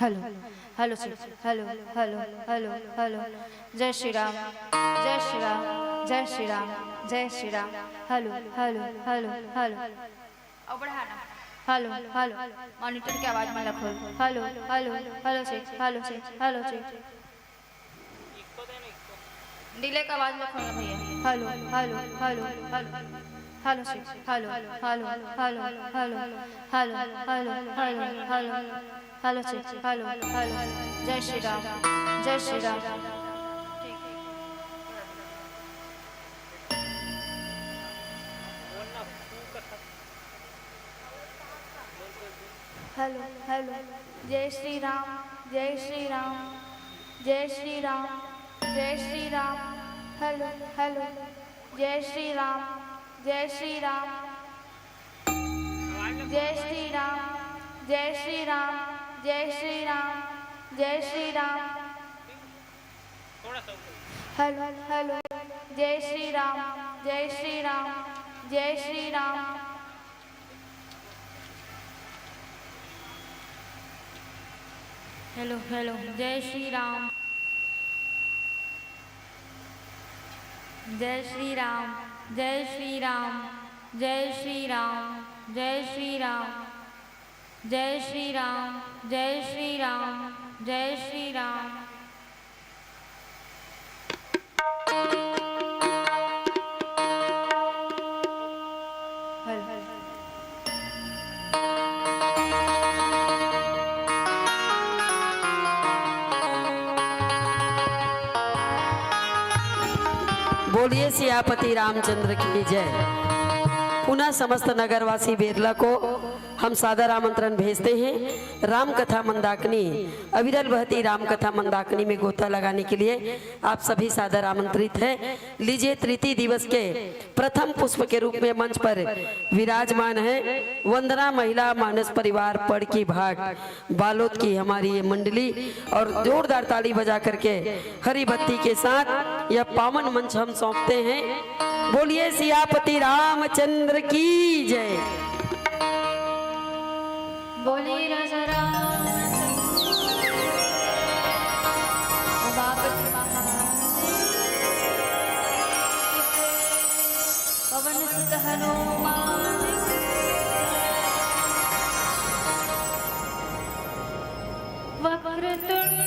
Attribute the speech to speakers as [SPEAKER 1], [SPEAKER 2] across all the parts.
[SPEAKER 1] Hello hello hello hello hello hello. जय श्री राम जय श्री राम जय श्री राम जय Shri Ram. Hello hello hello hello. और बढ़ाना। Hello hello. मॉनिटर की आवाज में रखो। हेलो हेलो हेलो से हेलो से हेलो से। डिले का आवाज रखो ना भैया। Hello hello hello hello hello से hello hello hello hello hello hello hello hello hello से हेलो हेलो। जय श्री राम जय श्री राम। Hello hello. जय श्री राम जय श्री राम जय श्री राम जय श्री राम। Hello hello. जय श्री राम जय श्री राम जय श्री राम जय श्री राम जय श्री राम जय श्री राम। Hello hello. जय श्री राम जय श्री राम जय श्री राम। Hello hello. जय श्री राम जय श्री राम जय श्री राम जय श्री राम जय श्री राम जय श्री राम जय श्री राम जय श्री राम।
[SPEAKER 2] बोलिए सियापति रामचंद्र की जय। पुनः समस्त नगरवासी बेरला को हम सादर आमंत्रण भेजते हैं राम कथा मंदाकिनी अविरल बहती राम कथा मंदाकिनी में गोता लगाने के लिए आप सभी सादर आमंत्रित हैं। लीजिए तृतीय दिवस के प्रथम पुष्प के रूप में मंच पर विराजमान है वंदना महिला मानस परिवार पड़ की भाग बालोद की हमारी ये मंडली और जोरदार ताली बजा करके हरी बत्ती के साथ यह पावन मंच हम सौंपते हैं। बोलिए सियापति रामचंद्र की जय।
[SPEAKER 1] बोलिए राजा राम पवन सुत हनुमान वक्रतुंड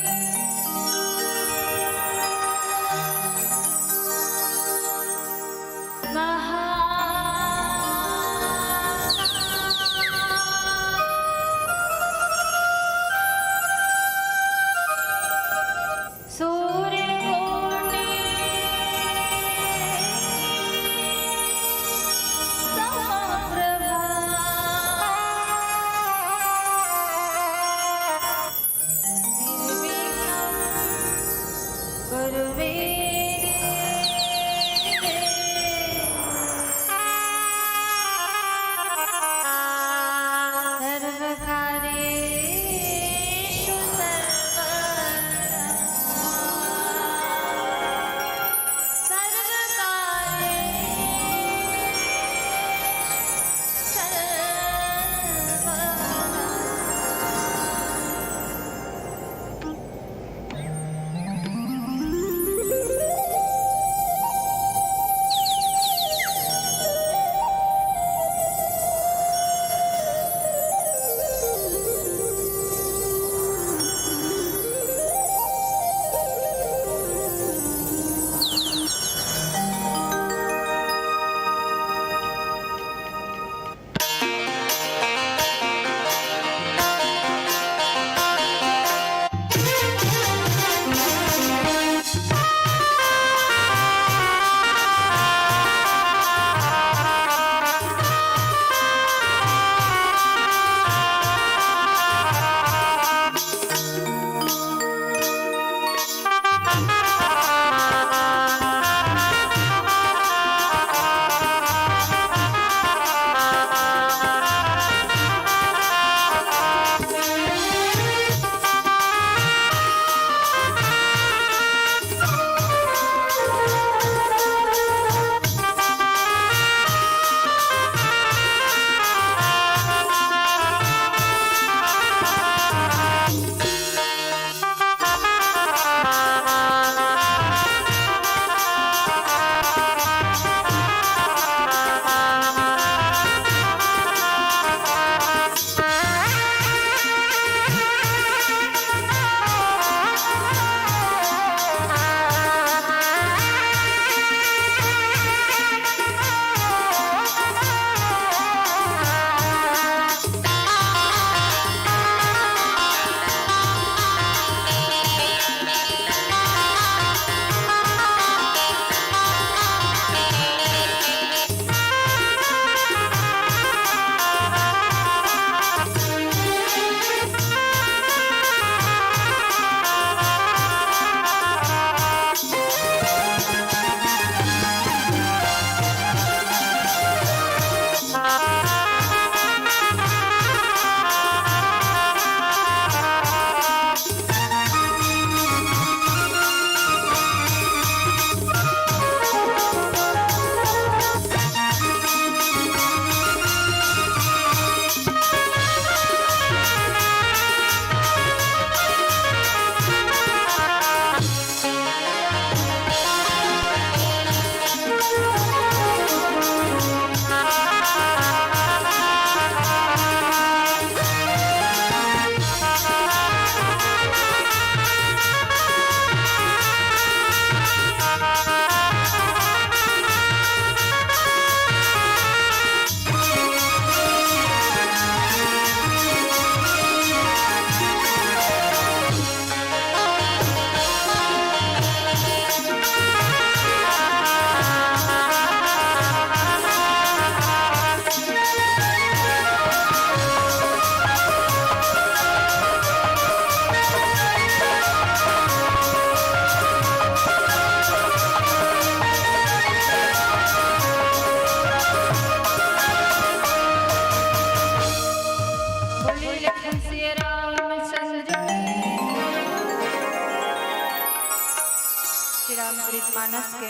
[SPEAKER 1] मानस के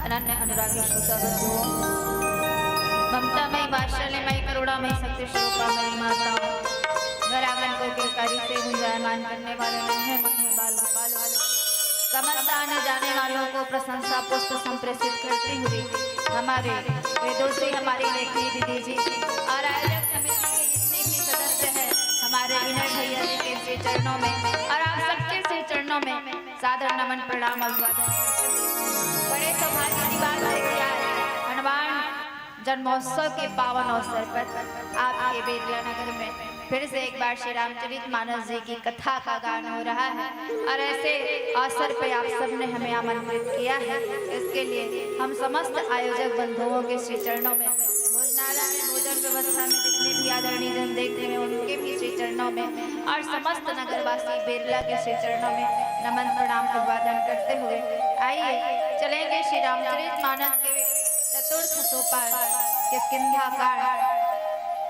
[SPEAKER 1] अनन्य अनुरागी श्रोता बंधुओं, ममतामयी वात्सल्यमयी करुणामयी शक्ति स्वरूपामयी माताओं, घर आंगन को किलकारी से गुंजायमान करने वाले नन्हे मुन्ने बाल गोपाल वाले समस्त आने जाने वालों को प्रशंसा पुष्प संप्रेषित करती हुई हमारे वेदों से हमारी लेखनी दीदी जी और आयोजक समिति के जितने भी सदस्य हैं हमारे विनय भैया जी के श्री चरणों में और आप सबके श्री चरणों में सादर नमन प्रणाम अभिवादन करते हुए बड़े सौभाग्य की बात है कि आज हनुमान जन्मोत्सव के पावन अवसर पर आपके बेरला नगर में फिर से एक बार श्री रामचरित मानस जी की कथा का गान हो रहा है और ऐसे अवसर पे आप सबने हमें आमंत्रित किया है। इसके लिए हम समस्त आयोजक बंधुओं के श्री चरणों में भोजनालय में भोजन व्यवस्था में जितने भी आदरणीय जन देख रहे हैं उनके भी श्री चरणों में और समस्त नगरवासी बेरला के श्री चरणों में नमन प्रणाम अभिवादन करते हुए आइए चलेंगे श्री रामचरित मानस के चतुर्थ सोपान किष्किंधा कांड,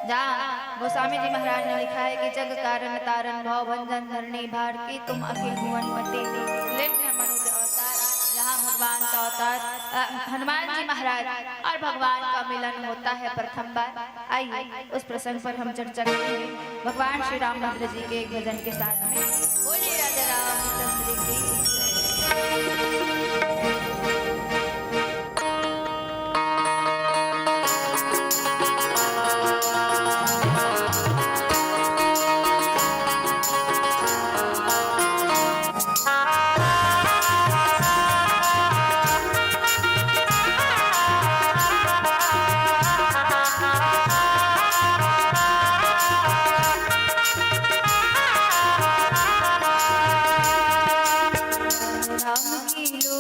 [SPEAKER 1] जहाँ गोस्वामी जी महाराज ने लिखा है कि जग कारण तारण भव भंजन धरणी भार की तुम अखिल भुवन मते लिट्य मनुज अवतार, जहाँ भगवान का अवतार हनुमान जी महाराज और भगवान का मिलन होता है प्रथम बार। आइए उस प्रसंग पर हम चर्चा करेंगे भगवान श्री रामभद्र जी के एक भजन के साथ में। बोलिए राजा रामचंद्र की राम की लो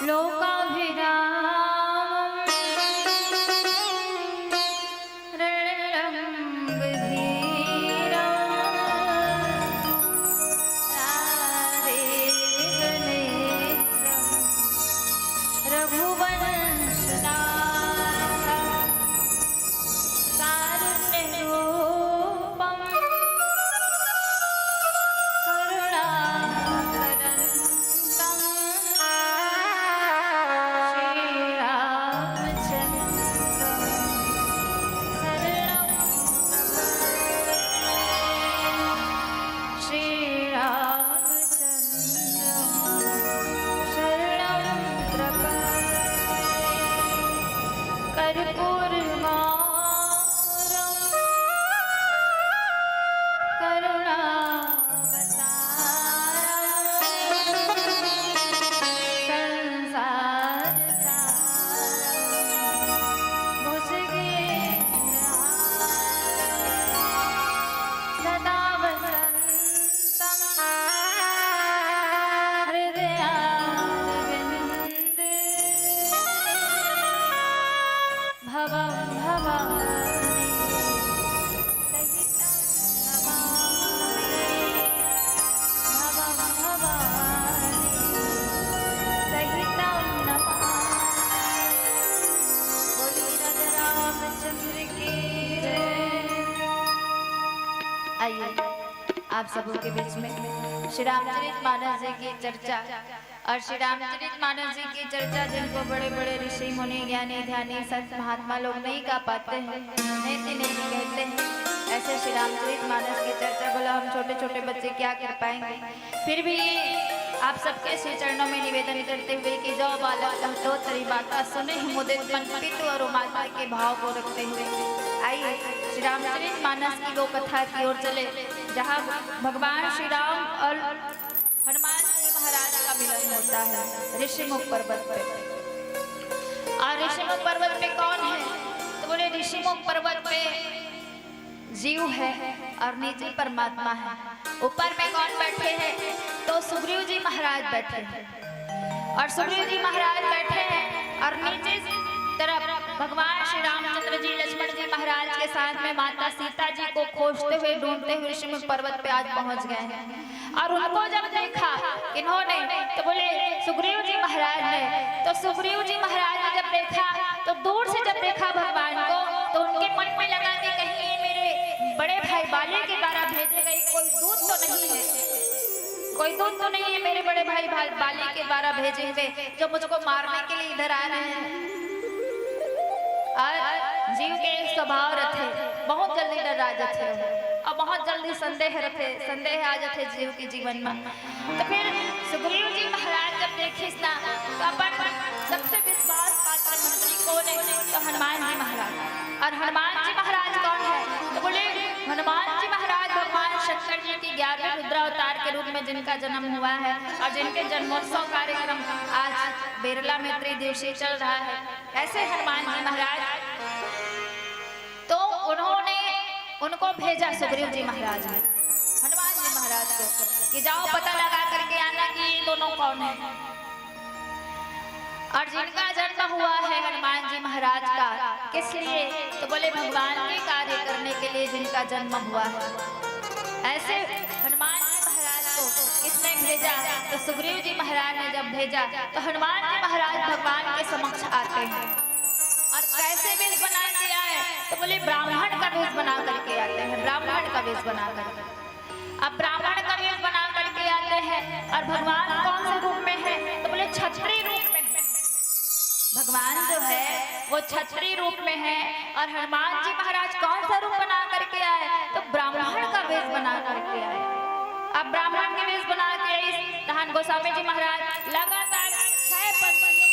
[SPEAKER 1] लोकाभिरामं रणरङ्गधीरं राधेयनेत्रं रघुवंशनाथं कारुण्यरूपं करुणाकरं आप सबों के बीच में श्री रामचरितमानस जी की चर्चा और श्री रामचरितमानस जी की चर्चा जिनको बड़े बड़े ऋषि मुनि ज्ञानी ध्यानी संत महात्मा लोग नहीं गा पाते हैं, नहीं कहते हैं, ऐसे श्री रामचरितमानस की चर्चा बोला हम छोटे छोटे बच्चे क्या कर पाएंगे। फिर भी आप सबके श्री चरणों में निवेदन करते हुए कि जो बालक दो तरी बात सुने मुदित मन पितु और माता के भाव को रखते हुए आइए श्री रामचरितमानस की वो कथा की ओर चले जहाँ भगवान श्री राम और हनुमान जी महाराज का मिलन होता है ऋषिमुख पर्वत पे। और ऋषिमुख पर्वत पे कौन है तो बोले ऋषिमुख पर्वत पे जीव है और नीचे परमात्मा है। ऊपर में कौन बैठे हैं तो सुग्रीव जी महाराज बैठे हैं और सुग्रीव जी महाराज बैठे हैं और नीचे तरफ भगवान श्री रामचंद्र जी लक्ष्मण जी महाराज के साथ में माता सीता जी को खोजते हुए ढूंढते हुए ऋषिमुख पर्वत पे आज पहुंच गए हैं। और उनको जब देखा इन्होंने तो बोले सुग्रीव जी महाराज ने, तो सुग्रीव जी महाराज ने जब देखा तो दूर से जब देखा भगवान को तो उनके मन में लगा कि कहीं मेरे बड़े भाई बाली के द्वारा भेजे गए कोई दूत तो नहीं है, कोई दूत तो नहीं है मेरे बड़े भाई बाली के द्वारा भेजे हुए जो मुझको मारने के लिए इधर आ रहे हैं। और जीव के एक स्वभाव रखे बहुत जल्दी डर आ जाते और बहुत जल्दी संदेह आ जाते जीव के जीवन में। तो फिर सुग्रीव जी महाराज जब देखे तो अपन सबसे विश्वास पात्र मंत्री कौन है तो हनुमान जी महाराज। और हनुमान जी महाराज कौन है तो बोले हनुमान जी महाराज भगवान शंकर जी की 11वें रुद्रावतार के रूप में जिनका जन्म हुआ है और जिनके जन्मोत्सव कार्यक्रम आज बेरला में त्रिदिवसीय चल रहा है। ऐसे हनुमान जी महाराज तो उन्होंने उनको भेजा सुग्रीव जी महाराज ने हनुमान जी महाराज को कि जाओ पता लगा करके आना कि ये दोनों कौन है। और जिनका जन्म हुआ है हनुमान जी महाराज का किस लिए तो बोले भगवान के कार्य करने के लिए जिनका जन्म हुआ है। ऐसे हनुमान जी महाराज को किसने भेजा तो सुग्रीव जी महाराज ने जब भेजा तो हनुमान जी महाराज भगवान के समक्ष आते हैं और कैसे वेश बना के आए तो बोले ब्राह्मण का वेश बना करके आते हैं, ब्राह्मण का वेश बना करके। अब ब्राह्मण का वेश बना करके आते हैं और भगवान कौन से रूप में है तो बोले क्षत्रिय रूप में है। भगवान जो है वो क्षत्रिय रूप में है और हनुमान जी महाराज कौन सा रूप बना करके आए तो ब्राह्मण का वेश बना करके आए। अब ब्राह्मण के वेश बना के धन गोस्वामी जी महाराज लगातार 6 पंक्तियों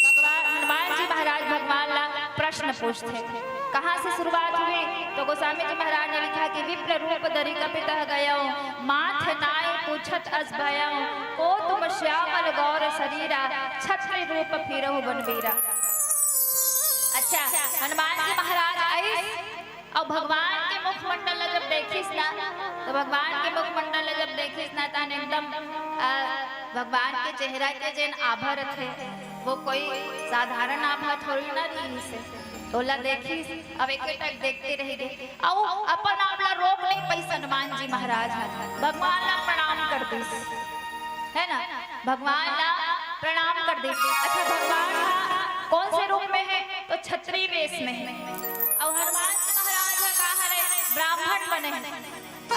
[SPEAKER 1] भगवान हनुमान जी महाराज भगवान ला प्रश्न पूछते थे। कहाँ से शुरुआत हुई तो गोस्वामी जी महाराज ने लिखा कि विप्र रूप धरि कपित गयो माथ नाय पूछत अस भयो को तुम श्यामल गौर शरीरा क्षत्रिय रूप फिरहु बनवीरा। अच्छा हनुमान जी महाराज आए और भगवान के मुखमंडल जब देखिस ना तो भगवान के मुखमंडल जब देखिस ना तन एकदम भगवान के चेहरा के जेन आभा थे वो कोई साधारण आभा थोड़ी ना रही से तोला देखी अब एक टक देखते रह गए आओ अपन आपला रोक नहीं पैसा हनुमान जी महाराज भगवान ला प्रणाम कर दी है ना भगवान ला प्रणाम कर दी। अच्छा भगवान कौन से रूप में है तो छत्री वेश में है और हनुमान जी महाराज कहा है ब्राह्मण बने हैं।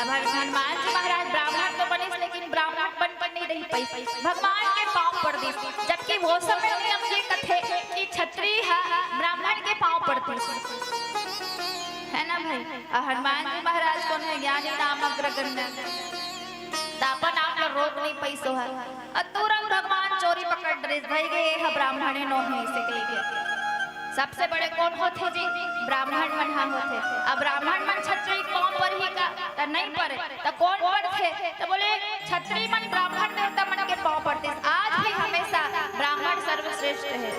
[SPEAKER 1] अब हनुमान जी महाराज ब्राह्मण तो बने लेकिन ब्राह्मण बन नहीं रही पैसे भगवान के पांव पड़ दी जबकि वो समय में हम ये कथे कि छत्री है ब्राह्मण के पांव पड़ती है ना भाई। हनुमान जी महाराज कौन है ज्ञानी नाम अग्रगण्य दापन आप लोग रोक नहीं पैसो है तुरंत भगवान चोरी पकड़ ड्रेस भाई गए है ब्राह्मण नो है से कही गए सबसे बड़े कौन होते जी ब्राह्मण मन हाँ होते। अब ब्राह्मण मन छत्री कौन पर ही का तो नहीं पड़े तो कौन पर थे तो बोले छत्री मन ब्राह्मण देवता मन के पांव पड़ते। आज भी हमेशा ब्राह्मण सर्वश्रेष्ठ है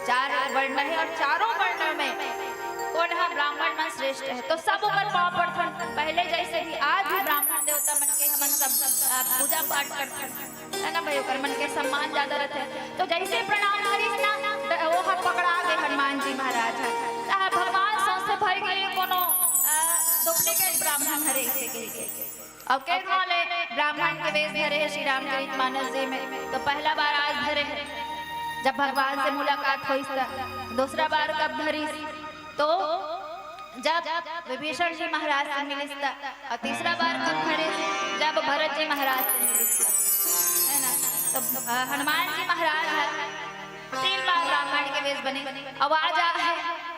[SPEAKER 1] चार वर्ण है और चारों वर्ण में कौन है ब्राह्मण मन श्रेष्ठ है तो सब ऊपर पांव पड़ते पहले जैसे भी आज भी ब्राह्मण देवता मन के हमन सब पूजा पाठ करते है ना भाई ओकर मन के सम्मान ज्यादा रहते तो जैसे प्रणाम करिस ना वो पकड़ा गए हनुमान जी महाराज भगवान संस्था भर गए कोनो डुप्लीकेट ब्राह्मण हरे से के अब के खाले ब्राह्मण के वेश धरे श्री रामचरितमानस जी में तो पहला बार आज धरे जब भगवान से मुलाकात हुई दूसरा बार कब धरी तो जब विभीषण जी महाराज से मिलिस और तीसरा बार कब धरे जब भरत जी महाराज से मिलिस है ना तो हनुमान जी महाराज है 3 बार ब्राह्मण के वेश बने आवाज आ है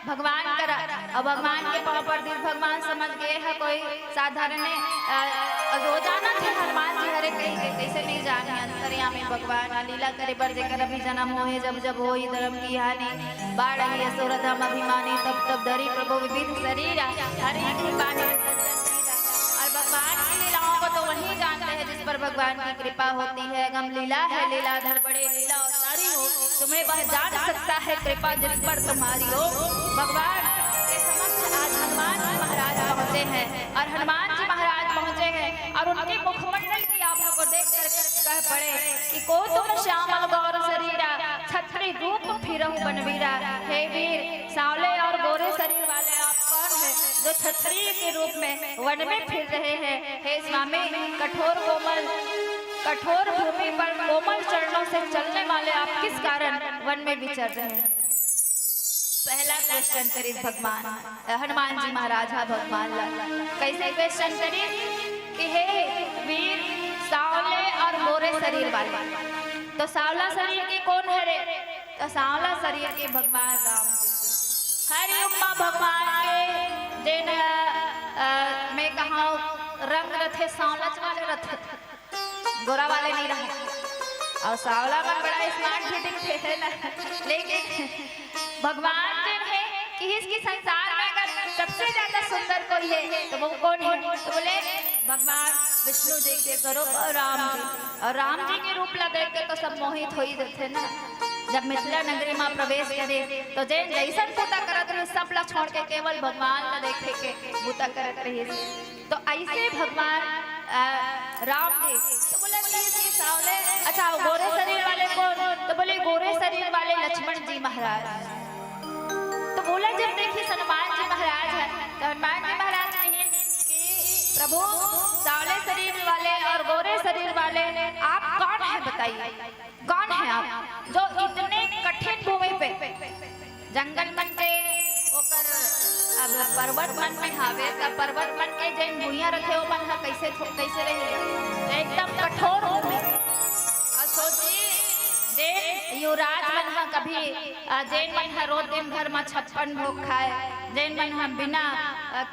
[SPEAKER 1] भगवान करा और भगवान के पांव पर दी भगवान समझ गए है कोई साधारण रोजाना थे हनुमान जी हरे कही कैसे नहीं जाने अंतर्या में भगवान लीला करे पर जेकर अभी जन्म हो जब जब हो धर्म की हानि बाढ़ आई असुरधम अभिमानी तब तब धरी प्रभु विविध शरीर हरि कृपानी और भगवान की लीलाओं को तो वही जानते हैं जिस पर भगवान की कृपा होती है गम लीला है लीलाधर बड़े लीला अवतारी हो तुम्हें वह जान सकता है कृपा जिस पर तुम्हारी हो। भगवान के समक्ष आज हनुमान जी महाराज पहुंचे हैं और हनुमान जी महाराज पहुंचे हैं और उनके मुखमंडल की आभा को देख कर कह पड़े कि को तुम श्यामल गौर शरीरा छत्री रूप फिरहु बनवीरा हे वीर सांवले और गोरे शरीर वाले आप कौन है जो छत्री के रूप में वन में फिर रहे हैं। हे स्वामी कठोर भूमि पर कोमल चरणों से चलने वाले आप किस कारण वन में विचर रहे हैं। पहला क्वेश्चन करी भगवान हनुमान जी महाराज भगवान कैसे क्वेश्चन करी कि हे वीर सांवले और गोरे शरीर वाले तो सांवला शरीर के कौन है रे तो सांवला शरीर के भगवान राम जी हर युग में भगवान के दिन में कहा रंग रथे सांवला वाले रथे गोरा वाले नहीं रहे और सांवला मन बड़ा स्मार्ट भी दिखते है ना लेकिन भगवान जिन है कि इसकी संसार में अगर सबसे ज्यादा सुंदर कोई है तो वो कौन है तो बोले भगवान विष्णु जी के स्वरूप राम जी और राम जी के रूप ला देख के तो सब मोहित हो ही जाते ना। जब मिथिला नगरी में प्रवेश करे तो जैसन पूता करत रहे सब ला छोड़ के केवल भगवान ला देखे के पूता करत रहे तो ऐसे भगवान राम जी तो बोले सावले अच्छा गोरे शरीर वाले कौन तो बोले गोरे शरीर वाले लक्ष्मण जी महाराज तो बोला जब देखिए हनुमान जी महाराज है तो हनुमान जी महाराज कहें कि प्रभु सावले शरीर वाले और गोरे शरीर वाले आप कौन है बताइए कौन है आप जो इतने कठिन भूमि पे जंगल मन के ओकर अब पर्वत मन में हावे का पर्वत मन के जैन भूइया रखे हो मन कैसे रही एकदम कठोर भूमि और सोचिए जैन युवराज मन कभी जैन मन रोज दिन भर में 56 भोग खाए जैन मन बिना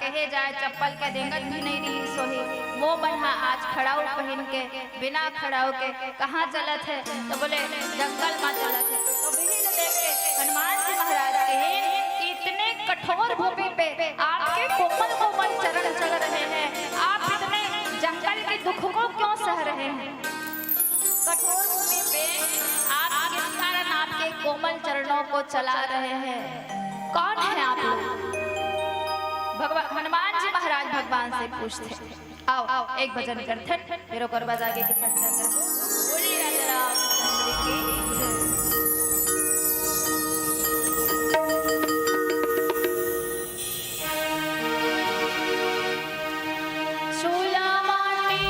[SPEAKER 1] कहे जाए चप्पल के देंगत भी नहीं रही सोही वो मन आज खड़ाऊ पहन के बिना खड़ाऊ के कहाँ चलत है तो बोले जंगल में चलत है तो बिहिल देख के हनुमान जी महाराज कहे कि इतने कठोर भूमि पे आपके कोमल कोमल चरण चल रहे हैं आप इतने जंगल के दुख को क्यों सह रहे हैं कठोर भूमि पे आप किस कारण आपके कोमल चरणों को चला रहे हैं कौन है आप लोग भगवान हनुमान जी महाराज भगवान से पूछते आओ एक भजन करते फिर ओकर बाद आगे की चर्चा करते। की जय। चोला माटी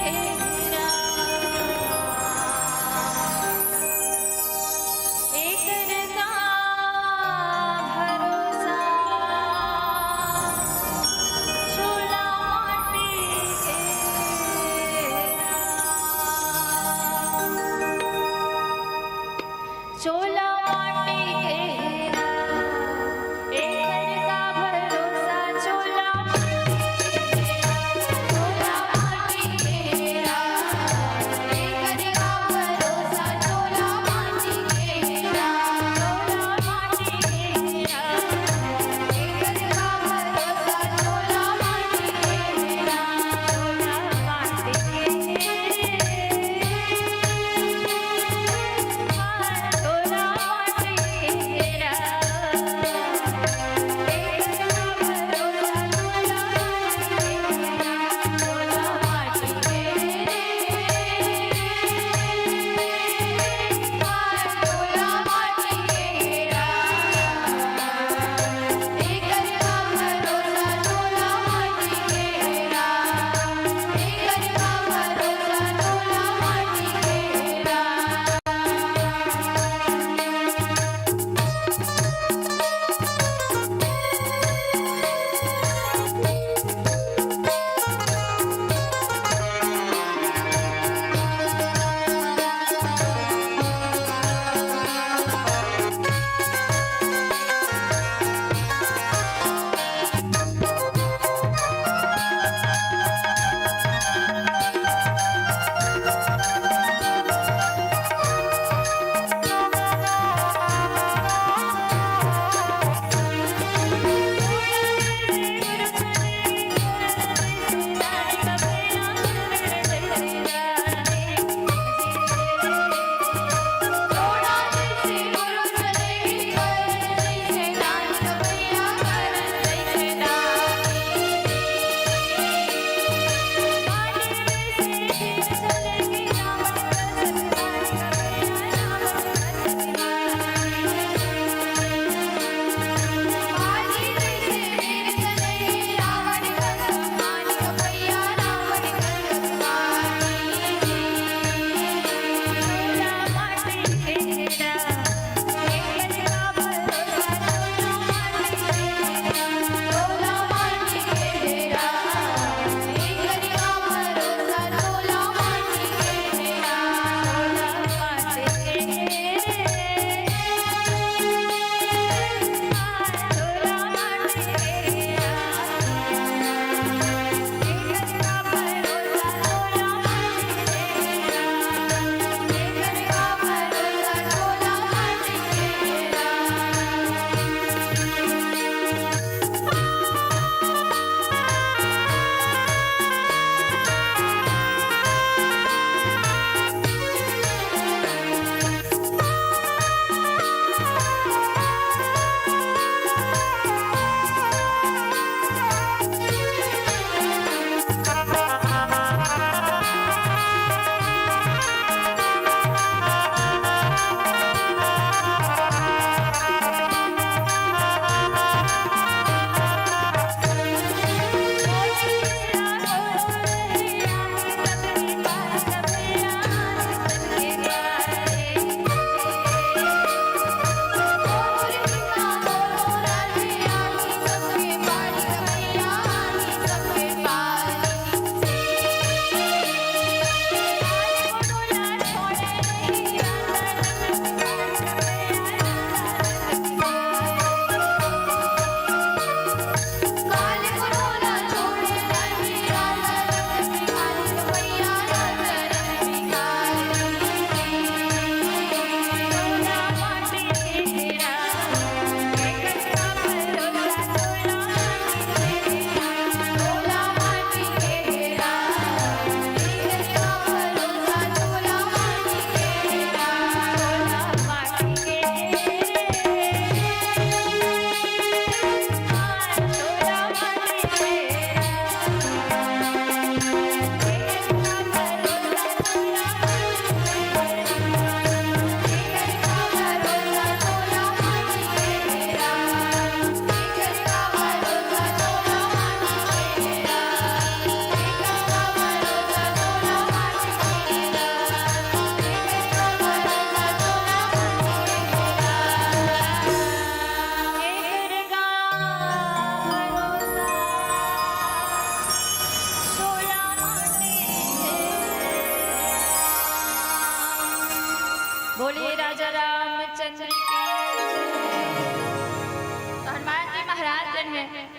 [SPEAKER 1] तेरा एक का भरोसा चोला माटी तेरा चोला माटी तेरा एक का भरोसा चोला चोला माटी तेरा एक का भरोसा चोला माटी तेरा चोला माटी तेरा एक का भरोसा चोला माटी तेरा चोला माटी तेरा चोला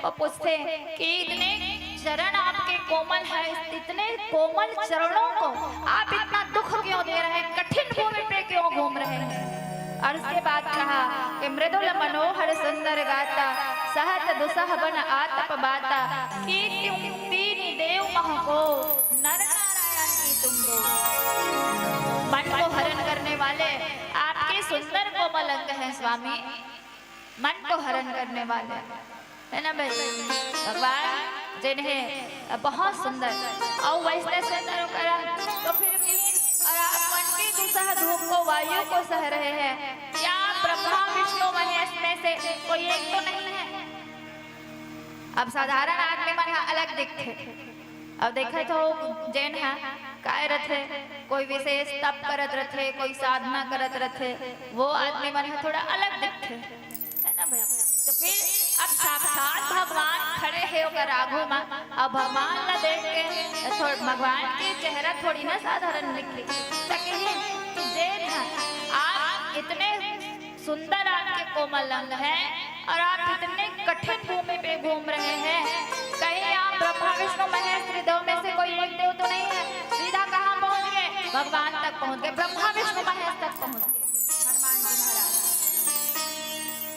[SPEAKER 1] और पूछते कि इतने चरण आपके कोमल है, इतने कोमल चरणों को आप इतना दुख क्यों दे रहे हैं, कठिन भूमि पे क्यों घूम रहे हैं। और उसके बाद कहा कि मृदुल मनोहर सुंदर गाता, सहत दुसह बन आतप बाता, की तीन देव मह को नर नारायण की तुम दो। मन को हरण करने वाले आपके सुंदर कोमल अंग हैं स्वामी, मन को हरण करने वाले है ना भाई भगवान, जिन्हें बहुत सुंदर और वैसे सुंदर करा तो फिर भी और आप मन की दुसह धूप को वायु को सह रहे हैं, क्या ब्रह्मा विष्णु महेश में से कोई एक तो नहीं है। अब साधारण आदमी मन अलग दिखते, अब देखे तो जैन है काय रथे, कोई विशेष तप करत रथे, कोई साधना करत रथे, वो आदमी मन थोड़ा अलग दिखते है ना भाई। तो फिर अब साक्षात भगवान खड़े हैं ओकर आगू में, अब भगवान ला देख के थोड़ा भगवान के चेहरा थोड़ी ना साधारण निकली सके हैं कि जैन है आप इतने सुंदर आपके कोमल अंग हैं और आप इतने कठिन भूमि पे घूम रहे हैं, कहीं आप ब्रह्मा विष्णु महेश त्रिदेव में से कोई एक देव तो नहीं है। सीधा कहाँ पहुंच गए, भगवान तक पहुंच गए, ब्रह्मा विष्णु महेश तक पहुंच गए। हनुमान जी महाराज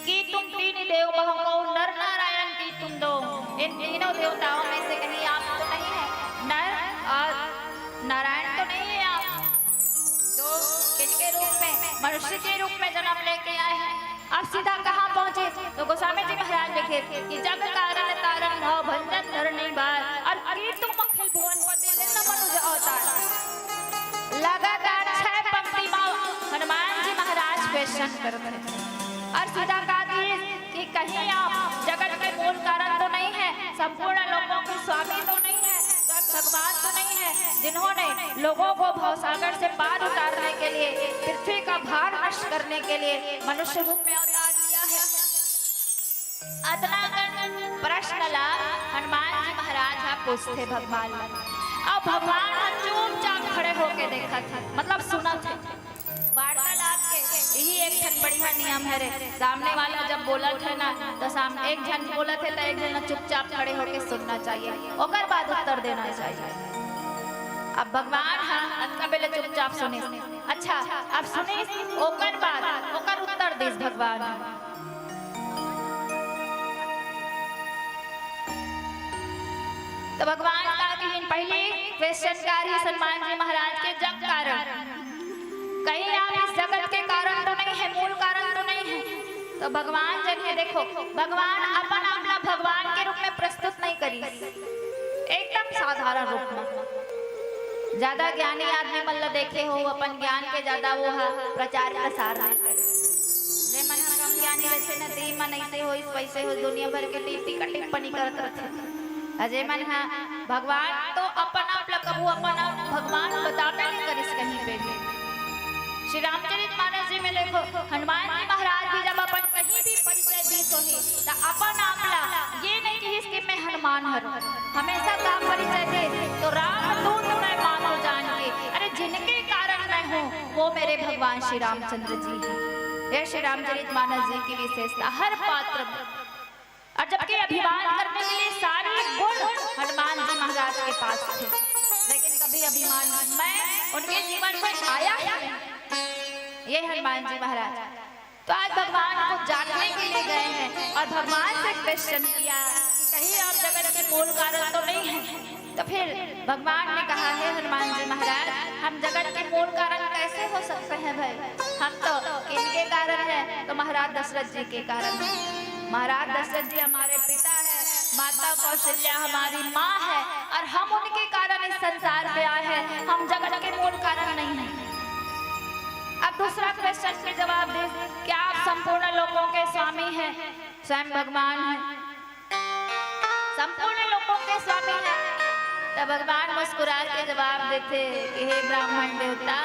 [SPEAKER 1] कि तुम तीन देव बहुको नर नारायण की तुम दो, इन तीनों देवताओं में से कहीं आप तो नहीं है, नर और नारायण तो नहीं है आप, जो किनके रूप में, मनुष्य के रूप में जन्म लेके आए हैं। आप सीधा कहाँ पहुंचे, तो गोस्वामी जी महाराज लिखे कि जग कारण तारण भाव भंजन धरणी बार, और अरे तुम अखिल भुवन पति न मनुज अवतार। लगातार 6 पंक्ति में हनुमान जी महाराज क्वेश्चन करते हैं और सीधा कहा कि कहीं आप जगत के मूल कारण तो नहीं है, संपूर्ण लोगों के स्वामी तो नहीं है, भगवान तो नहीं है, जिन्होंने लोगों को भवसागर से पार उतारने के लिए, पृथ्वी का भार नष्ट करने के लिए मनुष्य रूप में अवतार लिया है। अदना प्रश्न ला हनुमान जी महाराज आप पूछते भगवान, अब भगवान चुपचाप खड़े होके देखा था, मतलब सुना था। वार्तालाप के यही एक जन बढ़िया नियम है रे, सामने वाला जब बोला था ना तो सामने एक जन बोला थे तो एक जन चुपचाप खड़े होके सुनना चाहिए, ओकर बाद उत्तर देना चाहिए। अब भगवान हाँ अंत बेले चुपचाप सुने, अच्छा अब सुने ओकर बाद ओकर उत्तर देस भगवान। तो भगवान का कि पहले क्वेश्चनकार ही हनुमान जी महाराज के जग कारण, कहीं आप इस जगत के कारण तो नहीं है, मूल कारण तो नहीं है। तो भगवान जगह देखो, भगवान अपन आपला भगवान के रूप में प्रस्तुत नहीं करी, एकदम साधारण रूप में। ज्यादा ज्ञानी आदमी मतलब देखे हो अपन ज्ञान के ज्यादा वो प्रचार प्रसार नहीं करे, जे मन कम ज्ञानी रहते न ते मन ऐसे हो इस पैसे हो दुनिया भर के टिप्पणी करत रहते। अजय मन भगवान तो अपन आपला कबू अपन भगवान बताते नहीं करिस कहीं पे भी। श्री रामचरितमानस जी में देखो हनुमान जी महाराज भी जब अपन कहीं भी परिचय दी सोही तो अपन आपला ये नहीं कि इसके मैं हनुमान हूँ, हमेशा का परिचय दे तो राम दूत मैं मानो जान के, अरे जिनके कारण मैं हूँ वो मेरे भगवान श्री रामचंद्र जी हैं। ये श्री रामचरितमानस जी की विशेषता, हर पात्र और जबकि अभिमान करने के लिए सारे गुण हनुमान जी महाराज के पास थे, लेकिन कभी अभिमान मैं उनके जीवन में आया ही ये हनुमान जी महाराज। तो आज भगवान को जानने के लिए गए हैं और भगवान से क्वेश्चन किया कि कहीं आप जगत के मूल कारण तो नहीं है। तो फिर भगवान ने कहा है हनुमान जी महाराज हम जगत के मूल कारण कैसे हो सकते हैं भाई, हम तो किनके कारण है, तो महाराज दशरथ जी के कारण है। महाराज दशरथ जी हमारे पिता है, माता कौशल्या हमारी माँ है और हम उनके कारण इस संसार पे आए हैं, हम जगत के मूल कारण नहीं हैं। अब दूसरा क्वेश्चन के जवाब दे, क्या आप संपूर्ण लोगों के स्वामी हैं? स्वयं भगवान है, संपूर्ण लोगों के स्वामी है। तब भगवान मुस्कुरा के जवाब देते कि हे ब्राह्मण देवता,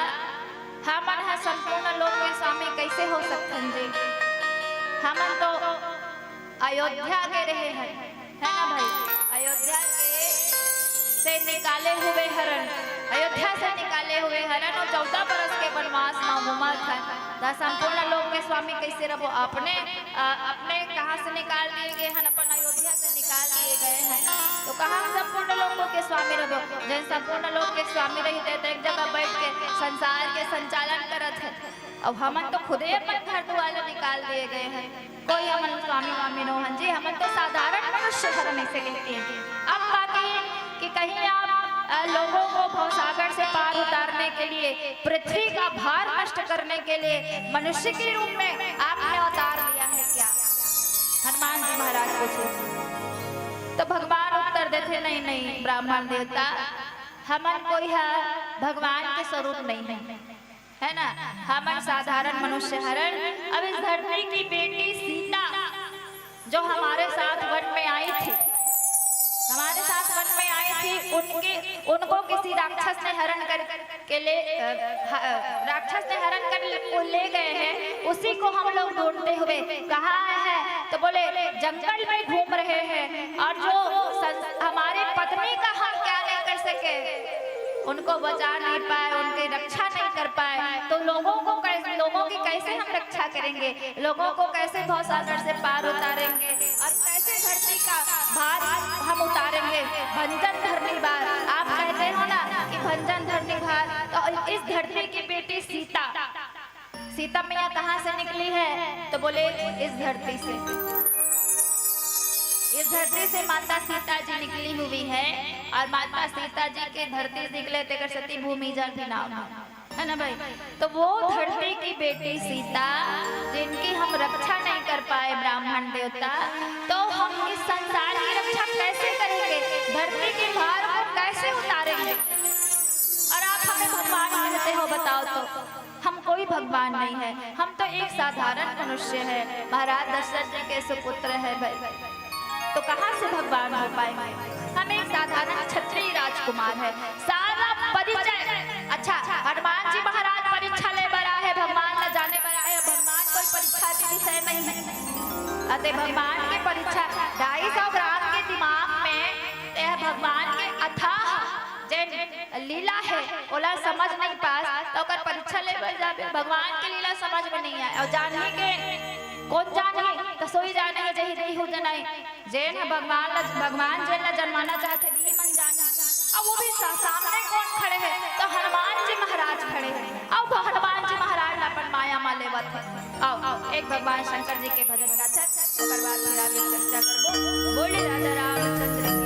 [SPEAKER 1] हम संपूर्ण लोग के स्वामी कैसे हो सकते हैं जी, हम तो अयोध्या के रहे हैं, है ना भाई, अयोध्या से निकाले हुए हरण, अयोध्या से निकाले हुए हरण और 14 बरस के वनवास में था। संपूर्ण लोक के स्वामी कैसे रहो, अपने कहाँ से निकाल दिए गए हैं, अपन अयोध्या से निकाल दिए गए हैं। तो कहा संपूर्ण लोकों के स्वामी रहो, जैसे संपूर्ण लोक के स्वामी रहते तो एक जगह बैठ के संसार के संचालन करत है। अब हमन तो खुदे अपन घर द्वार निकाल दिए गए हैं, कोई हमन स्वामी वामी नोहन जी, हमन तो साधारण मनुष्य धर्म से कहते हैं। अब बाकी कि कहीं आप लोगों को भवसागर से पार उतारने के लिए, पृथ्वी का भार नष्ट करने के लिए मनुष्य के रूप में आपने अवतार लिया है क्या? हनुमान जी महाराज पूछे तो भगवान उत्तर देते नहीं नहीं ब्राह्मण देवता, हमन कोई है भगवान के स्वरूप नहीं है, है ना, हमन साधारण मनुष्य हरण। अब इस धरती की बेटी सीता जो हमारे साथ वन में आई थी, हमारे साथ वन में आई थी, उनको किसी राक्षस ने हरण कर के ले, राक्षस ने हरण कर ले गए हैं। उसी को हम लोग ढूंढते हुए कहाँ है, तो बोले जंगल में घूम रहे हैं, और जो हमारे पत्नी का हम क्या नहीं कर सके, उनको बचा नहीं पाए, उनकी रक्षा नहीं कर पाए, तो लोगों की कैसे हम रक्षा करेंगे, लोगों को कैसे भवसागर से पार उतारेंगे, और कैसे धरती का भार हम उतारेंगे। भंजन धरनी भार, आप कहते हो ना कि भंजन धरनी भार, तो इस धरती की बेटी सीता, सीता मैया कहाँ से निकली है, तो बोले इस धरती से, इस धरती से माता सीता जी निकली हुई है। और माता सीता जी के धरती से निकले तेकर सती भूमि जल भी नाम है ना भाई। तो वो धरती की बेटी सीता जिनकी हम रक्षा नहीं कर पाए ब्राह्मण देवता, तो हम इस संसार की रक्षा कैसे करेंगे, धरती के भार को कैसे उतारेंगे। और आप हमें भगवान कहते हो, बताओ तो हम कोई भगवान नहीं है, हम तो एक साधारण मनुष्य है, महाराज दशरथ जी के सुपुत्र है भाई, तो कहाँ से भगवान हो पाएंगे। हम एक साधारण क्षत्रिय राजकुमार है, सारा परिचय। अच्छा, हनुमान जी महाराज परीक्षा ले बरा है, भगवान न जाने बरा है, भगवान कोई परीक्षा के विषय नहीं है। अतः भगवान की परीक्षा 250 ग्राम के दिमाग में यह भगवान के अथाह लीला है, ओला समझ नहीं पास तो कर परीक्षा ले जाबे, भगवान की लीला समझ में नहीं आए। और जानने के कौन जाने तो सोई जाने है जही रही हो जनाई, जैन भगवान जैन न जन्माना चाहते भी मन जाने। अब वो भी सामने कौन खड़े हैं, तो हनुमान जी महाराज खड़े हैं। अब हनुमान जी महाराज अपन माया मा लेवत है। आओ एक भगवान शंकर जी के भजन गाथा, ओकर बाद फिर आगे चर्चा करबो। बोले राजा रामचंद्र की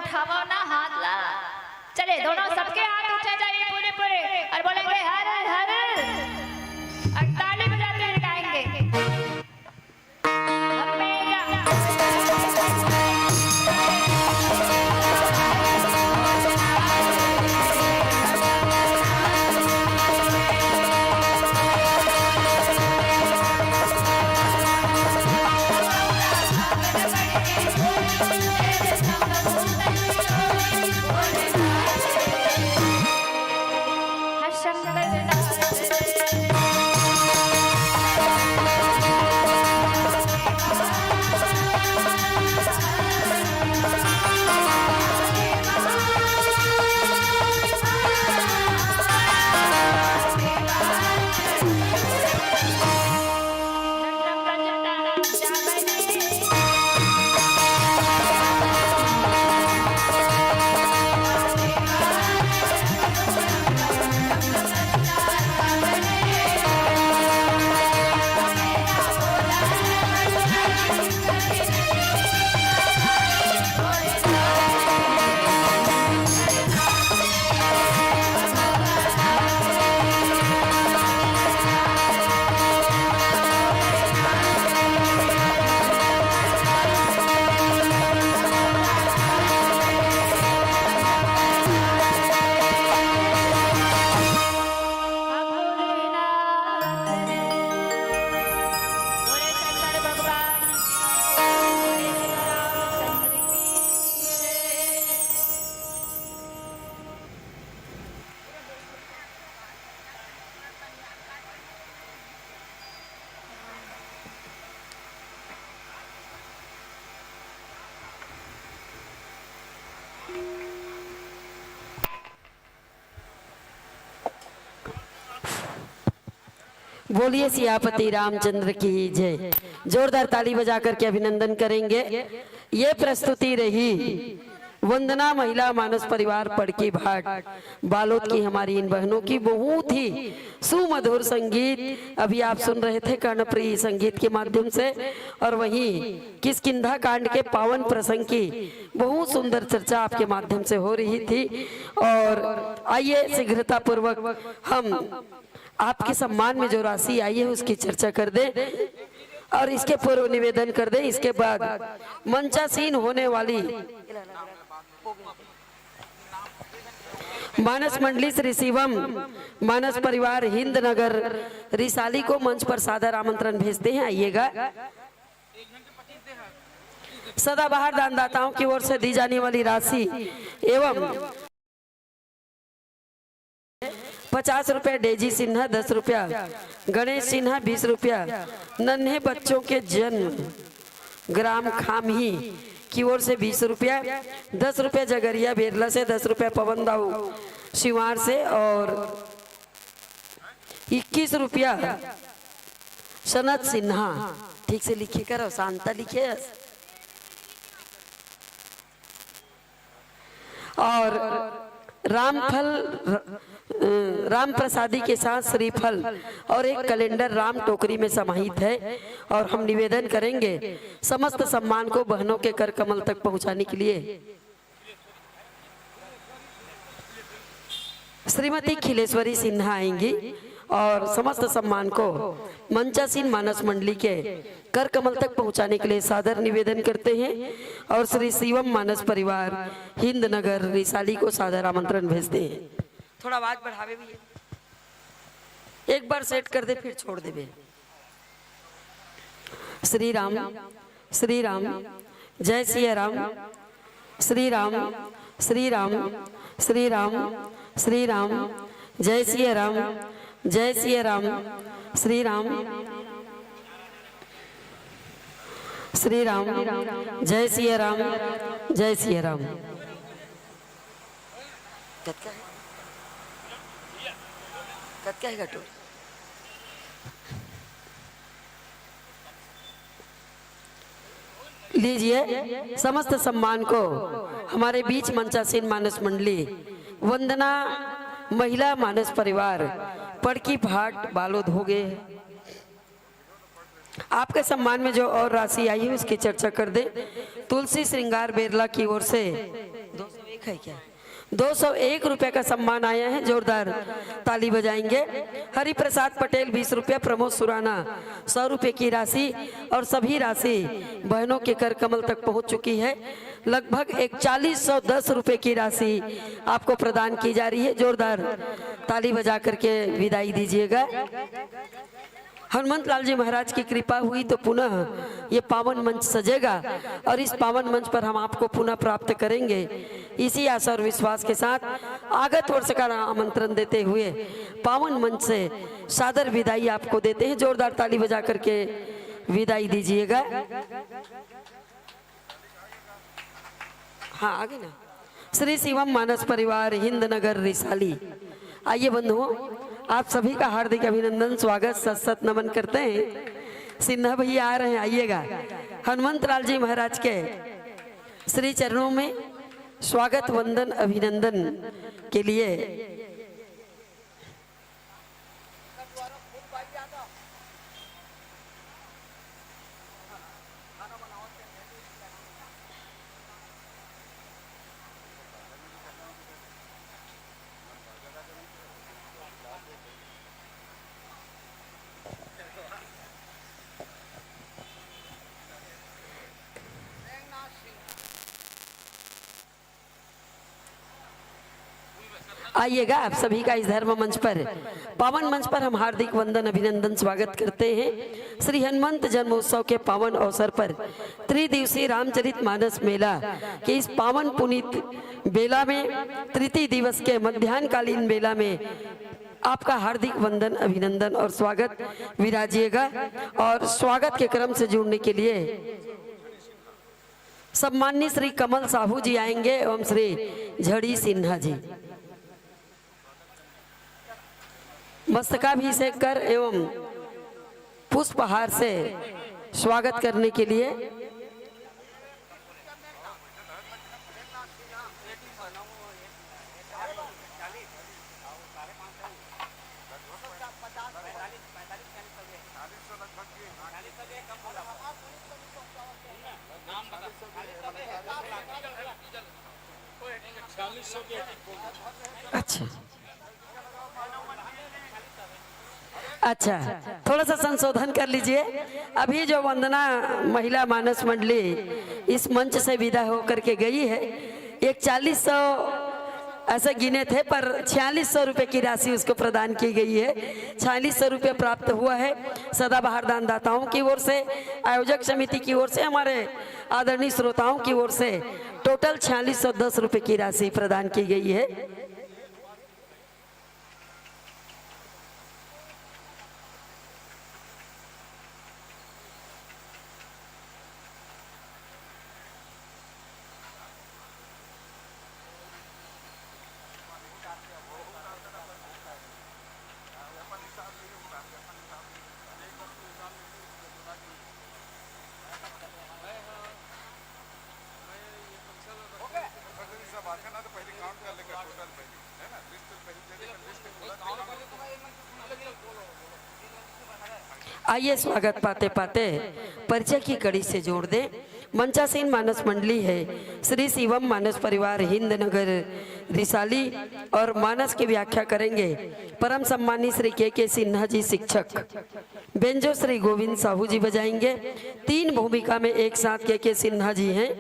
[SPEAKER 1] उठाओ ना हाथ ला। चले दोनों सबके हाथ ऊंचे जाइए पूरे पूरे और बोलेंगे हर हर और ताली बजाते हुए गाएंगे
[SPEAKER 2] बोलिए सियापति रामचंद्र की जय। जोरदार ताली बजा करके अभिनंदन करेंगे। ये प्रस्तुति रही वंदना महिला मानस परिवार पड़की भाट बालोद की हमारी इन बहनों की बहुत ही सुमधुर संगीत अभी आप सुन रहे थे कर्णप्रिय संगीत के माध्यम से। और वहीं किष्किंधा कांड के पावन प्रसंग की बहुत सुंदर चर्चा आपके माध्यम से हो रही थी। और आइए शीघ्रता पूर्वक हम आपके सम्मान में जो राशि आई है उसकी चर्चा कर दे और इसके पूर्व निवेदन कर दे। इसके बाद मंचासीन होने वाली मानस मंडली श्री शिवम मानस परिवार हिंद नगर रिसाली को मंच पर सादर आमंत्रण भेजते हैं। आइएगा। सदाबहार दानदाताओं की ओर से दी जाने वाली राशि एवं 50 रुपया डेजी सिन्हा, 10 रुपया गणेश सिन्हा, 20 रुपया नन्हे बच्चों के जन्म ग्राम खामही की ओर से 20 रुपया, 10 रुपया जगरिया बेरला से, 10 रुपया पवन दाऊ शिवार से और 21 रुपया सनत सिन्हा। ठीक से लिखे करो, शांता लिखे। और रामफल राम प्रसादी के साथ श्रीफल और एक कैलेंडर राम टोकरी में समाहित है। और हम निवेदन करेंगे समस्त सम्मान को बहनों के कर कमल तक पहुंचाने के लिए श्रीमती खिलेश्वरी सिन्हा आएंगी और समस्त सम्मान को मंचासीन मानस मंडली के कर कमल तक पहुंचाने के लिए सादर निवेदन करते हैं। और श्री शिवम मानस परिवार हिंद नगर रिसाली को सादर आमंत्रण भेजते हैं। थोड़ा आवाज बढ़ावे भी है। एक बार सेट कर दे फिर छोड़ दे। श्री राम श्री राम जय सिया राम श्री राम श्री राम श्री राम श्री राम जय सिया राम जय सिया राम श्री राम श्री राम जय सिया राम जय सिया राम। क्या है घटो? लीजिए समस्त सम्मान को हमारे बीच मंचासीन मानस मंडली वंदना महिला मानस परिवार पड़की भाट बालोद हो गए। आपके सम्मान में जो और राशि आई है उसकी चर्चा कर दे। तुलसी श्रृंगार बेरला की ओर से 200 है क्या? 201 रुपए का सम्मान आया है, जोरदार ताली बजाएंगे। हरि प्रसाद पटेल 20 रुपया, प्रमोद सुराना 100 रुपए की राशि और सभी राशि बहनों के कर कमल तक पहुंच चुकी है। लगभग 4110 रुपए की राशि आपको प्रदान की जा रही है। जोरदार ताली बजा करके विदाई दीजिएगा। हनुमंत लाल जी महाराज की कृपा हुई तो पुनः ये पावन मंच सजेगा और इस पावन मंच पर हम आपको पुनः प्राप्त करेंगे। इसी आशा और विश्वास के साथ आगत वर्ष का आमंत्रण देते हुए पावन मंच से सादर विदाई आपको देते हैं। जोरदार ताली बजा करके विदाई दीजिएगा। हाँ आगे ना। श्री शिवम मानस परिवार हिंद नगर रिसाली। आइए बंधुओं, आप सभी का हार्दिक अभिनंदन, स्वागत, सत सत नमन करते हैं। सिन्हा भैया आ रहे हैं, आइएगा। हनुमंत लाल जी महाराज के श्री चरणों में स्वागत वंदन अभिनंदन के लिए आइएगा आप सभी का इस धर्म मंच पर, पावन मंच पर हम हार्दिक वंदन अभिनंदन स्वागत करते हैं। श्री हनुमंत जन्मोत्सव के पावन अवसर पर त्रिदिवसीय रामचरित मानस मेला के इस पावन पुनीत बेला में, तृतीय दिवस के मध्याह्नकालीन बेला में आपका हार्दिक वंदन अभिनंदन और स्वागत विराजिएगा। और स्वागत के क्रम से जुड़ने के लिए सम्माननीय श्री कमल साहू जी आएंगे एवं श्री झड़ी सिन्हा जी। मस्तकाभिषेक कर एवं पुष्पहार से स्वागत करने के लिए अच्छा थोड़ा सा संशोधन कर लीजिए। अभी जो वंदना महिला मानस मंडली इस मंच से विदा होकर के गई है, एक 4100 ऐसे गिने थे पर 4600 रुपये की राशि उसको प्रदान की गई है। 4600 रुपये प्राप्त हुआ है सदाबहार दानदाताओं की ओर से, आयोजक समिति की ओर से, हमारे आदरणीय श्रोताओं की ओर से टोटल 4610 रुपये की राशि प्रदान की गई है। आइए स्वागत पाते पाते परिचय की कड़ी से जोड़ दें। मंचासीन मानस मंडली है श्री शिवम मानस परिवार हिंद नगर रिसाली और मानस की व्याख्या करेंगे परम सम्मानी श्री के सिन्हा जी शिक्षक। बेंजो श्री गोविंद साहू जी बजाएंगे। 3 भूमिका में एक साथ के सिन्हा जी हैं।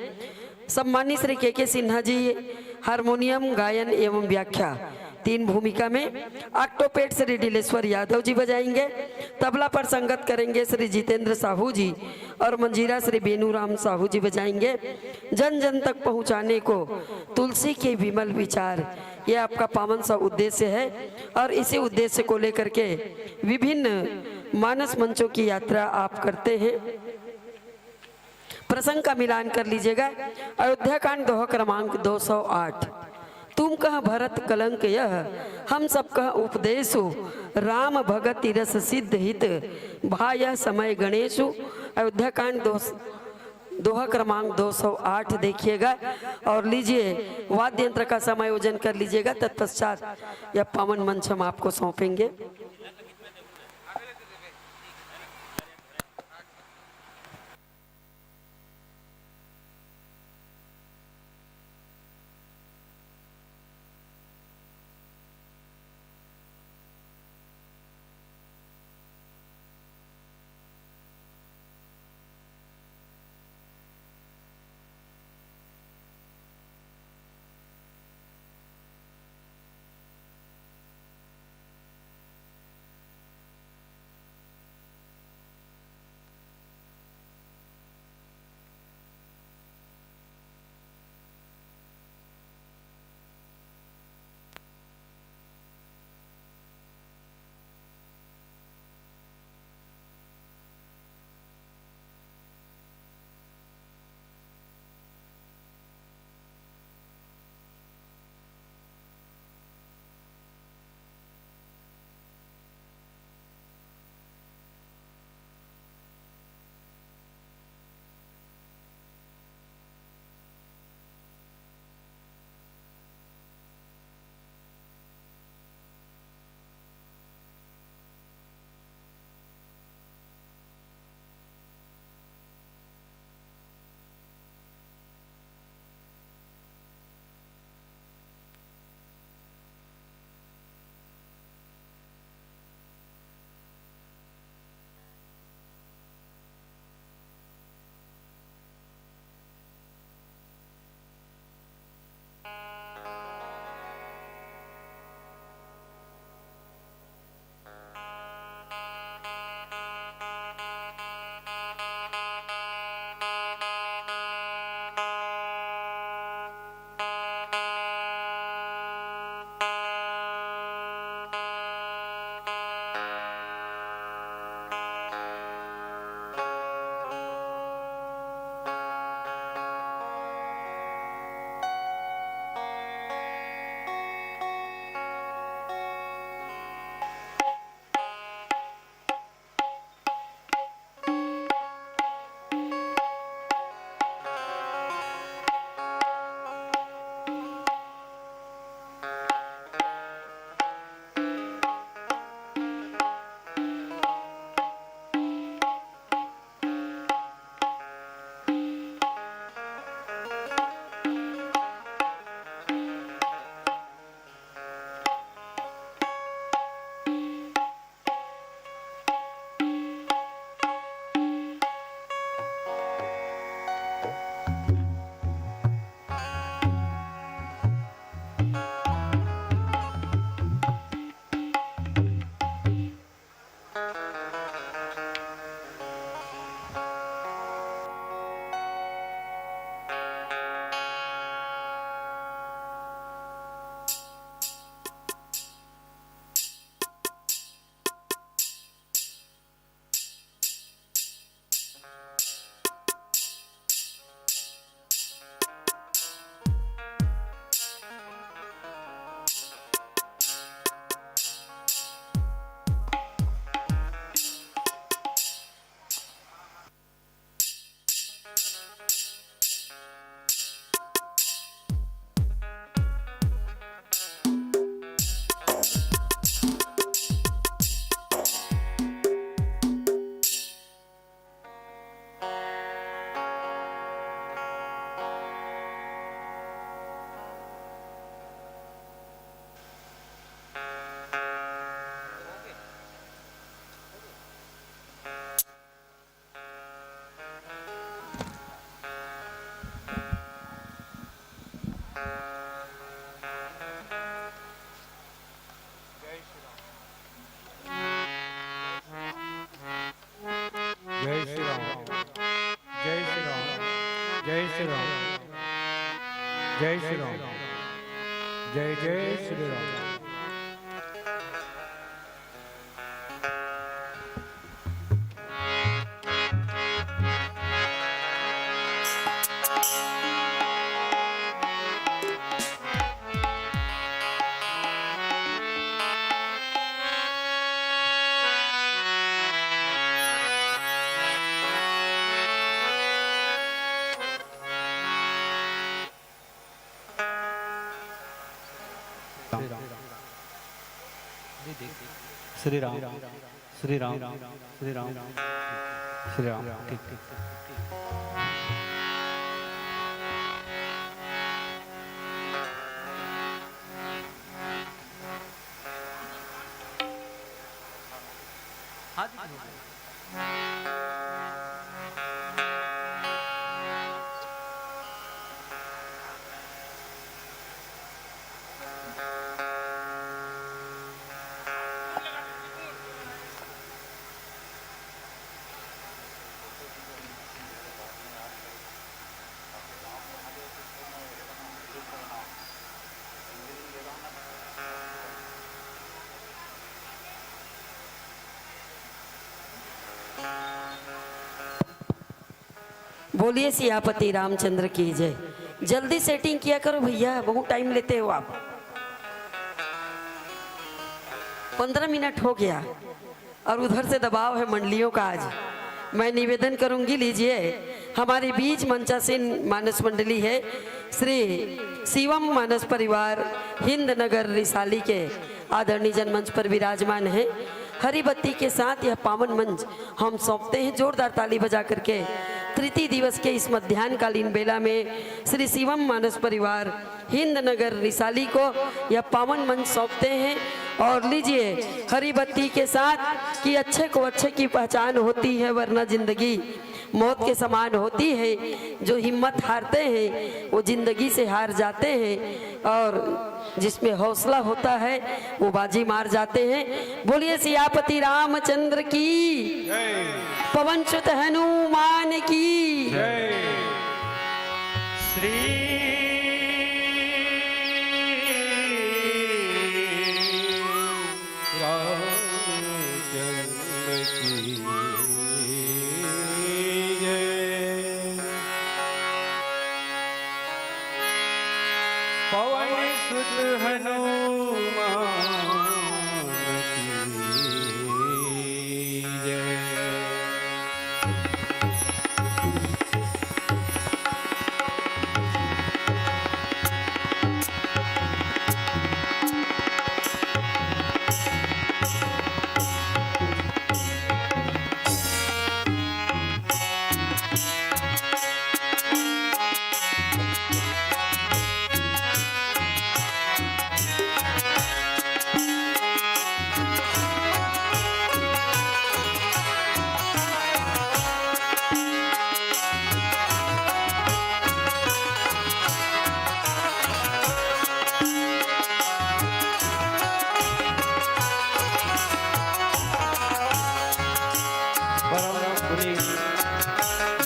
[SPEAKER 2] सम्मानी श्री के सिन्हा जी हारमोनियम, गायन एवं व्याख्या 3 भूमिका में। ऑक्टोपेट श्री डिलेश्वर यादव जी बजाएंगे। तबला पर संगत करेंगे श्री जितेंद्र साहू जी और मंजीरा श्री बेनूराम साहू जी बजाएंगे। जन जन तक पहुंचाने को तुलसी के विमल विचार, ये आपका पावन सा उद्देश्य है और इसी उद्देश्य को लेकर के विभिन्न मानस मंचों की यात्रा आप करते हैं। प्रसंग का मिलान कर लीजिएगा। अयोध्या कांड दोहा क्रमांक 208। तुम कह भरत कलंक यह, हम सब कह उपदेशु, राम भगत रस सिद्ध हित, भाय समय गणेशु। अयोध्या कांड दोहा क्रमांक 208 देखिएगा और लीजिए वाद्य यंत्र का समायोजन कर लीजिएगा। तत्पश्चात यह पावन मंच हम आपको सौंपेंगे।
[SPEAKER 3] जय श्री राम, जय श्री राम, जय श्री राम, जय श्री राम, जय जय श्री राम।
[SPEAKER 4] श्री राम, श्री राम, श्री राम, श्री राम। ठीक ठीक।
[SPEAKER 2] बोलिए सियापति रामचंद्र की जय। जल्दी सेटिंग किया करो भैया, बहुत टाइम लेते हो आप। 15 मिनट हो गया और उधर से दबाव है मंडलियों का। आज मैं निवेदन करूंगी, लीजिए हमारे बीच मंचासीन मानस मंडली है, श्री शिवम मानस परिवार हिंद नगर रिसाली के आदरणीय जनमंच पर विराजमान है। हरी बत्ती के साथ यह पावन मंच हम सौंपते हैं जोरदार ताली बजा करके। तृतीय दिवस के इस मध्याह्नकालीन बेला में श्री शिवम मानस परिवार हिंद नगर रिसाली को यह पावन मंच सौंपते हैं। और लीजिए हरी बत्ती के साथ कि अच्छे को अच्छे की पहचान होती है, वरना जिंदगी मौत के समान होती है। जो हिम्मत हारते हैं वो जिंदगी से हार जाते हैं, और जिसमें हौसला होता है वो बाजी मार जाते हैं। बोलिए सियापति रामचंद्र की, पवन सुत हनुमान की।
[SPEAKER 3] श्री पवन सुत हनुमान की जय।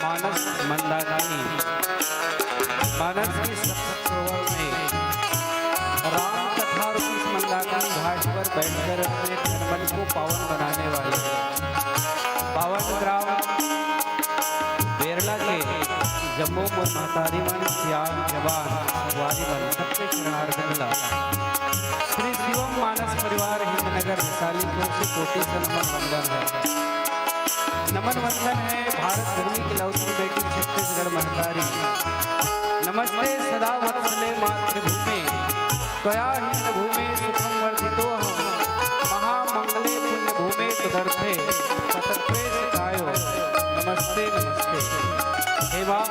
[SPEAKER 3] मानस मंदाकिनी मानस की सरोवर में राम कथा रूपी मंदाकिनी घाट पर बैठकर अपने निर्मल को पावन बनाने वाले पावन ग्राम बेरला के जम्मू को महतारी मन सियाल जवान सवारी मन सबके शरणार्थ मिला। श्री शिवम मानस परिवार हिंदनगर विशाली को से कोटि से नमन वंदन है। नमन वंदन है भारत भूमि की लौती बेटी छत्तीसगढ़ महतारी। नमस्ते सदा वत्सले मातृभूमि त्वया हीन भूमि सुखम वर्धितो महामंगले पुण्य भूमि तुदर्थे सतत्वे सिखायो। नमस्ते नमस्ते। हे माँ,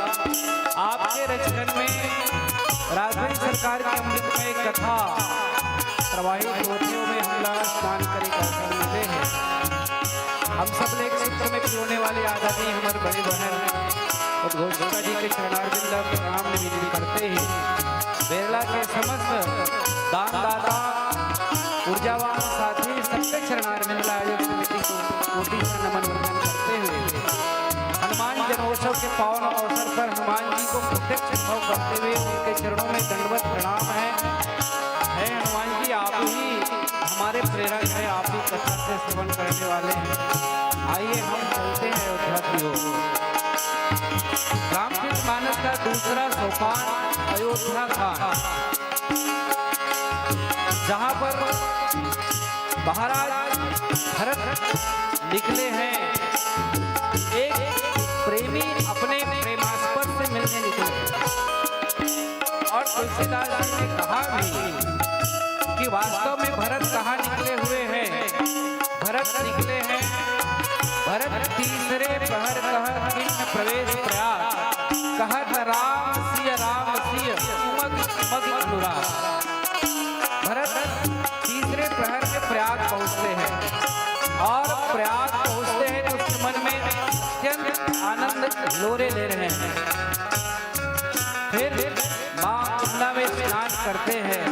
[SPEAKER 3] आपके रचकन में राजधानी सरकार की अमृतमय कथा प्रवाहित होतियों में हम लोग स्नान करे का अवसर मिले हैं। हम सब एक सूत्र में पिरोने वाली आदरणीय हमारे बड़े बहन उद्घोषिका जी के चरणारविंद प्रणाम निवेदन करते हैं। बेरला के समस्त दानदाता ऊर्जावान साथी सबके चरणारविंद आयोजक समिति को कोटि से नमन वंदन करते हुए हनुमान जन्मोत्सव के पावन अवसर पर हनुमान जी को प्रत्यक्ष अनुभव करते हुए उनके चरणों में दंडवत प्रणाम है। हनुमान जी, आप ही हमारे प्रेरक है, आप ही कथा से श्रवण करने वाले हैं। आइए हम चलते हैं अयोध्या की ओर। रामचरितमानस का दूसरा सोपान अयोध्या कांड, जहाँ पर महाराज भरत निकले हैं। एक प्रेमी अपने प्रेमास्पद से मिलने निकले और तुलसीदास जी ने कहा भी कि वास्तव में भरत कहाँ निकले हुए हैं। भरत निकले हैं, भरत तीसरे प्रहर कह किन्न प्रवेश प्रयाग कहत राम सिय उमग उमग अनुराग। भरत तीसरे प्रहर में प्रयाग पहुँचते हैं और प्रयाग पहुँचते हैं तो उसके मन में अत्यंत आनंद लोरे ले रहे हैं। फिर माँ यमुना में स्नान करते हैं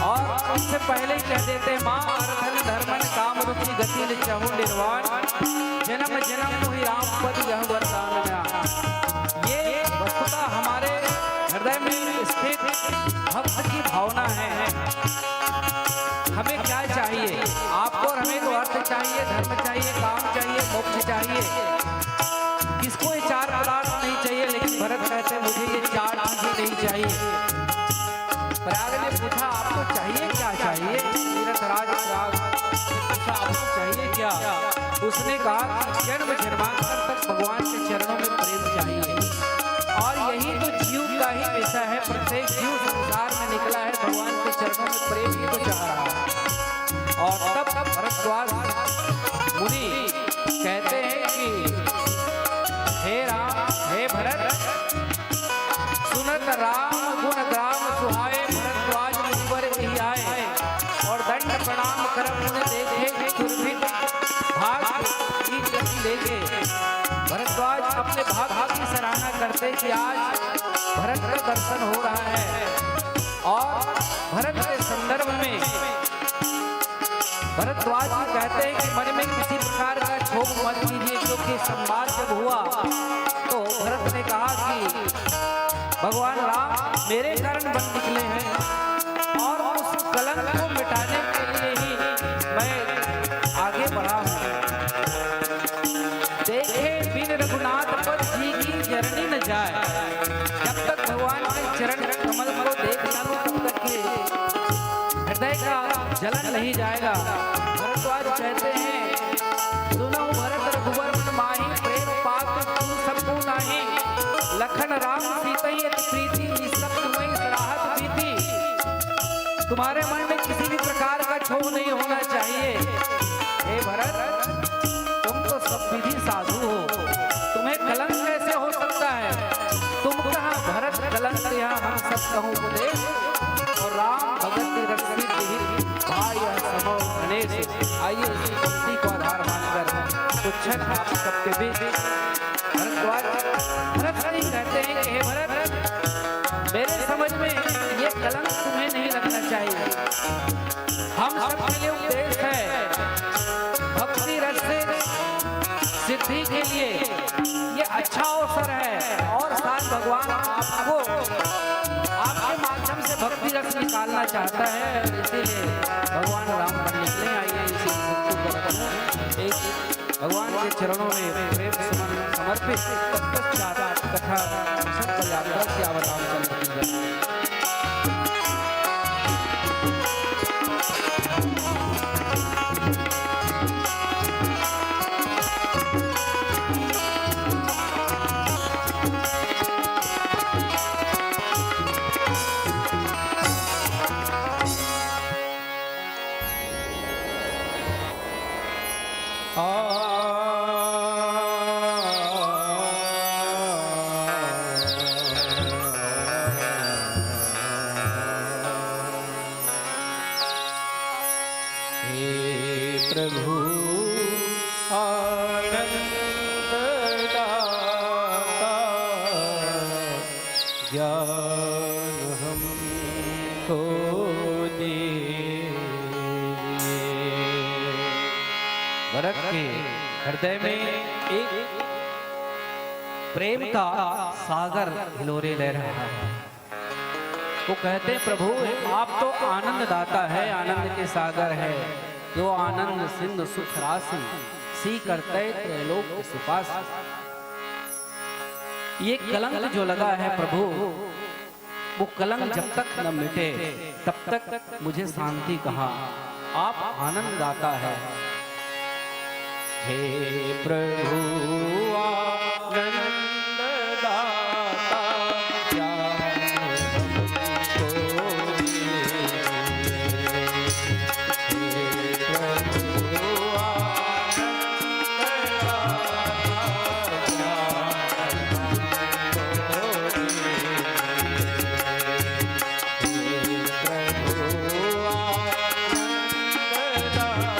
[SPEAKER 3] और उससे पहले ही कह देते हैं, माँ अर्थन धर्मन काम रुचि गति चाहूं निर्वाण जन्म जन्म मुहि राम पद यह वरदान में। ये वस्तुतः हमारे हृदय में स्थित भक्त की भावना है। हमें क्या चाहिए? आपको और हमें तो अर्थ चाहिए, धर्म चाहिए, काम चाहिए, मोक्ष चाहिए। किसको ये चार पदार्थ नहीं चाहिए, लेकिन भरत कहते हैं मुझे ये चार चीजें नहीं चाहिए। प्रयाग ने पूछा आपको चाहिए क्या? चाहिए तीर्थराज प्रयाग पूछा आपको चाहिए क्या? उसने कहा जन्म जन्मांतर तक भगवान के चरणों में प्रेम चाहिए और यही तो जीव का ही विषय है। प्रत्येक जीव संसार में निकला है भगवान के चरणों में प्रेम ही तो चाह रहा है। और तब भरद्वाज मुनि कहते हैं कि हे राम, हे भरत, सुनत राम गुण ग्राम सुहाए भरद्वाज मुनिवर ही आए और दंड प्रणाम करम उन्हें देखे दुर्भिन भाग की गति लेके। भरद्वाज अपने भाग्य की सराहना करते कि आज भरत का दर्शन हो रहा है और भरत के संदर्भ में भरद्वाज जी कहते हैं कि मन में किसी प्रकार का क्षोभ मत कीजिए, क्योंकि संवाद जब हुआ तो भरत ने कहा कि भगवान राम मेरे कारण बन निकले हैं और उस कलंक को मिटाने के लिए ही मैं आगे बढ़ा हूँ। देखे बिन रघुनाथ पद जी की जरनी न जाए। जब तक भगवान के चरण कमल को देख न लूं तब तक के हृदय का जलन नहीं जाएगा। भरद्वाज कहते हैं, सुनो भरत रघुवर मन माही प्रेम पात्र तू सबको नाही लखन राम सीता प्रीति निसब तुम्हें सराहत बीती। तुम्हारे मन में किसी भी प्रकार का क्षोभ नहीं होना चाहिए। हे भरत, तुम तो सब विधि साधु हो, तुम्हें कलंक कैसे हो सकता है? तुम कहाँ भरत कलंक, यहाँ हम सब कहूँ उपदेश और राम भगत रक्षित भाई समो गणेश। आइए इसी भक्ति को आधार मानकर कुछ क्षण आप सबके बीच भरत कहते हैं कि हे भरत, मेरे समझ में ये कलंक तुम्हें नहीं लगना चाहिए। हम सबके लिए उपदेश है, भक्ति रस से सिद्धि के लिए ये अच्छा अवसर है और साथ भगवान आपको आपके माध्यम से भक्ति रस निकालना चाहता है, इसीलिए भगवान राम बन निकले। आइए इसी एक भगवान के चरणों में प्रेम समर्पित तत्पश्चात कथा संकल्प यात्रा की अवतार चल रही है। प्रभु आनंद दाता ज्ञान हमको दीजिए। भरत के हृदय में एक प्रेम का सागर हिलोरे ले रहा है। वो कहते हैं प्रभु आप तो आनंद दाता है, आनंद के सागर है, जो आनंद सिंधु सुख राशि सी करते त्रैलोक सुपास। ये कलंक जो लगा है प्रभु, वो कलंक जब तक न मिटे तब तक मुझे शांति कहाँ। आप आनंद दाता है। हे प्रभु आनंद दाता ज्ञान हमको दीजिए। हे प्रभु आनंद दाता ज्ञान हमको दीजिए। हे प्रभु आनंद दाता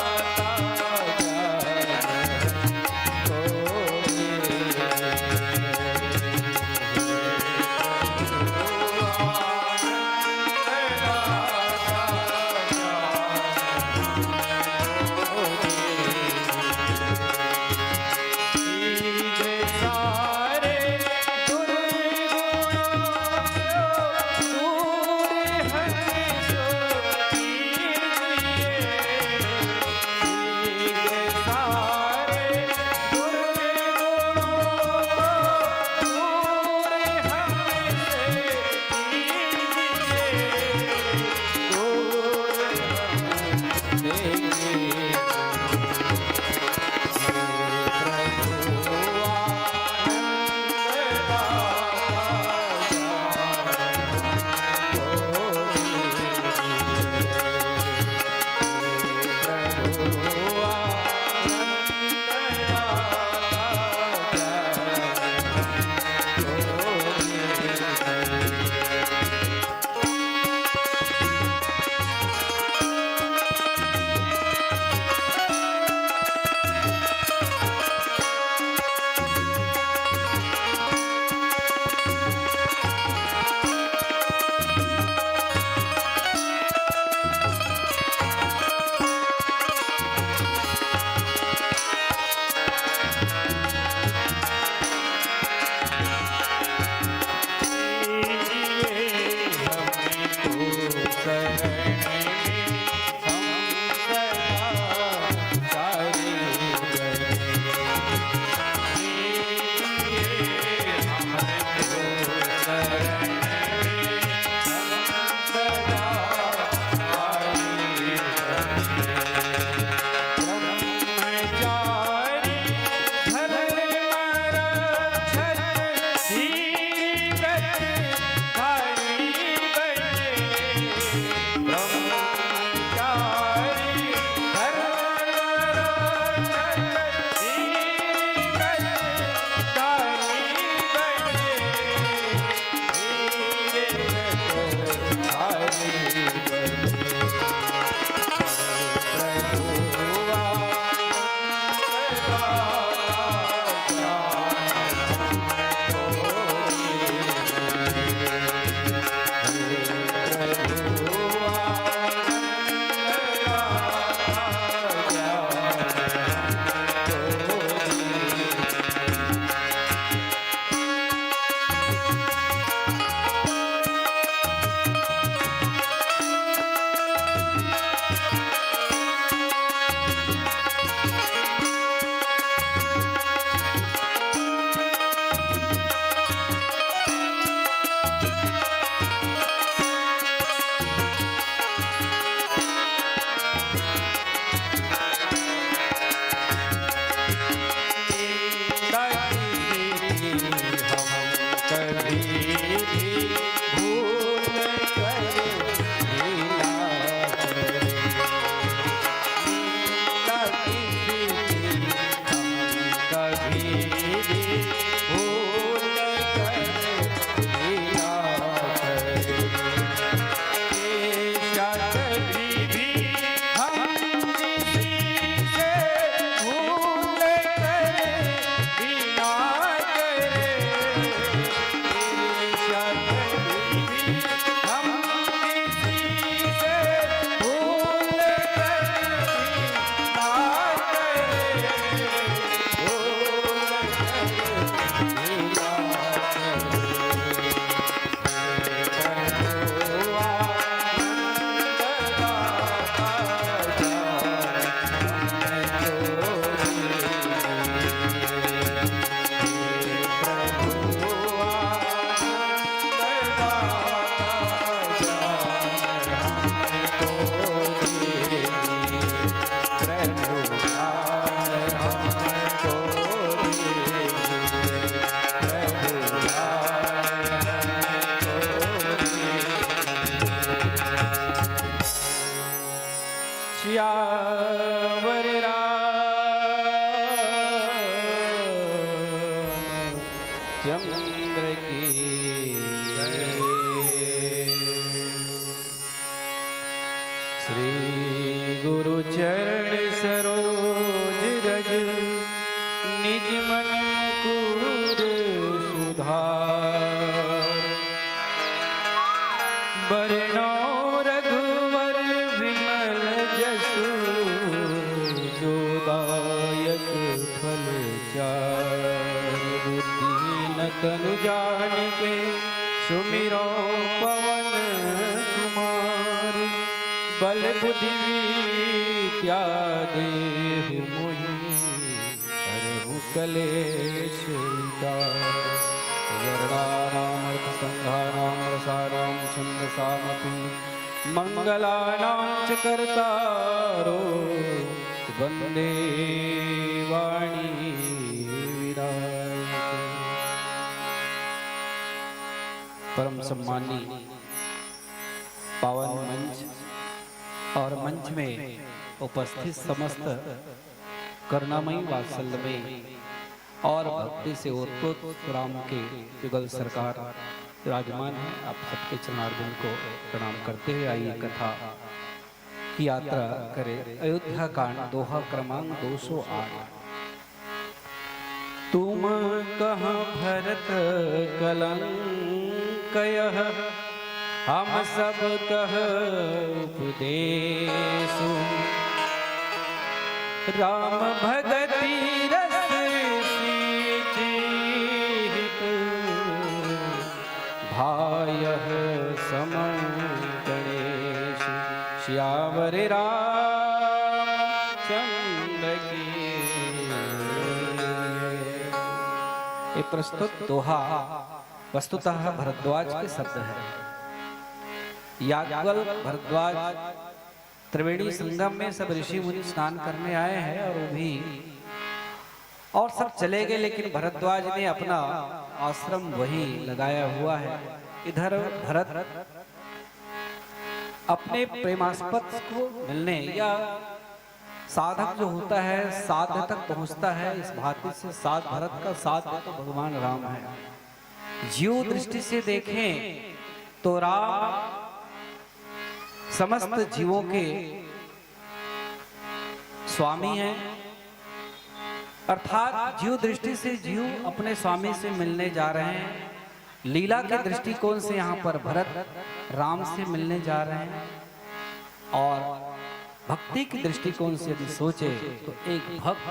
[SPEAKER 3] की जय। श्री गुरु चरण सरोज रज निज मन मुकुर सुधार। बरनो रघुवर विमल जसु जो दायक फल चार। बुद्धिहीन तनु जानिके सुमिरो पवन कुमार। बल बुद्धि विद्या देहु मोहि हरहु कलेश विकार। वर्णानामर्थ संघानां रसानां छन्दसामपि मंगलानां च कर्तारो वन्दे वाणी विराजते। परम सम्मानी पावन मंच और मंच में उपस्थित समस्त करुणामयी वात्सल्यमयी और भक्ति से ओतप्रोत राम के युगल सरकार विराजमान है। आप सबके चरणारविंद को प्रणाम करते हुए आइए कथा की यात्रा करें। अयोध्या कांड दोहा क्रमांक 208। तुम कहाँ भरत कलंकयः हम सब कह उपदेशु। राम भगति रस सीचित भायः समं गणेश। श्यावर रामचंद्र की। ये प्रस्तुत दोहा वस्तुतः भरद्वाज के शब्द है। याज्ञवल्क्य भरद्वाज त्रिवेणी संगम में सब ऋषि मुनि स्नान करने आए हैं और वो भी और सब चले गए, लेकिन भरद्वाज ने अपना आश्रम वही लगाया हुआ है। इधर भरत अपने प्रेमास्पद को मिलने या साधक जो होता है साध्य तक पहुंचता है। इस भांति से साध भरत का साध्य तो भगवान राम है। जीव दृष्टि से देखें तो राम समस्त जीवों के स्वामी हैं, अर्थात जीव दृष्टि से जीव अपने स्वामी से मिलने जा रहे हैं। लीला के दृष्टिकोण से यहाँ पर भरत राम से मिलने जा रहे हैं और भक्ति के दृष्टिकोण से यदि सोचे तो एक भक्त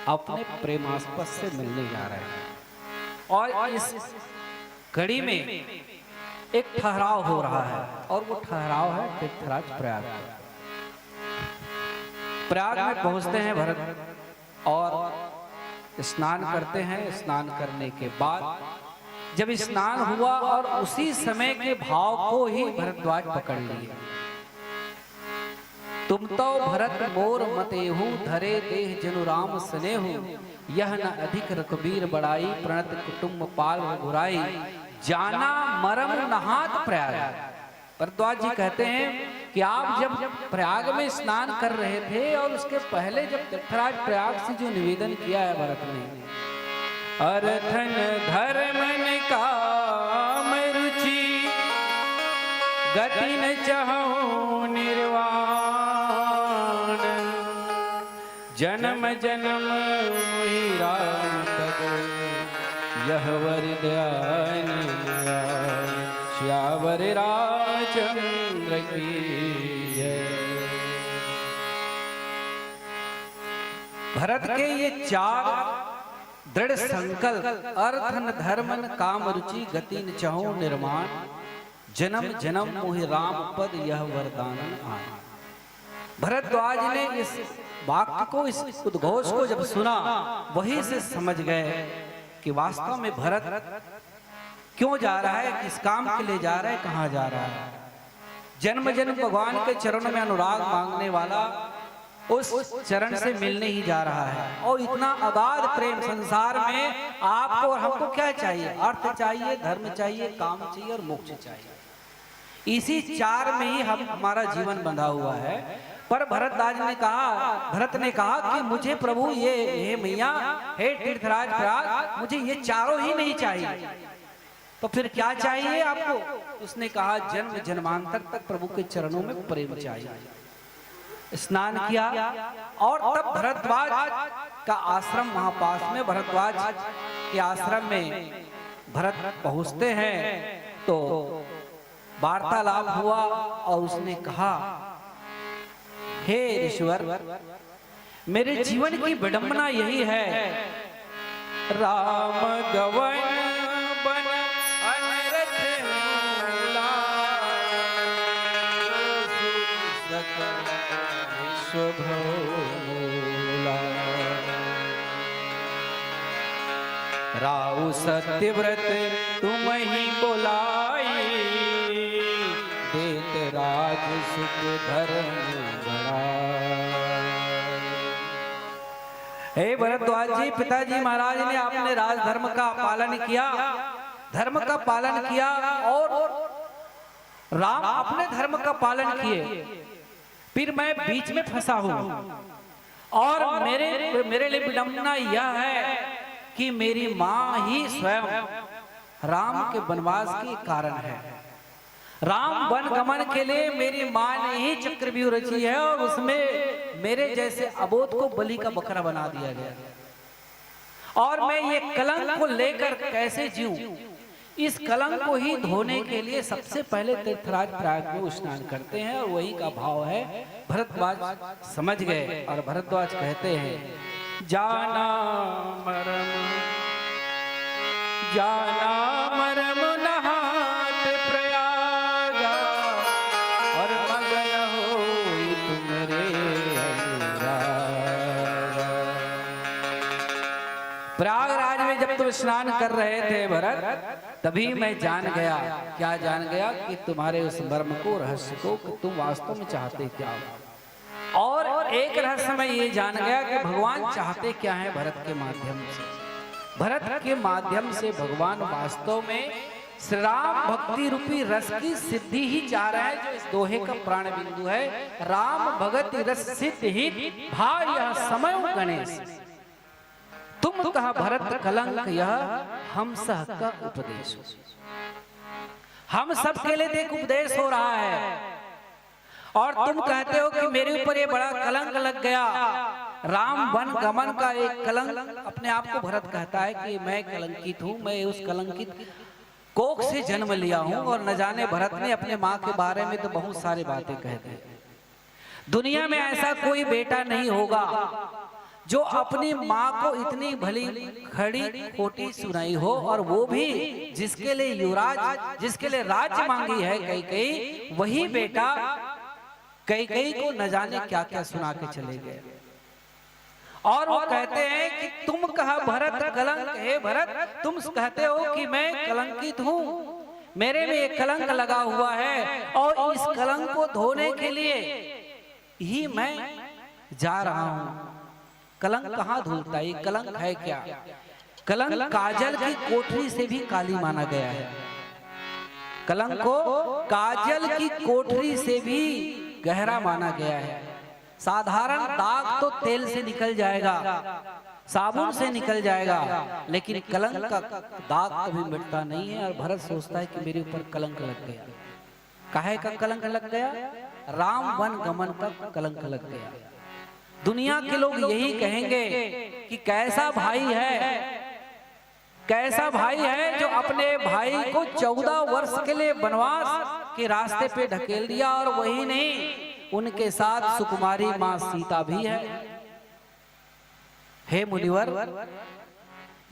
[SPEAKER 3] अपने प्रेमास्पद से मिलने जा रहे हैं। और इस घड़ी में एक ठहराव हो रहा है और वो ठहराव है तीर्थराज प्रयाग। प्रयाग में पहुंचते हैं भरत और स्नान करते हैं। स्नान करने के बाद जब स्नान हुआ और उसी समय के भाव को ही भरद्वाज पकड़ लिए। तुम तो भरत मोर मतेहु धरे देह जनु राम स्नेहु। यह न अधिक रघुबीर बड़ाई प्रणत कुटुंब पाल रघुराई। जाना मरम नहात प्रयाग। भरद्वाज जी कहते हैं कि आप जब प्रयाग में स्नान कर रहे थे और उसके पहले जब तीर्थराज प्रयाग से जो निवेदन किया है भरत ने, अर्थन धर्मन काम रुचि गति न चाहो निर्वाण। जन्म जन्म मोहि राम तक यह वरदान। श्यावर रामचंद्र की जय। भरत के ये चार दृढ़ संकल्प अर्थन धर्मन काम रुचि गति न चाहो निर्माण। जन्म जन्म मोहि राम पद यह वरदान आन। भरद्वाज ने इस वाक्य को, इस उद्घोष को जब सुना वही से समझ गए कि वास्तव में भरत क्यों जा रहा है, किस काम के लिए जा रहा है, कहां जा रहा है। जन्म जन्म भगवान के चरणों में अनुराग मांगने वाला उस चरण से मिलने ही जा रहा है। और इतना अगाध प्रेम संसार में आपको और हमको क्या चाहिए? अर्थ चाहिए, धर्म चाहिए, काम चाहिए और मोक्ष चाहिए। इसी चार में ही हमारा जीवन बंधा हुआ है। पर भरत ने कहा कि मुझे प्रभु ये मैया हे तीर्थराज प्रयाग, मुझे ये चारों ही नहीं चाहिए। तो फिर क्या चाहिए आपको? उसने कहा जन्म जन्मांतर तक प्रभु के चरणों में प्रेम चाहिए। स्नान किया और तब भरद्वाज का आश्रम वहां पास में, भरद्वाज के आश्रम में भरत पहुंचते हैं तो वार्तालाप हुआ और उसने कहा, हे ईश्वर, मेरे जीवन की विडंबना यही है, राम गवन बन अनरथ मूला, विश्वभूला। राउ सत्यव्रत तुम ही बुलाई, देत राज सुख धर्म बड़ा। हे भरद्वाज जी, पिताजी महाराज ने आपने राजधर्म का पालन किया, धर्म का पालन किया और राम अपने धर्म का पालन किए, फिर मैं बीच में फंसा हूं और मेरे लिए विडंबना यह है कि मेरी मां ही स्वयं राम के वनवास के कारण है। राम वन गमन के लिए मेरी मां ने ही चक्रव्यूह रची है और उसमें मेरे जैसे अबोध को बलि का बकरा बना दिया गया और मैं ये कलंक को लेकर कैसे जीऊं? इस कलंक को ही धोने के लिए सबसे पहले तीर्थराज प्रयाग में स्नान करते हैं और वही का भाव है। भरद्वाज समझ गए और भरद्वाज कहते हैं, जाना मरम नहात प्रयागा और मगन होई तुमरे अनुरागा। प्रयागराज में जब तुम स्नान कर रहे थे भरत, तभी मैं जान गया, क्या जान गया, कि तुम्हारे उस मर्म को, रहस्य को, कि तुम वास्तव में चाहते क्या हो। और एक रहस्य मैं ये जान गया कि भगवान चाहते क्या है भरत के माध्यम से। भरत के माध्यम से भगवान वास्तव में श्री राम भक्ति रूपी रस की सिद्धि ही चाह रहे हैं, जो इस दोहे का प्राण बिंदु है। राम भगति रस सिद्धि ही भाई यह समय गणेश, तुम कहा भरत कलंक यह हम सह का उपदेश। हम सब के लिए देख उपदेश हो रहा है और तुम कहते हो कि मेरे ऊपर ये बड़ा कलंक लग गया। राम वन गमन का एक कलंक, अपने आप को भरत कहता है कि मैं कलंकित हूं, मैं उस कलंकित कोख से जन्म लिया हूं। और न जाने भरत ने अपने माँ के बारे में तो बहुत सारी बातें कह दी। दुनिया में ऐसा कोई बेटा नहीं होगा जो अपनी माँ को इतनी भली खड़ी खोटी सुनाई हो, और वो भी जिसके लिए युवराज, जिसके लिए राज्य मांगी है कैकेयी, वही बेटा कैकेयी को न जाने क्या क्या सुना के चले गए। और वो कहते हैं कि तुम कहा भरत कलंक, हे भरत तुम कहते हो कि मैं कलंकित हूँ, मेरे में एक कलंक लगा हुआ है और इस कलंक को धोने के लिए ही मैं जा रहा हूँ। कलंक कहाँ धुलता है? कलंक है क्या? कलंक काजल की कोठरी से भी काली माना गया है। कलंक को काजल की कोठरी से भी गहरा माना गया है। साधारण दाग तो तेल से निकल जाएगा, साबुन से निकल जाएगा, लेकिन कलंक का दाग कभी मिटता नहीं है। और भरत सोचता है कि मेरे ऊपर कलंक लग गया। काहे का कलंक लग गया? राम वन गमन का कलंक लग गया। दुनिया के लोग यही कहेंगे कि कैसा भाई है, कैसा भाई है जो अपने भाई को 14 वर्ष के लिए वनवास के रास्ते पे ढकेल दिया। और वही नहीं, उनके साथ सुकुमारी मां सीता भी है। हे मुनिवर,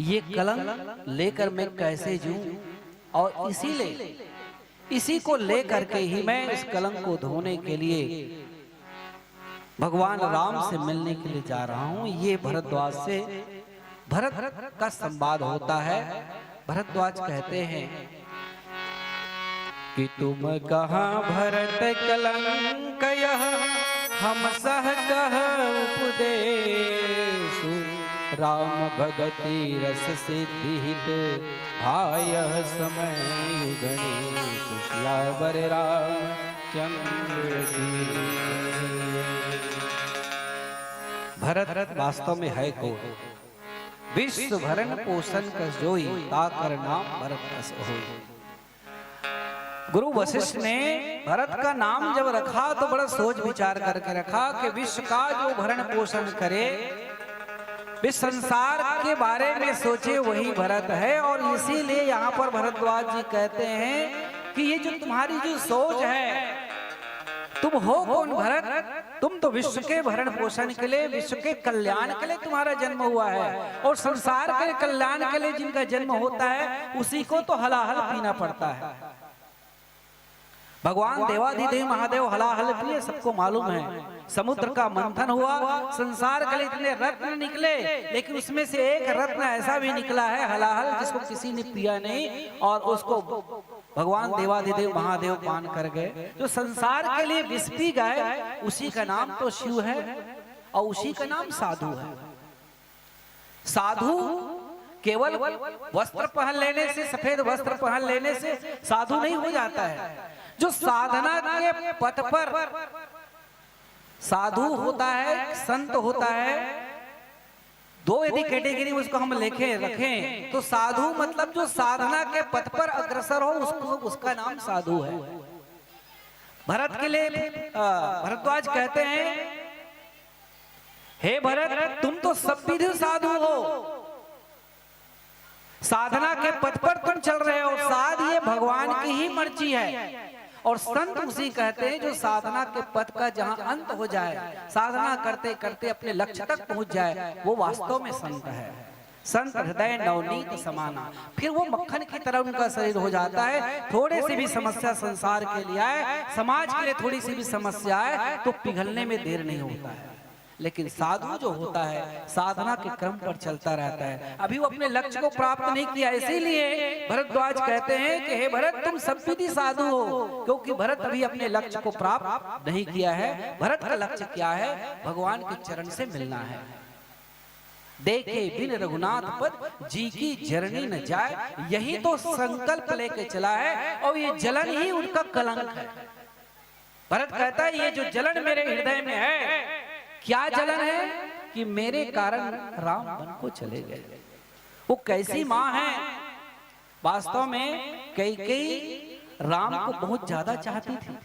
[SPEAKER 3] ये कलंक लेकर मैं कैसे जीऊं? और इसी को लेकर के ही मैं इस कलंक को धोने के लिए भगवान राम से मिलने के लिए जा रहा हूं। ये भरद्वाज से भरत का संवाद होता है। भरद्वाज कहते हैं कि तुम कहाँ भरत कलंक यह हम सह कह उपदेश, राम भगति रस सिद्धित भाय समय गणेश, श्यावर राम चंद्र की। भरत वास्तव में है कौन? विश्व भरण पोषण कर जोई, ताकर नाम भरत अस होई। गुरु वशिष्ठ ने भरत का नाम जब रखा तो बड़ा सोच विचार करके रखा कि विश्व का जो भरण पोषण करे, विश्व संसार के बारे में सोचे, वही भरत है। और इसीलिए यहाँ पर भरद्वाज जी कहते हैं कि ये जो तुम्हारी जो सोच है, तुम हो कौन भरत? तुम तो विश्व के भरण पोषण के लिए, विश्व के कल्याण के लिए तुम्हारा जन्म हुआ है। और संसार के कल्याण के लिए जिनका जन्म होता है उसी को तो हलाहल पीना पड़ता है। भगवान देवाधिदेव महादेव हलाहल पिए, सबको मालूम है। समुद्र का मंथन हुआ, संसार के लिए इतने रत्न निकले, लेकिन उसमें से एक रत्न ऐसा भी निकला है हलाहल, जिसको किसी ने पिया नहीं, और उसको भगवान देवाधिदेव महादेव पान कर गए। जो संसार के लिए विष पी गए, उसी का नाम तो शिव है और उसी का नाम साधु है। साधु केवल वस्त्र पहन लेने से, सफेद वस्त्र पहन लेने से साधु नहीं हो जाता है। जो साधना के पथ पर साधु होता है, संत होता है, दो यदि कैटेगरी उसको हम रखें तो साधु मतलब जो साधना के पथ पर अग्रसर हो, उसको उसका नाम साधु है। भरत के लिए भरद्वाज कहते हैं, हे भरत, तुम तो सब विधि साधु हो, साधना के पथ पर तुम चल रहे हो। साध ये भगवान की ही मर्जी है, और संत उसी कहते हैं जो साधना के पथ का जहां अंत हो जाए, साधना करते करते अपने लक्ष्य तक पहुंच जाए, वो वास्तव में संत है। संत हृदय नवनीत समाना, फिर वो मक्खन की तरह उनका शरीर हो जाता है। थोड़े सी भी समस्या संसार के लिए आए, समाज के लिए थोड़ी सी भी समस्या आए, तो पिघलने में देर नहीं होता है। लेकिन साधु जो होता है साधना के क्रम पर चलता रहता है। अभी वो अपने लक्ष्य को प्राप्त नहीं किया, इसीलिए भरद्वाज कहते हैं कि हे भरत, तुम सब विधि साधु हो, क्योंकि भरत अभी अपने लक्ष्य को प्राप्त नहीं किया है। भरत का लक्ष्य क्या है? भगवान के चरण से मिलना है। देखे बिन रघुनाथ पद जी की जरनी न जाए, यही तो संकल्प लेके चला है, और ये जलन ही उनका कलंक है। भरत कहता है, ये जो जलन मेरे हृदय में है, क्या जलन है कि मेरे कारण राम वन को चले गए। वो कैसी माँ है? वास्तव में कैकेयी राम को बहुत ज्यादा चाहती थी,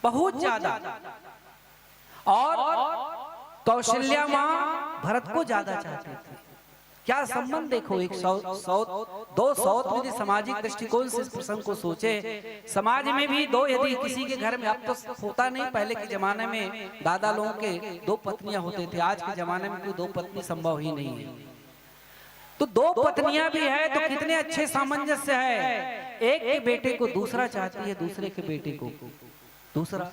[SPEAKER 3] बहुत ज्यादा, और कौशल्या माँ भरत को ज्यादा चाहती थी। क्या संबंध देखो, एक दो सौत यदि सामाजिक दृष्टिकोण से इस प्रसंग को सोचे, समाज में भी दो यदि किसी के घर में, अब तो होता नहीं, पहले के जमाने में दादा लोगों के दो पत्नियां होते थे, आज के जमाने में कोई दो पत्नी संभव ही नहीं है। तो दो पत्नियां भी है तो कितने अच्छे सामंजस्य है। एक के बेटे को दूसरा चाहती है, दूसरे के बेटे को दूसरा।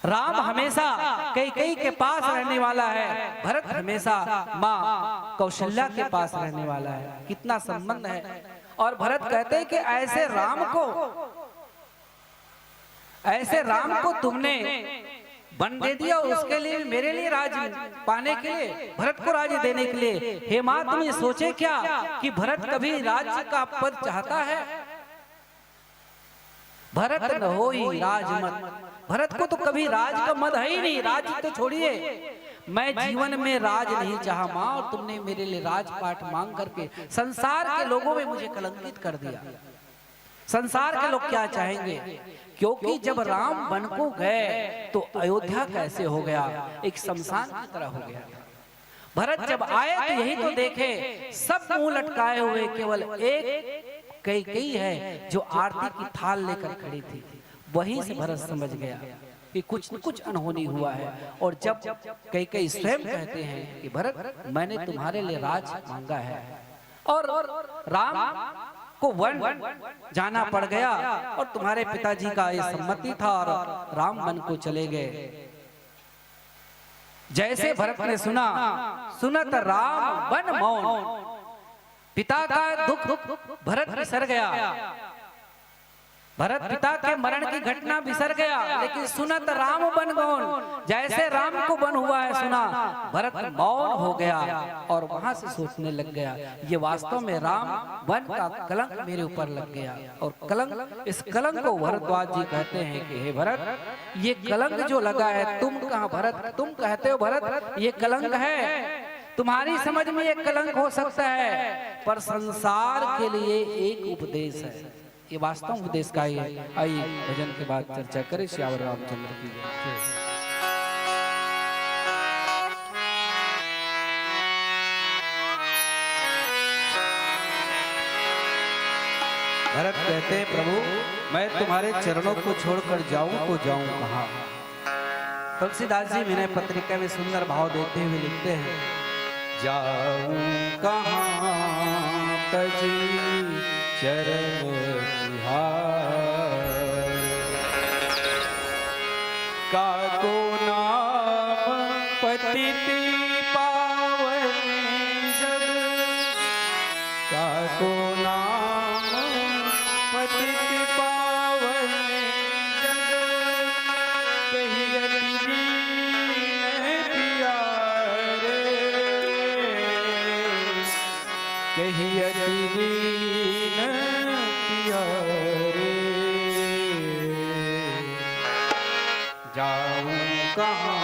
[SPEAKER 3] राम हमेशा कैकेयी के पास रहने वाला है, भरत हमेशा माँ कौशल्या के पास रहने वाला है। कितना संबंध है। और भरत कहते हैं कि ऐसे राम को तुमने वन दे दिया, उसके लिए मेरे लिए राज पाने के लिए, भरत को राज देने के लिए। हे माँ, तुम ये सोचे क्या कि भरत कभी राज्य का पद चाहता है? भरत न होई राजमत, भरत को तो कभी राज का मद है ही नहीं। राज तो छोड़िए, मैं जीवन में राज नहीं चाहा माँ, और तुमने मेरे लिए राजपाट मांग करके संसार के लोगों में मुझे कलंकित कर दिया। संसार के लोग क्या चाहेंगे? क्योंकि जब राम वन को गए तो अयोध्या कैसे हो गया? एक शमशान की तरह हो गया। भरत जब आए तो यही तो देखे, सब मुंह लटकाए हुए, केवल एक कैकेयी है जो आरती की थाल लेकर खड़ी थी। वहीं से भरत समझ गया कि कुछ न कुछ अनहोनी हुआ है। और जब कैकेयी स्वयं कहते हैं कि भरत, मैंने तुम्हारे लिए राज मांगा है, और राम को वन जाना पड़ गया, और तुम्हारे पिताजी का ये सम्मति था, और राम वन को चले गए। जैसे भरत ने सुना, सुनत राम वन मौन, पिता का दुख भरत बिसर गया। भरत पिता के मरण की घटना बिसर गया, लेकिन सुनत राम बन गौन, जैसे राम को बन हुआ है सुना, भरत मौन हो गया और वहां से सोचने लग गया, ये वास्तव में राम वन का कलंक मेरे ऊपर लग गया। और कलंक, इस कलंक को भरद्वाज जी कहते हैं कि हे भरत, ये कलंक जो लगा है, तुम कहाँ भरत, तुम कहते हो भरत ये कलंक है, तुम्हारी समझ में एक कलंक हो सकता है, पर संसार के लिए एक उपदेश है। ये वास्तव उपदेश का ही है। आइए भजन के बाद चर्चा करें। श्यावर रामचंद्र की जय। भरत कहते हैं, प्रभु मैं तुम्हारे चरणों को छोड़कर जाऊं तो जाऊं कहां। तुलसीदास जी विनय पत्रिका में सुंदर भाव देते हुए लिखते हैं, जाऊं कहां तजी चरण तिहार, काको नाम पतिति पावन जग, काको नाम पतिति पावन जग, कहियति दीन प्यारे, कहियति दीन प्यारे, जाऊं कहां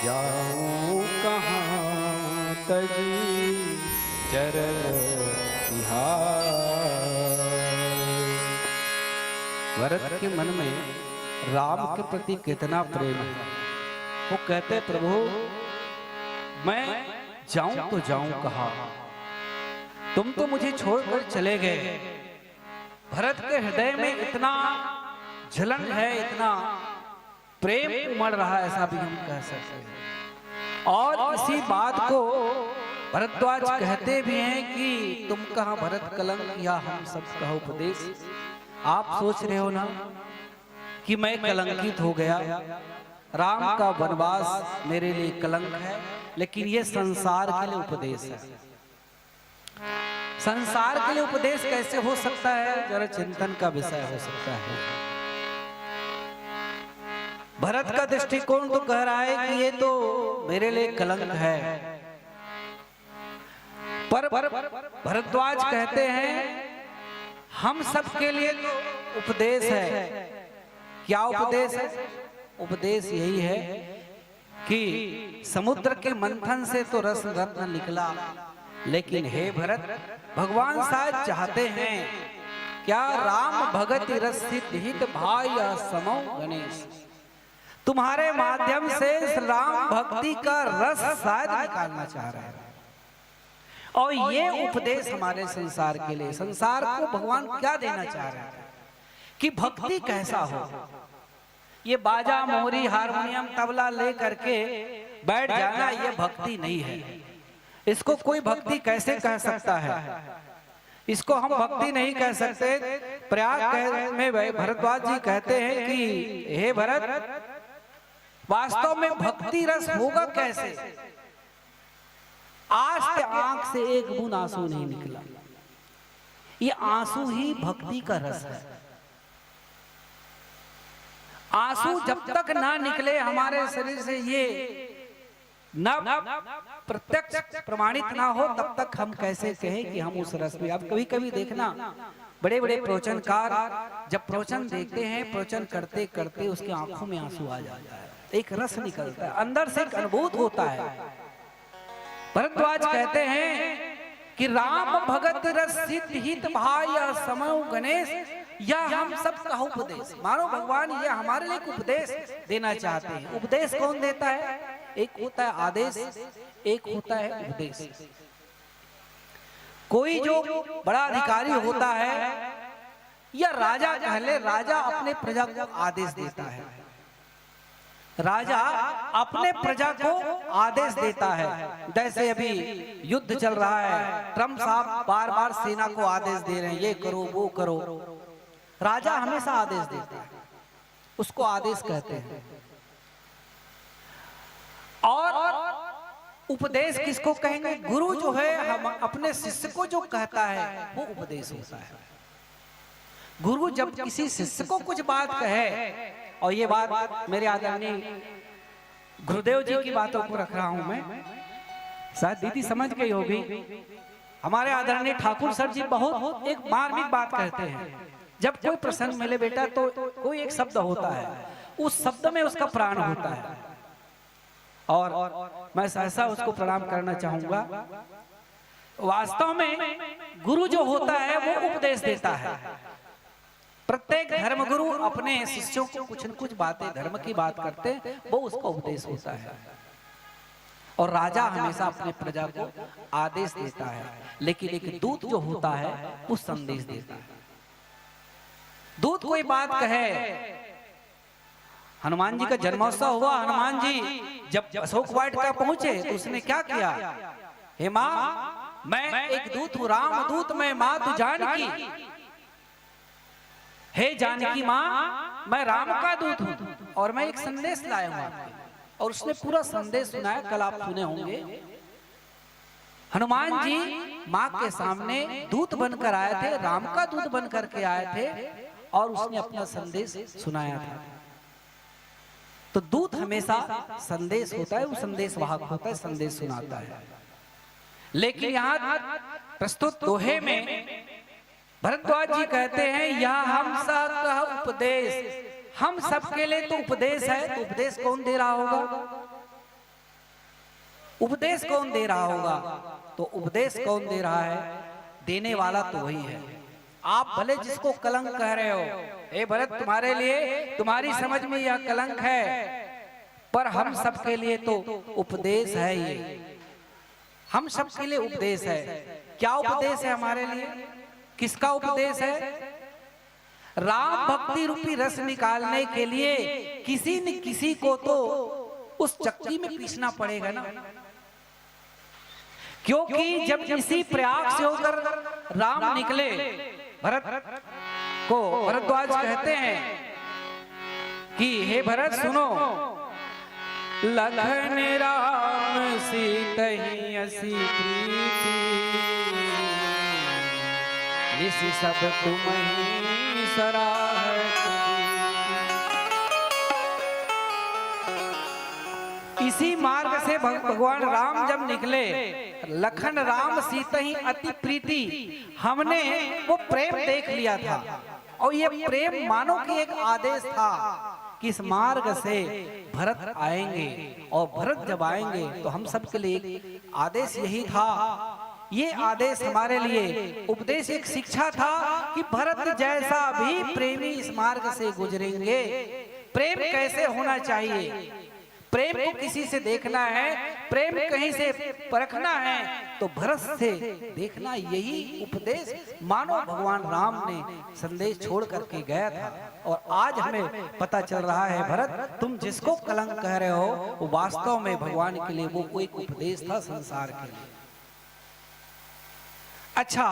[SPEAKER 3] जाऊं कहाँ तजी चरण तिहार। भरत के मन में राम के प्रति कितना प्रेम है। वो कहते प्रभु मैं जाऊं तो जाऊं कहाँ, तुम तो मुझे छोड़कर चले गए। भरत के हृदय में इतना जलन है, इतना प्रेम उमड़ रहा है, ऐसा भी हम कह सकते हैं। और इसी बात को भरद्वाज कहते भी हैं कि तुम कहाँ भरत कलंक या हम सब कहा उपदेश। आप सोच रहे हो ना कि मैं कलंकित हो गया, राम का वनवास मेरे लिए कलंक है, लेकिन ये संसार के लिए उपदेश है। संसार के लिए उपदेश कैसे हो सकता है, जरा चिंतन का विषय हो सकता है। भरत का दृष्टिकोण तो कह रहा है कि ये तो मेरे लिए कलंक है, पर भरद्वाज कहते हैं हम सबके लिए तो उपदेश है। क्या उपदेश है? उपदेश यही है कि समुद्र के मंथन से तो रस रत्न निकला, लेकिन हे भरत, भगवान शायद चाहते हैं क्या राम भगत रस हित भाई समो गणेश, तुम्हारे माध्यम से राम भक्ति का रस शायद निकालना चाह रहे हैं। और ये उपदेश हमारे संसार के लिए, संसार को भगवान क्या देना चाह रहे हैं कि भक्ति कैसा हो। ये बाजा मोरी हारमोनियम तबला ले करके बैठ जाना ये भक्ति नहीं है। इसको कोई भक्ति कैसे कह सकता है? इसको हम भक्ति नहीं कह सकते। प्रयाग में भरद्वाज जी कहते हैं कि हे भरत, वास्तव में भक्ति रस होगा कैसे? आज के आंख से एक बूंद आंसू नहीं निकला, ये आंसू ही भक्ति का रस है। आंसू जब तक ना निकले हमारे शरीर से, ये न प्रत्यक्ष प्रमाणित ना हो, तब तक हम कैसे कहें कि हम उस रस में। अब कभी कभी देखना बड़े बड़े प्रवचनकार जब प्रवचन देखते हैं, प्रवचन करते करते उसकी आंखों में आंसू आ जाता है, एक रस निकलता है, अंदर से एक अनुभूत होता है। भरद्वाज कहते हैं कि राम भगत रस हित भाई समो गणेश, यह हम सब का उपदेश। मानो भगवान ये हमारे लिए उपदेश देना चाहते हैं। उपदेश कौन देता है? एक होता है आदेश, एक होता है उपदेश। कोई जो बड़ा अधिकारी होता है या राजा कह ले, राजा अपने प्रजा को आदेश देता है। राजा अपने प्रजा को आदेश देता है। जैसे अभी युद्ध चल रहा है, ट्रम्प साहब बार बार सेना को आदेश दे रहे हैं, ये करो वो करो। राजा हमेशा आदेश देता है, उसको आदेश कहते हैं। और उपदेश किसको कहेंगे? गुरु जो है हम अपने शिष्य को जो कहता है वो उपदेश होता है। गुरु जब किसी शिष्य को कुछ बात कहे, और ये बात मेरे आदरणीय गुरुदेव जी की बातों को रख रहा हूं मैं, शायद दीदी समझ गई होगी। हमारे आदरणीय ठाकुर सर जी बहुत एक मार्मिक बात कहते हैं। जब कोई प्रसंग मिले बेटा तो कोई एक शब्द होता है, उस शब्द में उसका प्राण होता है। और मैं सहसा उसको प्रणाम करना चाहूंगा। वास्तव में गुरु जो होता है वो उपदेश देता है। प्रत्येक धर्मगुरु अपने शिष्यों को कुछ न कुछ बातें धर्म की बात करते हैं, वो उसका उपदेश होता है। और राजा हमेशा अपने प्रजा को आदेश देता है, लेकिन एक दूत जो होता है वो संदेश देता है। दूत कोई बात कहे, हनुमान जी का जन्मोत्सव हुआ, हनुमान जी जब अशोक वाटिका पहुंचे तो उसने क्या किया? हे माँ, मैं एक दूत हूँ, राम दूत मैं, माँ तू जानकी। हे जानकी माँ, मैं राम का दूत हूँ और मैं एक संदेश लाया हूँ आपके। और उसने पूरा संदेश सुनाया, कल आप सुने होंगे। हनुमान जी माँ के सामने दूत बनकर आए थे, राम का दूत बनकर के आए थे, और उसने अपना संदेश सुनाया था। तो दूत हमेशा संदेश होता है, वो संदेश वाहक होता है, संदेश सुनाता है। लेकिन यहाँ प्रस्तुत दोहे में भरद्वाज जी कहते हैं, यह हम सब का उपदेश, हम सबके लिए तो उपदेश है। तो उपदेश कौन दे रहा होगा? उपदेश कौन दे रहा होगा? तो उपदेश कौन दे रहा है? देने वाला तो वही है। आप भले जिसको कलंक कह रहे हो, हे भरत तुम्हारे लिए, तुम्हारी समझ में यह कलंक है, पर हम सबके लिए तो उपदेश है। ये हम सबके लिए उपदेश है। क्या उपदेश है हमारे लिए? किसका उपदेश है? राम भक्ति रूपी रस निकालने के लिए किसी न किसी को तो उस चक्की में पीसना पड़ेगा ना। क्योंकि जब इसी प्रयाग से होकर राम निकले, भरत को भरद्वाज कहते हैं कि हे भरत सुनो, लखन राम सीतहि असी प्रीति, इस सब तुम्हि सराहत। इसी मार्ग से भगवान राम जब निकले, लखन राम सीतहि अति प्रीति, हमने वो प्रेम देख लिया था। और ये प्रेम मानो कि एक आदेश था कि इस मार्ग से भरत आएंगे, और भरत जब आएंगे तो हम सबके लिए एक आदेश यही था। ये आदेश हमारे लिए उपदेश, एक शिक्षा था कि भरत जैसा भी प्रेमी इस मार्ग से गुजरेंगे। प्रेम कैसे होना चाहिए? प्रेम को किसी से देखना है, प्रेम कहीं से परखना है, तो भरत से देखना। यही उपदेश मानो भगवान राम ने संदेश छोड़ करके गया था। और आज हमें पता चल रहा है, भरत तुम जिसको कलंक कह रहे हो, वो वास्तव में भगवान के लिए वो एक उपदेश था संसार के लिए। अच्छा,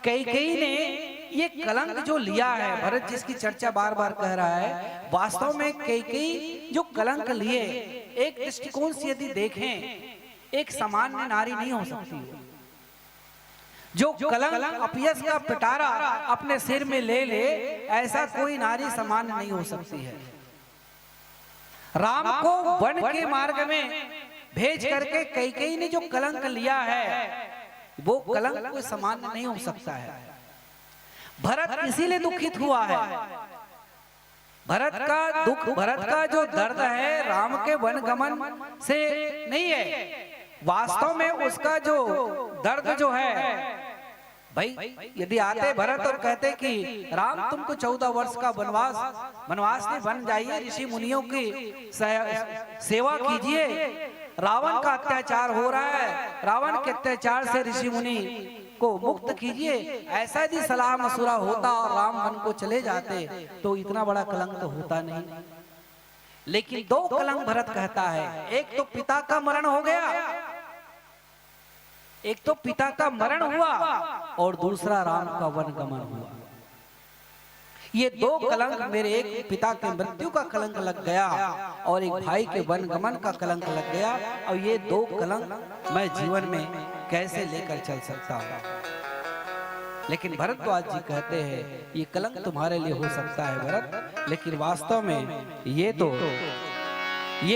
[SPEAKER 3] कैकेयी ने ये कलंक जो लिया है, भरत जिसकी चर्चा बार बार कह रहा है, वास्तव में कैकेयी जो कलंक लिए, एक दृष्टिकोण से यदि देखें, एक सामान्य नारी नहीं हो सकती। जो कलंक अपयश का पिटारा अपने सिर में ले ले, ऐसा कोई नारी सामान्य नहीं हो सकती है। राम को वन के मार्ग में भेज करके कैकेयी ने जो कलंक लिया है, वो कलंक कोई सामान्य नहीं हो सकता है। भरत इसीलिए दुखित हुआ है। भरत का दुख, भरत का जो दर्द है, राम के वनगमन से नहीं है। वास्तव में उसका जो दर्द जो है, भाई यदि आते भरत और कहते कि राम तुमको 14 वर्ष का वनवास में बन जाइए, ऋषि मुनियों की सेवा कीजिए, रावण का अत्याचार हो रहा है, रावण के अत्याचार से ऋषि मुनि को मुक्त कीजिए, ऐसा यदि सलाह मशुरा होता और राम वन को चले जाते, तो इतना बड़ा कलंक तो होता नहीं। लेकिन दो कलंक भरत कहता है, एक तो पिता का मरण हो गया, एक तो पिता का मरण हुआ, और दूसरा राम का वनगमन हुआ। ये दो कलंक, मेरे एक पिता के मृत्यु का कलंक लग गया और एक भाई के वनगमन का कलंक लग गया, और ये दो कलंक मैं जीवन में कैसे लेकर चल सकता हूँ। लेकिन भरद्वाज जी कहते हैं ये कलंक तुम्हारे लिए हो सकता है भरत, लेकिन वास्तव में ये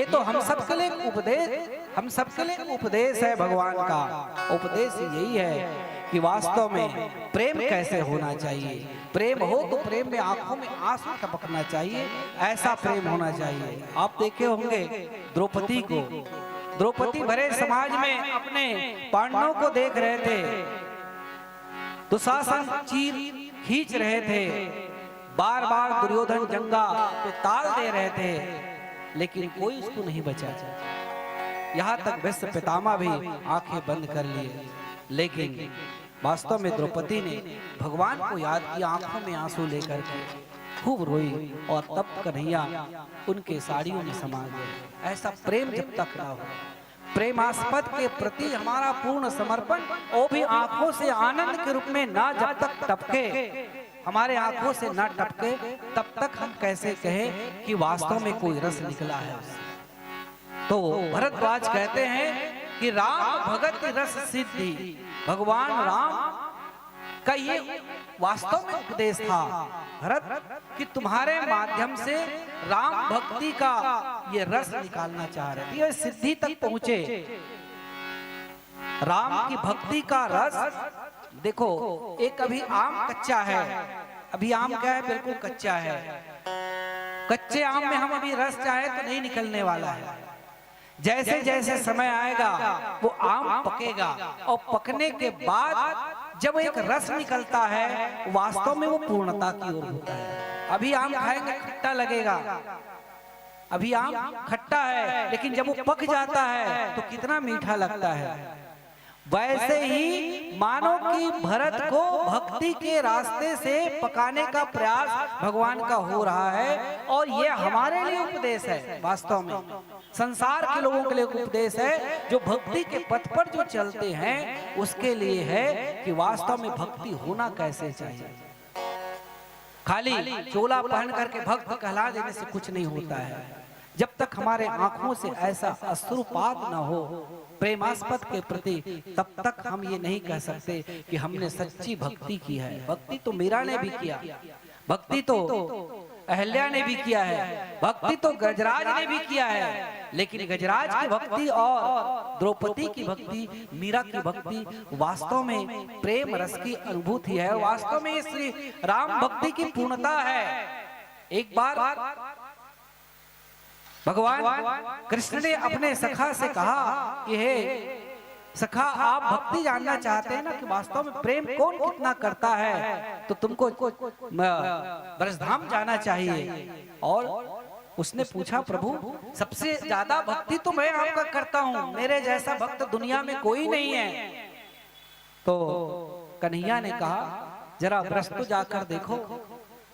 [SPEAKER 3] तो हम सबके लिए उपदेश, हम सबके लिए उपदेश है। भगवान का उपदेश यही है कि वास्तव में प्रेम कैसे होना चाहिए। प्रेम हो तो प्रेम में आंखों में आंसू टपकना चाहिए, ऐसा प्रेम होना चाहिए। आप देखे होंगे द्रौपदी को, द्रौपदी भरे समाज में अपने पांडवों को देख रहे थे, दुशासन चीर खींच रहे थे, बार बार दुर्योधन जंगा पे ताल दे रहे थे, लेकिन कोई उसको नहीं बचा। यहाँ तक भीष्म पितामह भी आंखें बंद कर लिए, लेकिन वास्तव में द्रौपदी ने भगवान को याद किया, आंखों में आंसू लेकर के खूब रोई, और तब कन्हैया उनके साड़ियों में समा गए। ऐसा प्रेम जब तक ना हो, प्रेमास्पद के प्रति हमारा पूर्ण समर्पण, वो भी आंखों से आनंद के रूप में ना जब तक टपके, हमारे आंखों से ना टपके, तब तक हम कैसे कहें कि वास्तव में कोई रस निकला है उससे। तो भरद्वाज कहते हैं कि राम भगत रस सिद्धि, भगवान राम का ये वास्तव में उपदेश था भरत, कि तुम्हारे माध्यम से राम भक्ति का ये रस निकालना चाह रहे थे, ये सिद्धि तक पहुंचे। राम की भक्ति का रस देखो, एक अभी आम कच्चा है, अभी आम क्या है, बिल्कुल कच्चा है। कच्चे आम में हम अभी रस चाहे तो नहीं निकलने वाला है। जैसे जैसे समय आएगा वो आम पकेगा और पकने के बाद जब एक रस निकलता है वास्तव में वो पूर्णता की ओर होता है। अभी आम खाएंगे खट्टा लगेगा, अभी आम खट्टा है, लेकिन जब वो पक जाता है तो कितना मीठा लगता है। वैसे ही मानो कि भरत को भक्ति के रास्ते से पकाने का प्रयास भगवान का हो रहा है, और ये हमारे लिए उपदेश है। वास्तव में संसार के लोगों के लिए उपदेश है, जो भक्ति के पथ पर जो चलते हैं उसके लिए है कि वास्तव में भक्ति होना कैसे चाहिए। खाली चोला पहन करके भक्त कहला देने से कुछ नहीं होता है। जब तक हमारे आंखों से ऐसा अश्रुपात न हो प्रेमास्पद के प्रति, तब तक हम ये नहीं कह सकते कि हमने सच्ची भक्ति की है। भक्ति तो मीरा ने भी किया, भक्ति तो अहल्या ने भी किया है, भक्ति तो गजराज ने भी किया है, लेकिन गजराज की भक्ति और द्रौपदी की भक्ति, मीरा की भक्ति वास्तव में प्रेम रस की अनुभूति है। वास्तव में ये श्री राम भक्ति की पूर्णता है। एक बार भगवान कृष्ण ने अपने सखा से कहा कि हे सखा, आप भक्ति जानना चाहते हैं ना कि वास्तव में प्रेम कौन कितना करता है, तो तुमको ब्रजधाम जाना चाहिए। और उसने पूछा, प्रभु सबसे ज्यादा भक्ति तो मैं आपका करता हूँ, मेरे जैसा भक्त दुनिया में कोई नहीं है। तो कन्हैया ने कहा, जरा ब्रज तो जाकर देखो।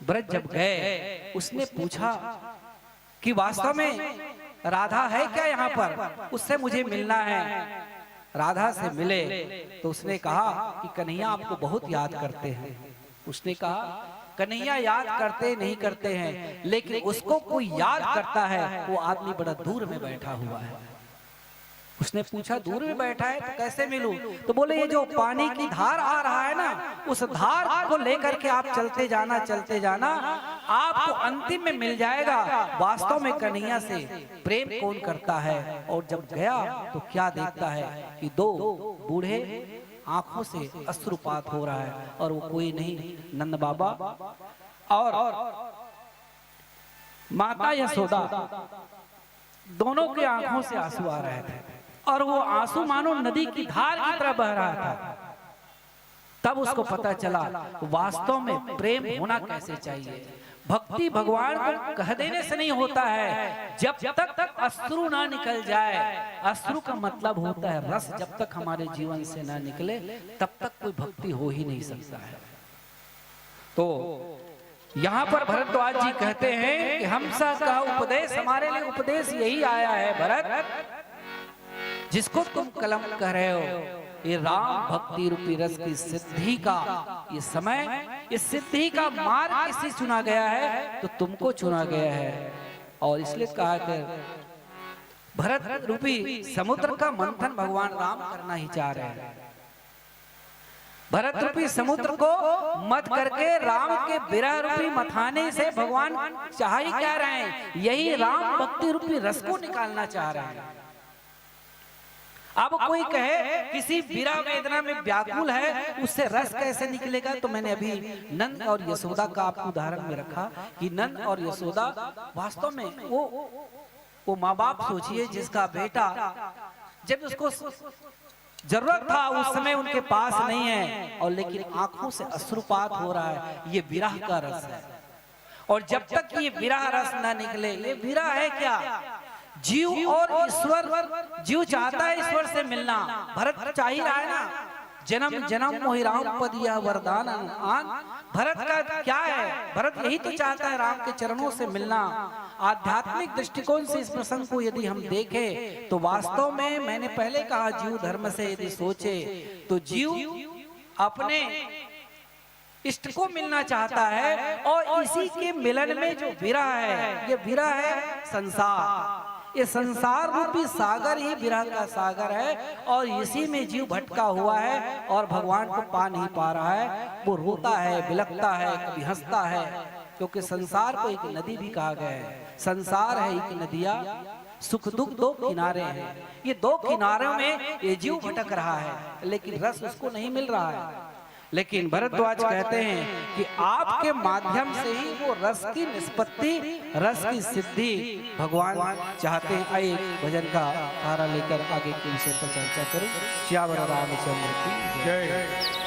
[SPEAKER 3] ब्रज जब गए उसने पूछा कि वास्तव में राधा है क्या यहाँ पर, उससे मुझे मिलना है। राधा से मिले तो उसने कहा कि कन्हैया आपको बहुत याद करते हैं। उसने कहा, कन्हैया याद करते नहीं करते हैं, लेकिन उसको कोई याद करता है, वो आदमी बड़ा दूर में बैठा हुआ है। उसने पूछा, दूर में बैठा है तो कैसे मिलूं? तो बोले, ये जो पानी की धार आ रहा है ना, उस धार को लेकर के आप चलते जाना, आपको अंतिम में मिल जाएगा वास्तव में कन्हैया से प्रेम कौन करता है। और जब गया तो क्या देखता है कि दो बूढ़े आंखों से अश्रुपात हो रहा है, और वो कोई नहीं, नंद बाबा और माता यशोदा, दोनों के आंखों से आंसू आ रहे थे, और वो आंसू मानो नदी की धार की तरह बह रहा था। तब उसको पता चला वास्तव में प्रेम होना कैसे चाहिए। भक्ति भगवान को कह देने से नहीं होता है, जब तक अश्रु ना निकल जाए। अश्रु का मतलब होता है रस, जब तक हमारे जीवन से ना निकले तब तक कोई भक्ति हो ही नहीं सकता है। तो यहाँ पर भरद्वाज जी कहते हैं कि हमसा का उपदेश, हमारे लिए उपदेश यही आया है भरत, जिसको तुम कलम कह रहे हो, ये राम भक्ति रूपी रस की सिद्धि का ये समय, इस सिद्धि का मार्ग किसी चुना गया है तो तुमको चुना गया है। और इसलिए कहा कि भरत रूपी समुद्र का मंथन भगवान राम करना ही चाह रहे हैं। भरत रूपी समुद्र को मत करके राम के विरह रूपी मथाने से भगवान चाह ही क्या रहे हैं, यही राम भक्ति रूपी रस को निकालना चाह रहे हैं। अब कोई कहे किसी विरह वेदना में व्याकुल है, उससे रस कैसे निकलेगा? तो मैंने अभी नंद और यशोदा का आपको उदाहरण में रखा कि नंद और यशोदा वास्तव में वो माँ बाप सोचिए जिसका बेटा जब उसको जरूरत था उस समय उनके पास नहीं है, और लेकिन आंखों से अश्रुपात हो रहा है, ये विरह का रस है। और जब तक ये विरह रस ना निकले, ये विरह है क्या? जीव और ईश्वर, जीव चाहता है ईश्वर से मिलना, भरत चाह ही रहा है ना, जन्म जन्म मोहि राम पद यह वरदान आन। भरत का क्या है? भरत यही तो चाहता है, राम के चरणों से मिलना। आध्यात्मिक दृष्टिकोण से इस प्रसंग को यदि हम देखें तो वास्तव में मैंने पहले कहा, जीव धर्म से यदि सोचे तो जीव अपने इष्ट को मिलना चाहता है, और इसी के मिलन में जो विरह है, ये विरह है संसार। ये संसार रूपी सागर ही विरह का सागर है, और इसी में जीव भटका हुआ है और भगवान को पा नहीं पा रहा है। वो रोता है, बिलखता है, कभी हंसता है, क्योंकि संसार को एक नदी भी कहा गया है। संसार है एक नदिया, सुख दुख दो किनारे हैं। ये दो किनारों में ये जीव भटक रहा है, लेकिन रस उसको नहीं मिल रहा है। लेकिन भरद्वाज कहते हैं कि आपके माध्यम से ही वो रस की निष्पत्ति, रस की सिद्धि भगवान चाहते हैं। आइए भजन का सहारा लेकर आगे के विषय पर चर्चा करें। श्यावर रामचंद्र की जय।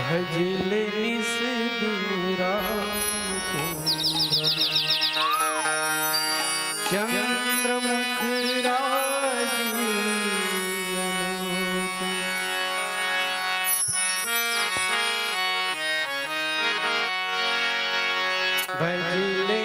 [SPEAKER 3] भजले निस दिन चंद्रमुख भजले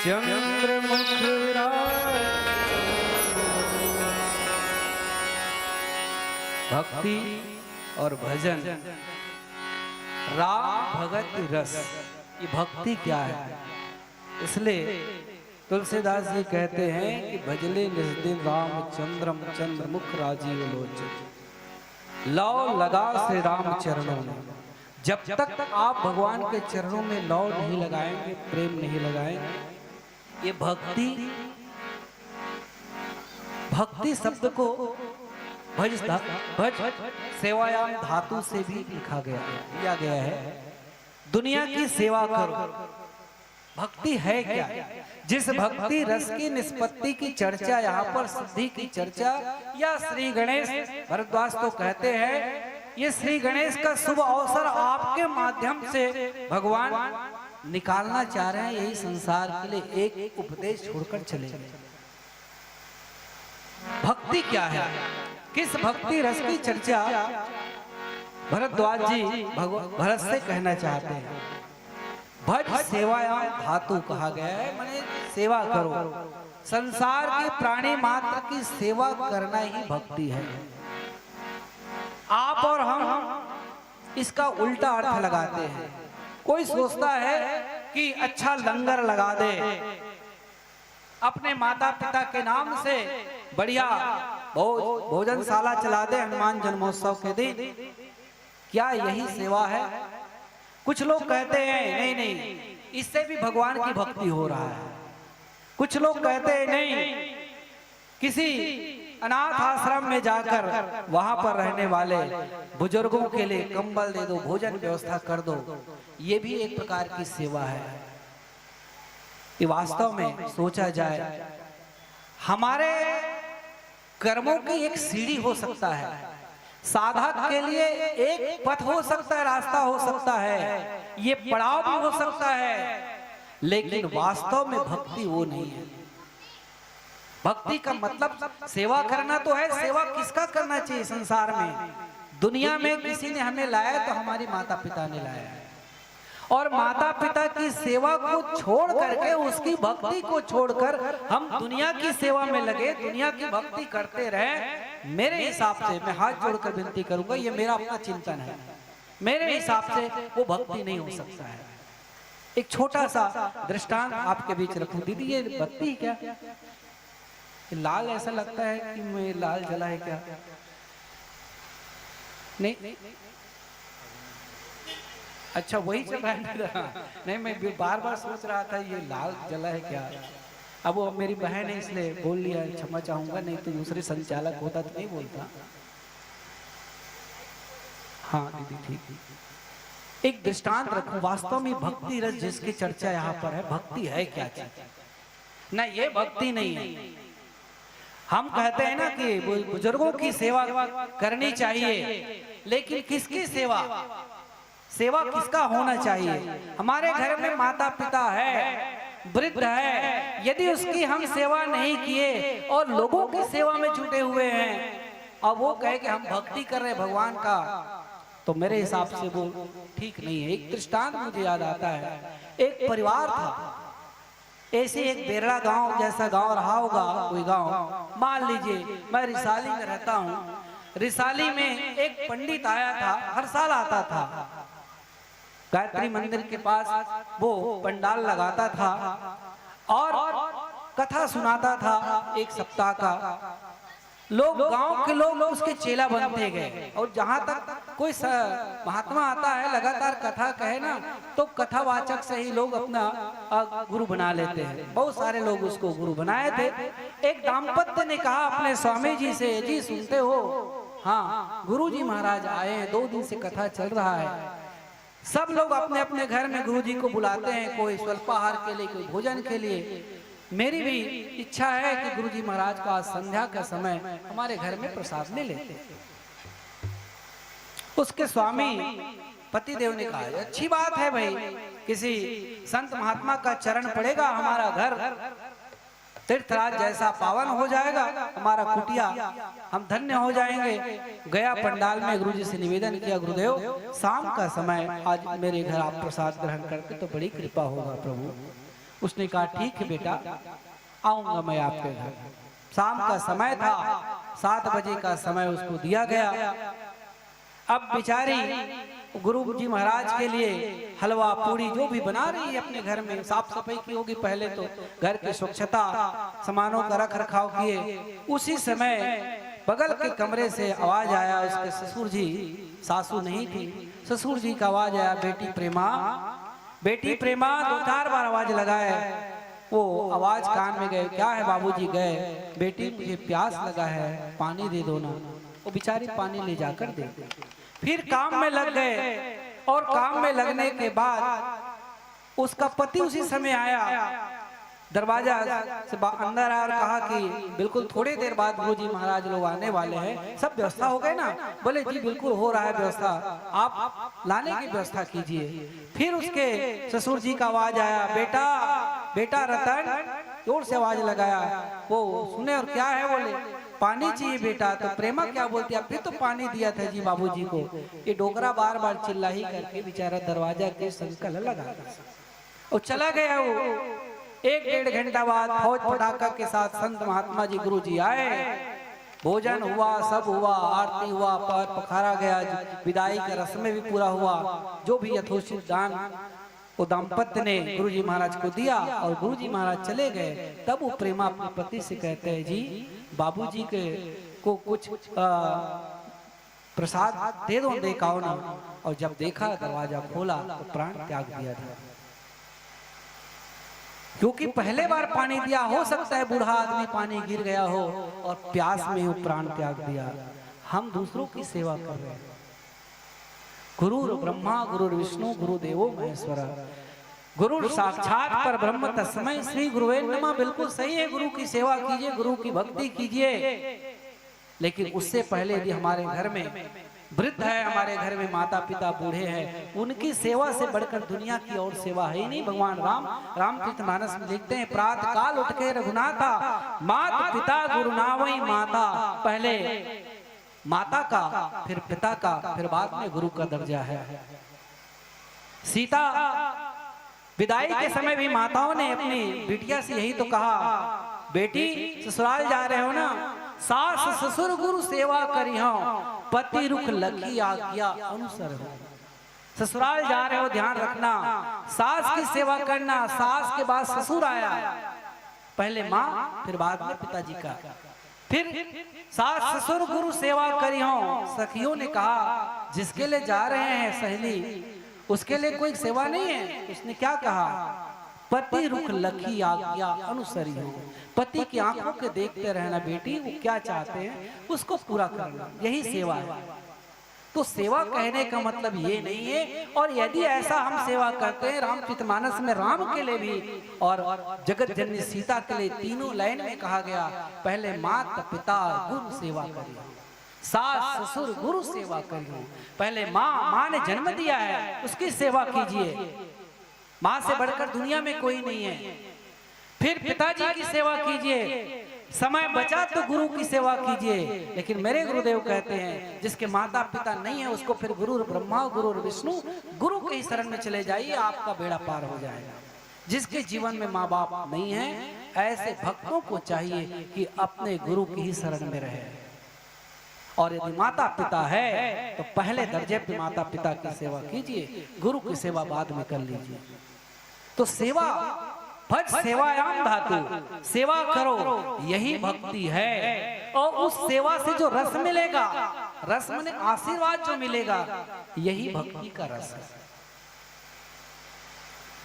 [SPEAKER 3] चंद्रमुख विराज। भक्ति और भजन, राम भगत रस, ये भक्ति क्या है? इसलिए तुलसीदास जी कहते हैं कि भजले निस्दिन राम चंद्रम चंद्रमुख राजीव लोचन। लौ लगा श्री राम चरणों में। जब तक आप भगवान के चरणों में लौ नहीं लगाएंगे, प्रेम नहीं लगाएंगे, ये भक्ति, भक्ति शब्द को भज सेवायाम धातु से भी लिखा लिया गया है। दुनिया की सेवा करो। भक्ति है क्या? जिस भक्ति रस की निष्पत्ति की चर्चा, यहाँ पर सिद्धि की चर्चा, या श्री गणेश भरद्वाज तो कहते हैं ये श्री गणेश का शुभ अवसर आपके माध्यम से भगवान निकालना चाह रहे हैं। यही संसार के लिए एक उपदेश छोड़कर चले गए। भक्ति क्या है? किस भक्ति रस की चर्चा भरद्वाज जी भरत से कहना चाहते हैं। भज सेवायाम धातु कहा गया है, माने सेवा करो। संसार के प्राणी मात्र की सेवा करना ही भक्ति है। आप और हम इसका उल्टा अर्थ लगाते हैं। कोई सोचता है कि अच्छा लंगर लगा दे, अपने माता पिता के नाम से बढ़िया भोजनशाला चला दे हनुमान जन्मोत्सव के दिन। क्या यही सेवा है? कुछ लोग कहते हैं नहीं नहीं, इससे भी भगवान की भक्ति हो रहा है। कुछ लोग कहते हैं नहीं, किसी अनाथ आश्रम में जाकर वहां पर रहने वाले बुजुर्गों के लिए कंबल दे दो, भोजन व्यवस्था कर दो, ये भी एक प्रकार की सेवा है। कि वास्तव में सोचा जाए, हमारे कर्मों की एक सीढ़ी हो सकता है, साधक के लिए एक पथ हो सकता है, रास्ता हो सकता है, ये पड़ाव भी हो सकता है, लेकिन वास्तव में भक्ति वो नहीं है। भक्ति का मतलब सेवा करना तो है। सेवा किसका करना चाहिए संसार में? दुनिया में किसी ने हमें लाया तो हमारी माता पिता ने लाया है, और माता पिता की सेवा को छोड़ करके, उसकी भक्ति को छोड़कर हम दुनिया की सेवा में लगे, दुनिया की भक्ति करते रहे। मेरे हिसाब से, मैं हाथ जोड़कर विनती करूंगा, ये मेरा अपना चिंतन है, मेरे हिसाब से वो भक्ति नहीं हो सकता है। एक छोटा सा दृष्टांत आपके बीच रखूं। दीदी ये बत्ती क्या लाल ऐसा लगता है कि मैं लाल जला है क्या? नहीं, अच्छा वही चल रहा है। नहीं, मैं बार बार सोच रहा था ये लाल जला है क्या। अब वो मेरी बहन है इसलिए बोल लिया, क्षमा चाहूंगा, नहीं तो दूसरे संचालक होता तो नहीं बोलता। हाँ दीदी ठीक। एक दृष्टांत रखूं। वास्तव में भक्ति रस जिसकी चर्चा यहाँ पर है, भक्ति है क्या चीज? ना ये भक्ति नहीं है। हम कहते हैं ना कि बुजुर्गों की सेवा करनी चाहिए, लेकिन किसकी सेवा? सेवा किसका होना चाहिए? हमारे घर में माता पिता है, वृद्ध है, यदि उसकी हम सेवा नहीं किए और लोगों की सेवा में जुटे हुए हैं, और वो कहे कि हम भक्ति कर रहे भगवान का, तो मेरे हिसाब से वो ठीक नहीं है। एक दृष्टांत मुझे याद आता है। एक परिवार था, ऐसे एक बेरड़ा गांव जैसा गांव रहा होगा कोई गांव। मान लीजिए मैं रिसाली में रहता हूँ। रिसाली में एक पंडित आया था, हर साल आता था, गायत्री मंदिर के पास वो पंडाल लगाता था और कथा सुनाता था एक सप्ताह का। लोग, गांव के लोग उसके चेला बनते गए, और जहां तक कोई महात्मा आता है लगातार कथा कहे ना, तो कथावाचक से ही लोग अपना गुरु बना लेते हैं। बहुत सारे लोग उसको गुरु बनाए थे। एक दाम्पत्य ने कहा अपने स्वामी जी से, जी सुनते हो, हाँ गुरुजी महाराज आए हैं, 2 दिन से कथा चल रहा है। सब लोग अपने अपने घर में गुरुजी को बुलाते हैं, कोई स्वल्पाहार के लिए, कोई भोजन के लिए। मेरी भी इच्छा है कि गुरुजी महाराज का संध्या का समय हमारे घर में प्रसाद ले लेते। उसके स्वामी पतिदेव ने कहा अच्छी बात है भाई, किसी संत महात्मा का चरण पड़ेगा, हमारा घर तीर्थराज जैसा पावन हो जाएगा, हमारा कुटिया हम धन्य हो जाएंगे। गया पंडाल में गुरुजी से निवेदन किया, गुरुदेव शाम का समय आज मेरे घर आप प्रसाद ग्रहण करके तो बड़ी कृपा होगा प्रभु। उसने कहा ठीक है बेटा, आऊंगा मैं आपके घर। शाम का समय था, 7 बजे का समय उसको दिया गया। अब बेचारी गुरु जी महाराज के लिए हलवा पूड़ी जो भी बना रही है अपने घर में, साफ सफाई की होगी, पहले तो घर की स्वच्छता, सामानों का रख रखाव किए। उसी समय बगल के कमरे से आवाज आया, उसके ससुर जी, सासू नहीं थी, ससुर जी का आवाज आया, बेटी प्रेमा, बेटी प्रेमा। 2-4 बार आवाज लगाए, वो आवाज कान में गए। क्या है बाबूजी? गए, बेटी मुझे प्यास लगा है, पानी दे दो ना। वो बेचारी पानी ले जाकर दे। फिर काम में लग गए, और काम में लगने के बाद उसका पति उसी समय आया, दरवाजा से अंदर आया और कहा कि बिल्कुल थोड़ी देर बाद गुरुजी महाराज लोग आने वाले हैं, सब व्यवस्था हो गए ना? बोले जी बिल्कुल हो रहा है व्यवस्था, आप लाने की व्यवस्था कीजिए। फिर उसके ससुर जी का आवाज आया, बेटा बेटा रतन, जोर से आवाज लगाया। वो सुने और क्या है? बोले पानी चाहिए बेटा। तो प्रेमा क्या बोलती है, फिर तो पानी दिया था जी बाबूजी को। ये डोकरा बार बार चिल्ला ही करके बेचारा दरवाजा के संकल लगा और चला गया। वो 1-1.5 घंटा बाद फौज पटाखा के साथ संत महात्मा जी गुरु जी आए, भोजन हुआ, सब हुआ, आरती हुआ, पर पखारा गया, विदाई का रस्म भी पूरा हुआ। जो भी यथोचित दान वो दाम्पत्य ने गुरु जी महाराज को दिया और गुरु जी महाराज चले गए। तब वो प्रेमा अपने पति से कहते हैं, जी बाबूजी के को कुछ प्रसाद दे दो, देखाओ ना। और जब देखा, दरवाजा खोला तो प्राण त्याग दिया था। क्योंकि पहले बार पानी दिया, हो सकता है बूढ़ा आदमी पानी गिर गया हो और प्यास में वो प्राण त्याग दिया। हम दूसरों की सेवा कर रहे हैं। गुरु ब्रह्मा गुरु विष्णु गुरु देवो महेश्वर, गुरु साक्षात पर ब्रह्म तस्मै श्री गुरुवे नमः। बिल्कुल सही है, गुरु की सेवा कीजिए, गुरु की भक्ति कीजिए। लेकिन उससे पहले यदि हमारे घर में वृद्ध है, हमारे घर में माता पिता बूढ़े हैं, उनकी सेवा से बढ़कर दुनिया की और सेवा है ही नहीं। भगवान रामचरितमानस में लिखते हैं, प्रातः काल उठ के रघुनाथा, माता पिता गुरु नावई माता। पहले माता का, फिर पिता का, फिर बाद में गुरु का दर्जा है। सीता विदाई के समय भी माताओं ने अपनी बिटिया से यही तो कहा, बेटी ससुराल जा रहे हो ना, सास ससुर गुरु सेवा करी हो, पति रुख लखी आज्ञा अनुसर हो। ससुराल जा रहे हो, ध्यान रखना, सास की सेवा करना। सास के बाद ससुर आया, पहले माँ, फिर बाद में पिताजी का। फिर सास ससुर गुरु सेवा करी हो। सखियों ने कहा, जिसके लिए जा रहे हैं सहेली, उसके लिए कोई सेवा नहीं है। उसने क्या कहा, पति रुख लखी आज्ञा अनुसरी हो। पति की आंखों के देखते रहना बेटी, वो क्या चाहते हैं उसको पूरा करना, यही सेवा है। तो सेवा कहने का मतलब ये नहीं है। और यदि ऐसा हम सेवा करते हैं, रामचरितमानस में राम के लिए भी और जगत जननी सीता के लिए तीनों लाइन में कहा गया, पहले माता पिता गुरु सेवा करिए, सास ससुर गुरु सेवा करिए। पहले माँ ने जन्म दिया है, उसकी सेवा कीजिए, माँ से बढ़कर दुनिया में कोई नहीं है। फिर पिताजी की सेवा कीजिए, समय बचा तो गुरु की सेवा कीजिए। लेकिन मेरे गुरुदेव कहते हैं, जिसके माता पिता नहीं है उसको फिर गुरु ब्रह्मा गुरु विष्णु गुरु के ही शरण में चले जाइए, आपका बेड़ा पार हो जाएगा। जिसके जीवन में माँ बाप नहीं है, ऐसे भक्तों को चाहिए कि अपने गुरु की ही शरण में रहे। और यदि माता पिता है तो पहले दर्जे पे माता पिता की सेवा कीजिए, गुरु की सेवा बाद में कर लीजिए। तो सेवा, भज सेवायाम धातु, सेवा करो, यही भक्ति है। और उस सेवा से जो रस मिलेगा, रस में आशीर्वाद जो मिलेगा, यही भक्ति का रस है।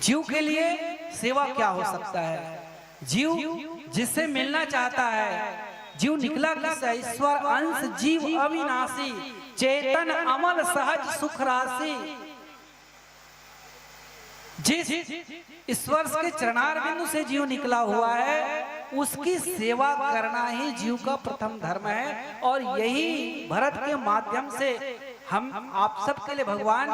[SPEAKER 3] जीव के लिए सेवा क्या हो सकता है? जीव जिससे मिलना चाहता है, जीव निकला किससे? ईश्वर अंश जीव अविनाशी, चेतन अमल सहज सुख राशि। जिस ईश्वर के चरणार बिंदु से जीव निकला हुआ है, उसकी सेवा करना ही जीव का प्रथम धर्म है। और यही भरत के माध्यम से हम आप सबके लिए भगवान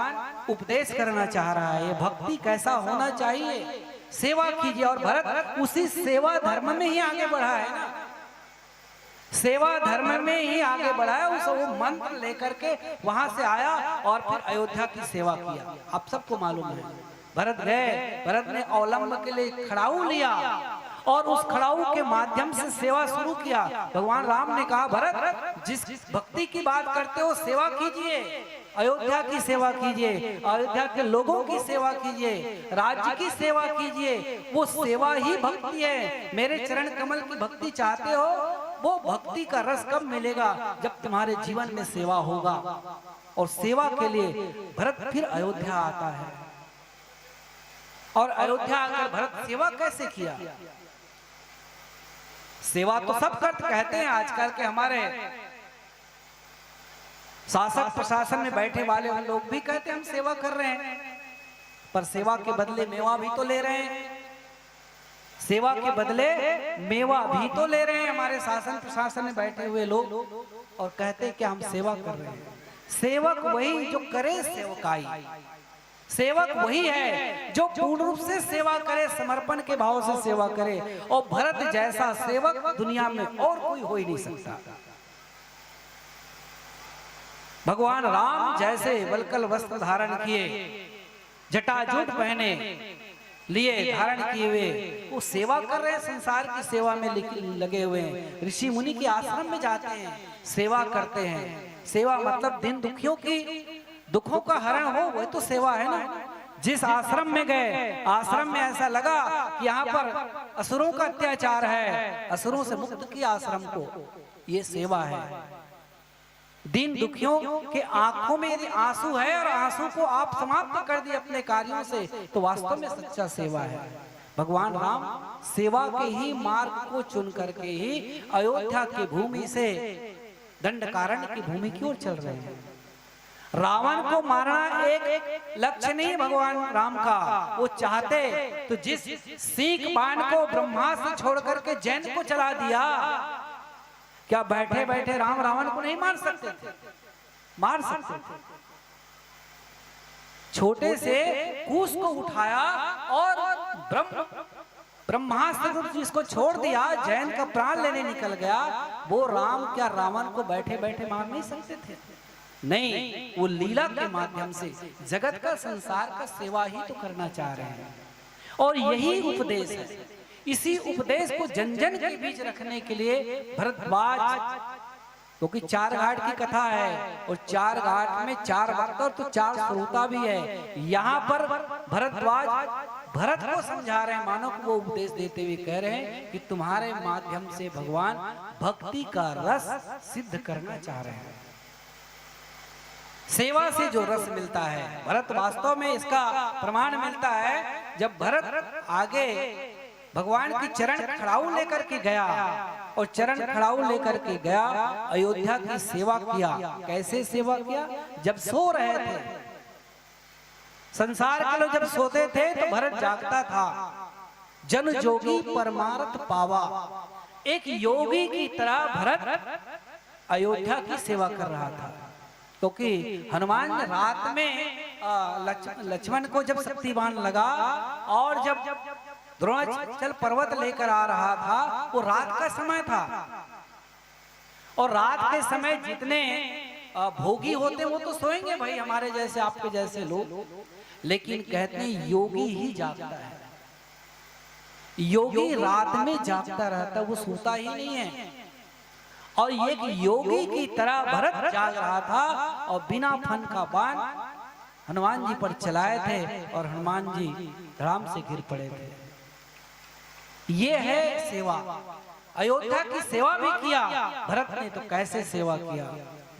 [SPEAKER 3] उपदेश करना चाह रहा है। ये भक्ति कैसा होना चाहिए, सेवा कीजिए। और भरत उसी सेवा धर्म में ही आगे बढ़ा है ना, सेवा धर्म में ही आगे बढ़ा है। उस वो मंत्र लेकर के वहां से आया और फिर अयोध्या की सेवा किया। आप सबको मालूम है भरत गए, भरत ने अवलंब के लिए खड़ाऊ लिया और उस खड़ाऊ के माध्यम से सेवा शुरू किया। भगवान राम ने कहा, भरत जिस भक्ति की बात करते हो सेवा कीजिए, अयोध्या की सेवा कीजिए, अयोध्या के लोगों की सेवा कीजिए, राज्य की सेवा कीजिए, वो सेवा ही भक्ति है। मेरे चरण कमल की भक्ति चाहते हो, वो भक्ति का रस कब मिलेगा? जब तुम्हारे जीवन में सेवा होगा। और सेवा के लिए भरत फिर अयोध्या आता है और अयोध्या आकर भरत सेवा कैसे किया? सेवा तो सब करते कहते हैं, आजकल के हमारे शासक प्रशासन में बैठे वाले हम लोग भी कहते हैं हम सेवा कर रहे हैं, पर सेवा के बदले मेवा भी तो ले रहे हैं। सेवा के बदले मेवा भी तो ले रहे हैं हमारे शासन प्रशासन में बैठे हुए लोग, और कहते हैं कि हम सेवा कर रहे हैं। सेवक वही जो करे सेवकाई, सेवक वही है जो पूर्ण रूप से सेवा करे, समर्पण के भाव से सेवा करे। और भरत जैसा सेवक दुनिया में और कोई हो ही नहीं सकता। भगवान राम जैसे वलकल वस्त्र धारण किए, जटाजूट पहने लिए धारण किए हुए, वो सेवा कर रहे हैं, संसार की सेवा में लगे हुए हैं। ऋषि मुनि के आश्रम में जाते हैं, सेवा करते हैं। सेवा मतलब दिन दुखियों की दुखों का हरण हो, वह तो सेवा है ना। जिस आश्रम में गए, आश्रम में ऐसा लगा कि यहाँ पर असुरों का अत्याचार है, असुरों से मुक्त किया आश्रम को, ये सेवा है। दिन दुखियों के आंखों में यदि आंसू है और आंसू को आप समाप्त कर दिए अपने कार्यों से, तो वास्तव में सच्चा सेवा है। भगवान राम सेवा के ही मार्ग को चुन करके ही अयोध्या की भूमि से दंडकारण्य की भूमि की ओर चल रहे हैं। रावण को मारना एक लक्ष्य नहीं भगवान राम का, वो चाहते तो जिस सीख बाण को ब्रह्मास्त्र छोड़ करके जैन को चला दिया, क्या बैठे बैठे राम रावण को नहीं मार सकते थे? मार सकते थे। छोटे से कूस को उठाया और ब्रह्मास्त्र जिसको छोड़ दिया, जैन का प्राण लेने निकल गया। वो राम क्या रावण को बैठे बैठे मार नहीं सकते थे? नहीं, वो लीला के माध्यम से जगत का संसार का सेवा ही तो करना चाह रहे हैं। और यही उपदेश है। इसी उपदेश को जन जन के बीच रखने के लिए भरद्वाज, क्योंकि चार घाट की कथा है और चार घाट में चार वक्त तो चार श्रोता भी है। यहाँ पर भरद्वाज भरत को समझा रहे हैं, मानो को वो उपदेश देते हुए कह रहे हैं कि तुम्हारे माध्यम से भगवान भक्ति का रस सिद्ध करना चाह रहे हैं। सेवा से जो रस मिलता है, भरत वास्तव में इसका प्रमाण मिलता है। जब भरत आगे भगवान की चरण खड़ाऊ लेकर के गया और चरण खड़ाऊ लेकर के गया, अयोध्या की सेवा किया। कैसे सेवा किया? जब सो रहे थे, संसार के लोग जब सोते थे तो भरत जागता था। जन जोगी परमार्थ पावा, एक योगी की तरह भरत अयोध्या की सेवा कर रहा था। क्योंकि हनुमान रात में लक्ष्मण को जब शक्तिबाण लगा और जब द्रोणाचल पर्वत लेकर आ रहा था, वो रात का समय था। और रात के समय जितने भोगी होते वो तो सोएंगे भाई, हमारे जैसे आपके जैसे लोग, लेकिन कहते हैं योगी ही जागता है। योगी रात में जागता रहता, वो सोता ही नहीं है। और एक योगी की तरह भरत जाग रहा था और बिना फन का बाण हनुमान जी पर चलाए थे और हनुमान जी धड़ाम से गिर पड़े थे। ये है सेवा। अयोध्या की सेवा भी किया भरत ने। तो कैसे सेवा किया?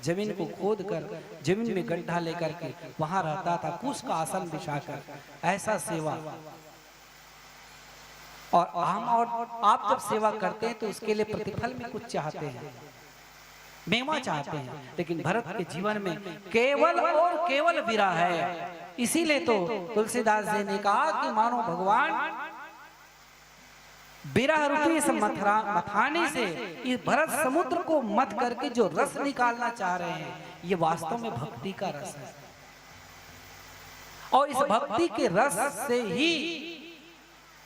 [SPEAKER 3] जमीन को खोद कर, जमीन में गड्ढा लेकर के वहां रहता था, कुश का आसन बिछाकर, ऐसा सेवा। और हम और आप जब सेवा करते हैं तो उसके लिए प्रतिफल में कुछ चाहते हैं, मेवा चाहते हैं। लेकिन भरत के जीवन में केवल और केवल विरह है। इसीलिए तो तुलसीदास जी ने कहा कि मानो भगवान विरह रूपी इस मथानी से इस भरत समुद्र को मत करके जो रस निकालना चाह रहे हैं, ये वास्तव में भक्ति का रस है। और इस भक्ति के रस से ही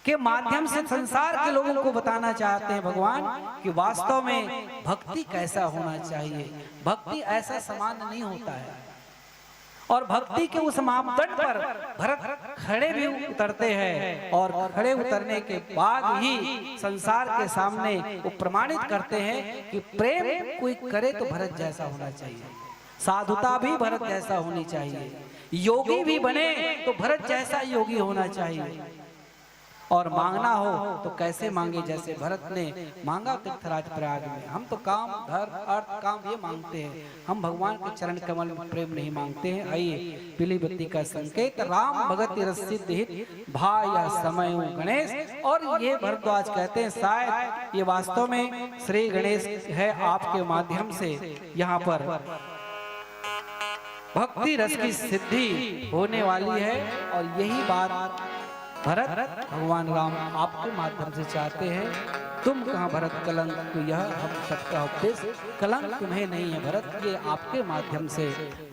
[SPEAKER 3] के माध्यम से संसार के लोगों को बताना चाहते हैं भगवान कि वास्तव में भक्ति कैसा होना चाहिए। भक्ति ऐसा सामान्य नहीं होता है। और भक्ति के उस मापदंड पर भरत खड़े भी उतरते हैं और खड़े उतरने के बाद ही संसार के सामने वो प्रमाणित करते हैं कि प्रेम कोई करे तो भरत जैसा होना चाहिए, साधुता भी भरत जैसा होनी चाहिए, योगी भी बने तो भरत जैसा योगी होना चाहिए, और मांगना हो तो कैसे मांगे जैसे भरत ने मांगा तीर्थराज प्रयाग में। हम तो काम धर्म अर्थ काम ये मांगते हैं, हम भगवान के चरण कमल में प्रेम नहीं मांगते हैं। आइए पीली बत्ती का संकेत राम भगति रस सिद्ध हित भाया समय गणेश। और ये भरद्वाज कहते हैं शायद ये वास्तव में श्री गणेश है, आपके माध्यम से यहाँ पर भक्ति रस की सिद्धि होने वाली है। और यही बात भरत भगवान राम आपके माध्यम से चाहते हैं। तुम कहाँ भरत कलंक, तो यह हम सबका उपदेश कलंक तुम्हें नहीं है भरत, ये आपके माध्यम से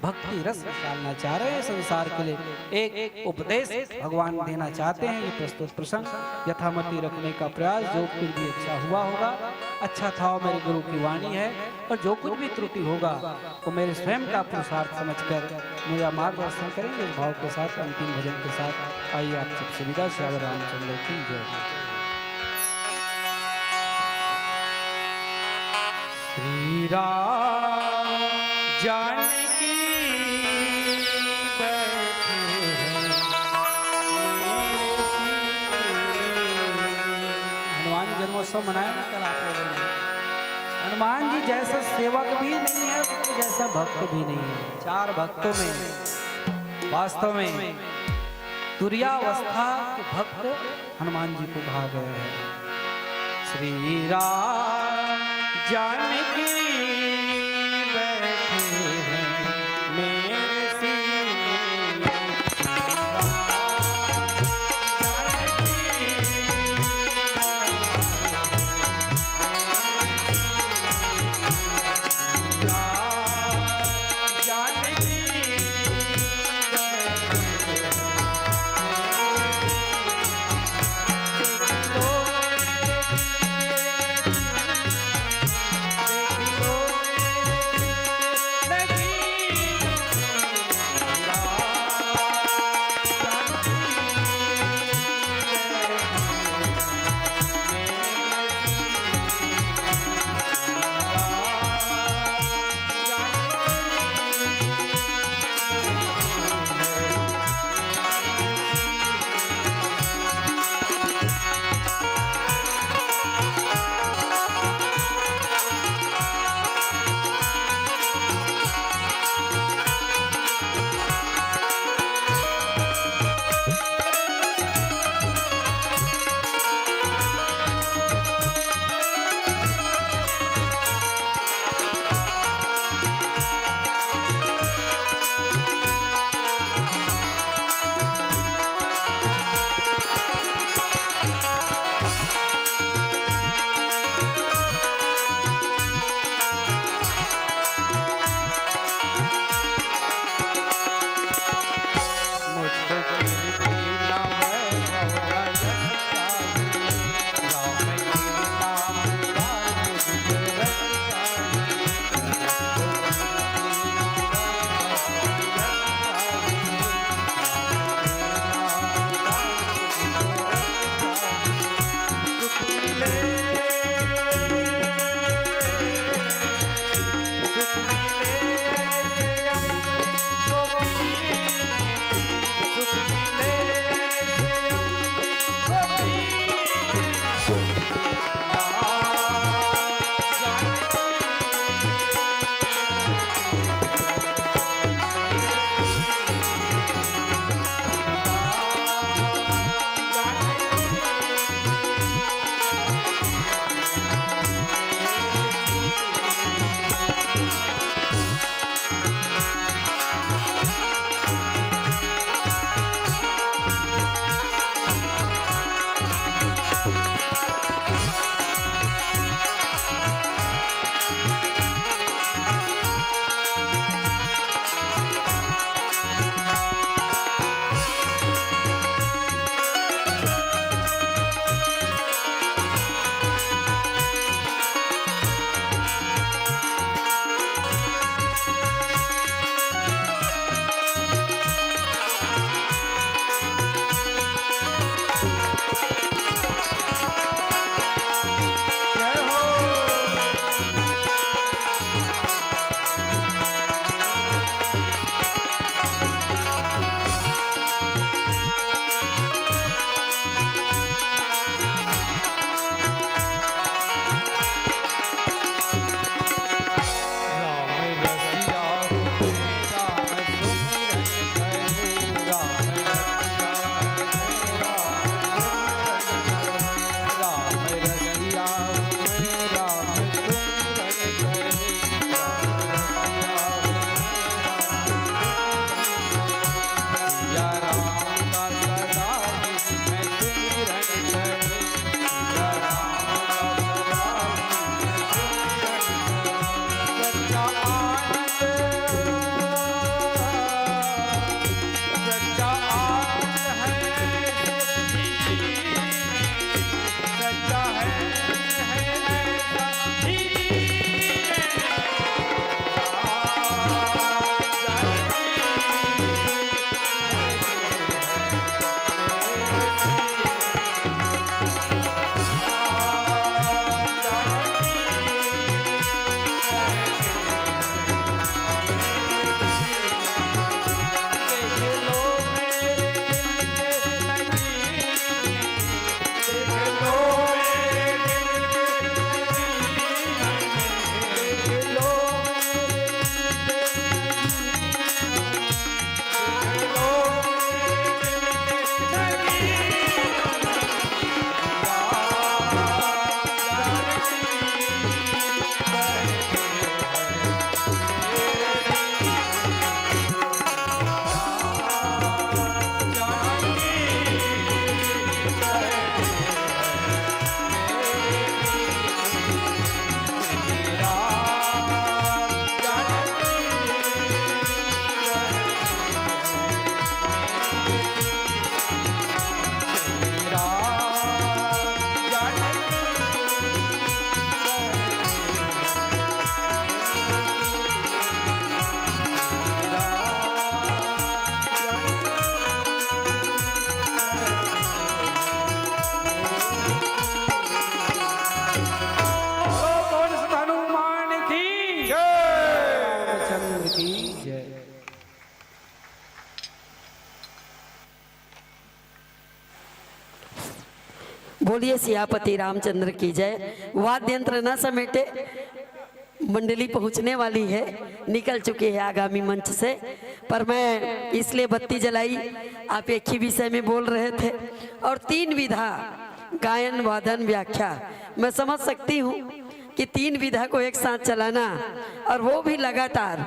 [SPEAKER 3] भक्ति रस डालना चाह रहे हैं संसार के लिए। एक उपदेश भगवान देना चाहते हैं। ये प्रस्तुत प्रसंग यथामति रखने का प्रयास जो कुछ भी अच्छा हुआ होगा, अच्छा था वो मेरे गुरु की वाणी है, और जो कुछ भी त्रुटि होगा वो मेरे स्वयं का पुरुषार्थ समझकर मेरा मार्गदर्शन करेंगे। इस भाव के साथ अंतिम भजन के साथ आइए आप सबसे विदा। श्री रामचंद्र की जय। श्री राम जानकी बैठे हैं। हनुमान जन्मोत्सव मनाया ना कल आप लोगों ने। हनुमान जी जैसा सेवक भी नहीं है, जैसा भक्त भी नहीं है। चार भक्तों में वास्तव में तुर्यावस्था के भक्त हनुमान जी को भा गए हैं। श्री राम जानकी बैठे हैं मेरे सीने में।
[SPEAKER 2] बोलिए सियापति रामचंद्र की जय। वाद्य यंत्र न समेटे, मंडली पहुंचने वाली है, निकल चुकी है आगामी मंच से, पर मैं इसलिए बत्ती जलाई, आप एक ही विषय में बोल रहे थे और 3 विधा गायन वादन व्याख्या, मैं समझ सकती हूँ कि 3 विधा को एक साथ चलाना और वो भी लगातार,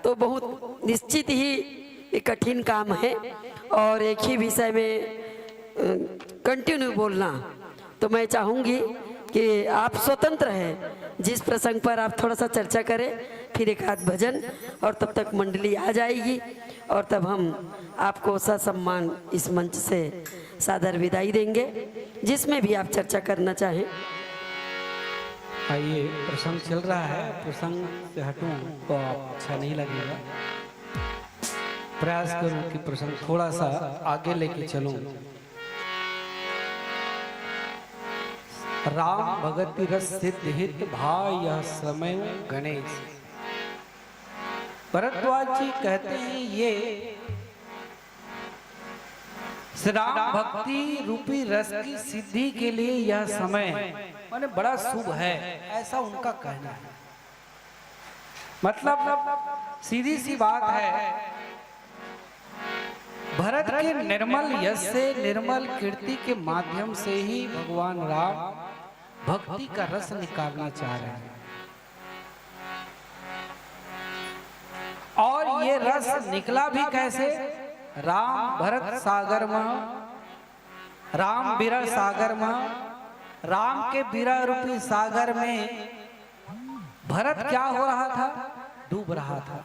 [SPEAKER 2] तो बहुत निश्चित ही ये कठिन काम है और एक ही विषय में कंटिन्यू बोलना। तो मैं चाहूँगी कि आप स्वतंत्र हैं, जिस प्रसंग पर आप थोड़ा सा चर्चा करें, फिर एक आध भजन और तब तक मंडली आ जाएगी और तब हम आपको ससम्मान इस मंच से सादर विदाई देंगे, जिसमें भी आप चर्चा करना चाहें।
[SPEAKER 3] आइए, प्रसंग चल रहा है, प्रसंग से हटूं तो अच्छा नहीं लगेगा। प्रयास करूं कि प्रसंग थोड़ा सा आगे लेके चलूं। राम भगति रस सिद्ध हित भाई यह समय गणेश। भरद्वाज जी कहते हैं ये श्री राम भक्ति रूपी रस की सिद्धि के लिए यह समय माने बड़ा शुभ है, ऐसा उनका कहना है। मतलब सीधी सी बात है, भरत के निर्मल यश से, निर्मल कीर्ति के माध्यम से ही भगवान राम भक्ति का रस निकालना चाह रहे हैं और ये रस निकला भी कैसे? राम भरत सागर में, राम बिरह सागर में, राम के बिरह रूपी सागर में भरत क्या हो रहा था? डूब रहा था।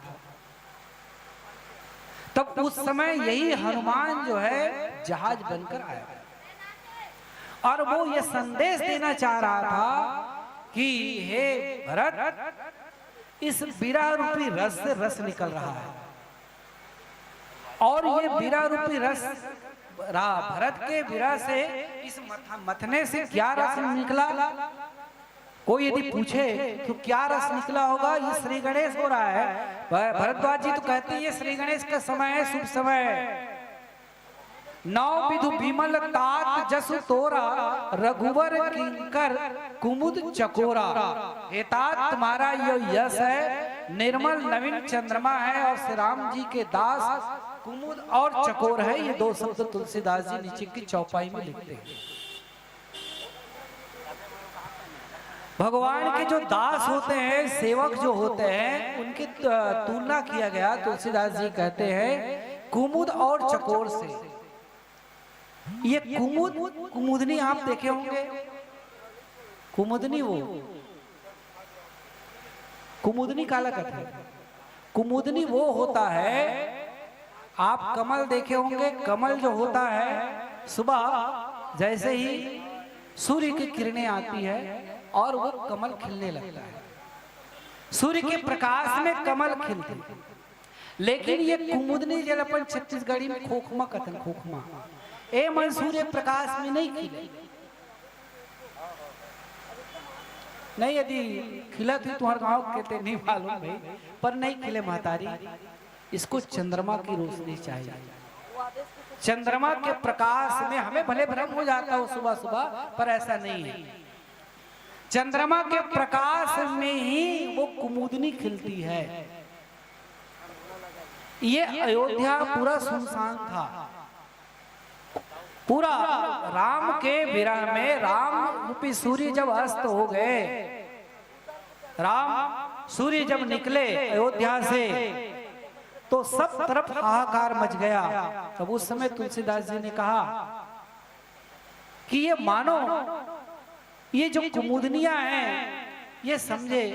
[SPEAKER 3] तब उस समय यही हनुमान जो है जहाज बनकर आया और वो ये संदेश देना चाह रहा था कि हे भरत, इस बिरह रूपी रस से रस निकल रहा है और ये बिरह रूपी रस भरत के बिरह से, इस मथने से क्या रस निकला? कोई यदि पूछे तो क्या रस निकला होगा? ये श्री गणेश हो रहा है। भरद्वाज जी तो कहते हैं ये श्री गणेश का समय है, शुभ समय है। नौ विधु विमल तात जसु तोरा, रघुवर किंकर कुमुद चकोरा। हे तात, तुम्हारा यो यश है, निर्मल नवीन चंद्रमा है और श्री राम जी के दास कुमुद और चकोर है। ये 2 शब्द तुलसीदास जी नीचे की चौपाई में लिखते हैं। भगवान के जो दास होते हैं, सेवक जो होते हैं, उनकी तुलना किया गया, तुलसीदास जी कहते हैं कुमुद और चकोर से। ये कुमुदनी आप देखे होंगे, कुमुदनी वो कुमुदनी काला कहते हैं। कुमुदनी वो होता है, आप कमल देखे होंगे, कमल जो होता है सुबह जैसे ही सूर्य की किरणें आती है और वो कमल खिलने लगता है, सूर्य के प्रकाश में कमल खिलते हैं। लेकिन ये कुमुदनी जल अपन छत्तीसगढ़ी में खोखमा कथन, खोखमा ए मन सूर्य प्रकाश में नहीं खिले, नहीं यदि खिला थी तुम्हारे गांव कहते नहीं मालूम भाई, पर नहीं खिले महतारी, इसको चंद्रमा की रोशनी चाहिए। चंद्रमा के प्रकाश में हमें भले भ्रम हो जाता हो सुबह सुबह, पर ऐसा नहीं है। चंद्रमा के प्रकाश में ही वो कुमुदनी खिलती है। ये अयोध्या पूरा सुनसान था, पूरा राम के विरह में। राम रूपी सूर्य जब अस्त हो गए, राम सूर्य जब निकले अयोध्या से, तो सब तरफ हाहाकार मच गया। तब उस समय तुलसीदास जी ने कहा कि ये मानो ये जो कुमुदनियां हैं, ये समझे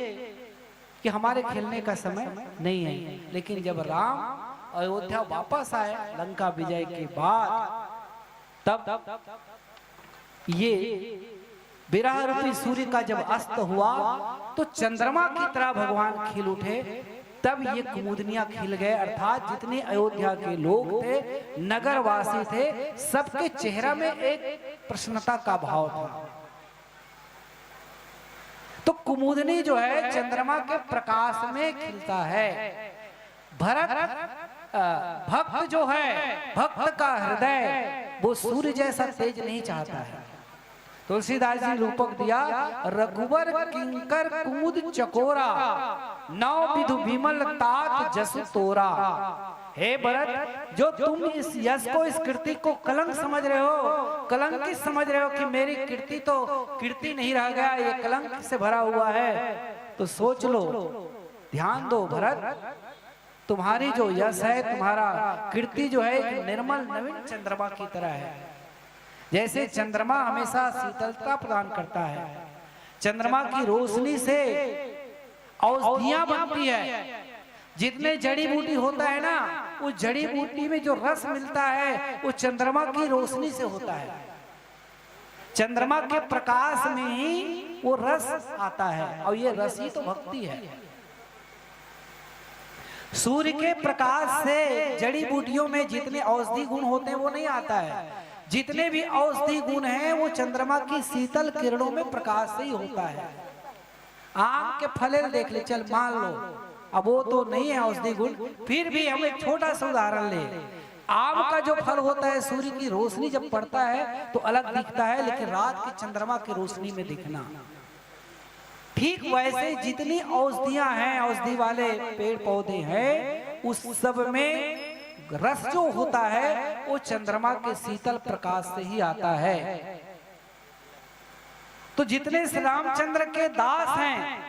[SPEAKER 3] कि हमारे खेलने का समय नहीं है। लेकिन जब राम अयोध्या वापस आए लंका विजय के बाद, तब ये विरह रूपी सूर्य का जब अस्त हुआ तो चंद्रमा की तरह भगवान खिल उठे। तब ये कुमुदनियां खिल गए, अर्थात जितने अयोध्या के लोग थे, नगरवासी थे, सबके चेहरा में एक प्रसन्नता का भाव था। तो कुमुदनी जो है चंद्रमा के प्रकाश में खिलता है। भक्त जो है, भक्त का हृदय वो सूर्य जैसा तेज नहीं चाहता है। तुलसीदास जी रूपक दिया, रघुवर किंकर कुमुद चकोरा, नौ विधु विमल तात जसु तोरा। हे भरत, जो तुम इस यश को, इस कीर्ति को कलंक समझ रहे हो, कलंकित समझ रहे हो कि मेरी कीर्ति तो कीर्ति नहीं रह गया, ये कलंक से भरा हुआ है, तो सोच लो, ध्यान दो भरत, तुम्हारी जो यश है, तुम्हारा कीर्ति जो है एक निर्मल नवीन चंद्रमा की तरह है। जैसे चंद्रमा हमेशा शीतलता प्रदान करता है, चंद्रमा की रोशनी से औषधियां बनती है। जितने जड़ी बूटी होता है ना, उस जड़ी बूटी में जो रस मिलता है वो चंद्रमा की रोशनी से होता है। चंद्रमा के प्रकाश में ही वो रस आता है, और ये रस ही तो भक्ति है। सूर्य के प्रकाश से जड़ी बूटियों में जितने औषधि गुण होते हैं वो नहीं आता है। जितने भी औषधि गुण हैं वो चंद्रमा की शीतल किरणों में प्रकाश से ही होता है। आम के फल देख ले, चल मान लो अब वो तो नहीं है औषधि गुण, फिर भी हम एक छोटा सा उदाहरण ले। आम का जो फल होता है, सूर्य की रोशनी जब पड़ता है तो अलग दिखता है, लेकिन रात की चंद्रमा की रोशनी में दिखना। ठीक वैसे जितनी औषधियां हैं, औषधि वाले पेड़ पौधे हैं, उस सब में रस जो होता है वो चंद्रमा के शीतल प्रकाश से ही आता है। तो जितने श्री रामचंद्र के दास हैं,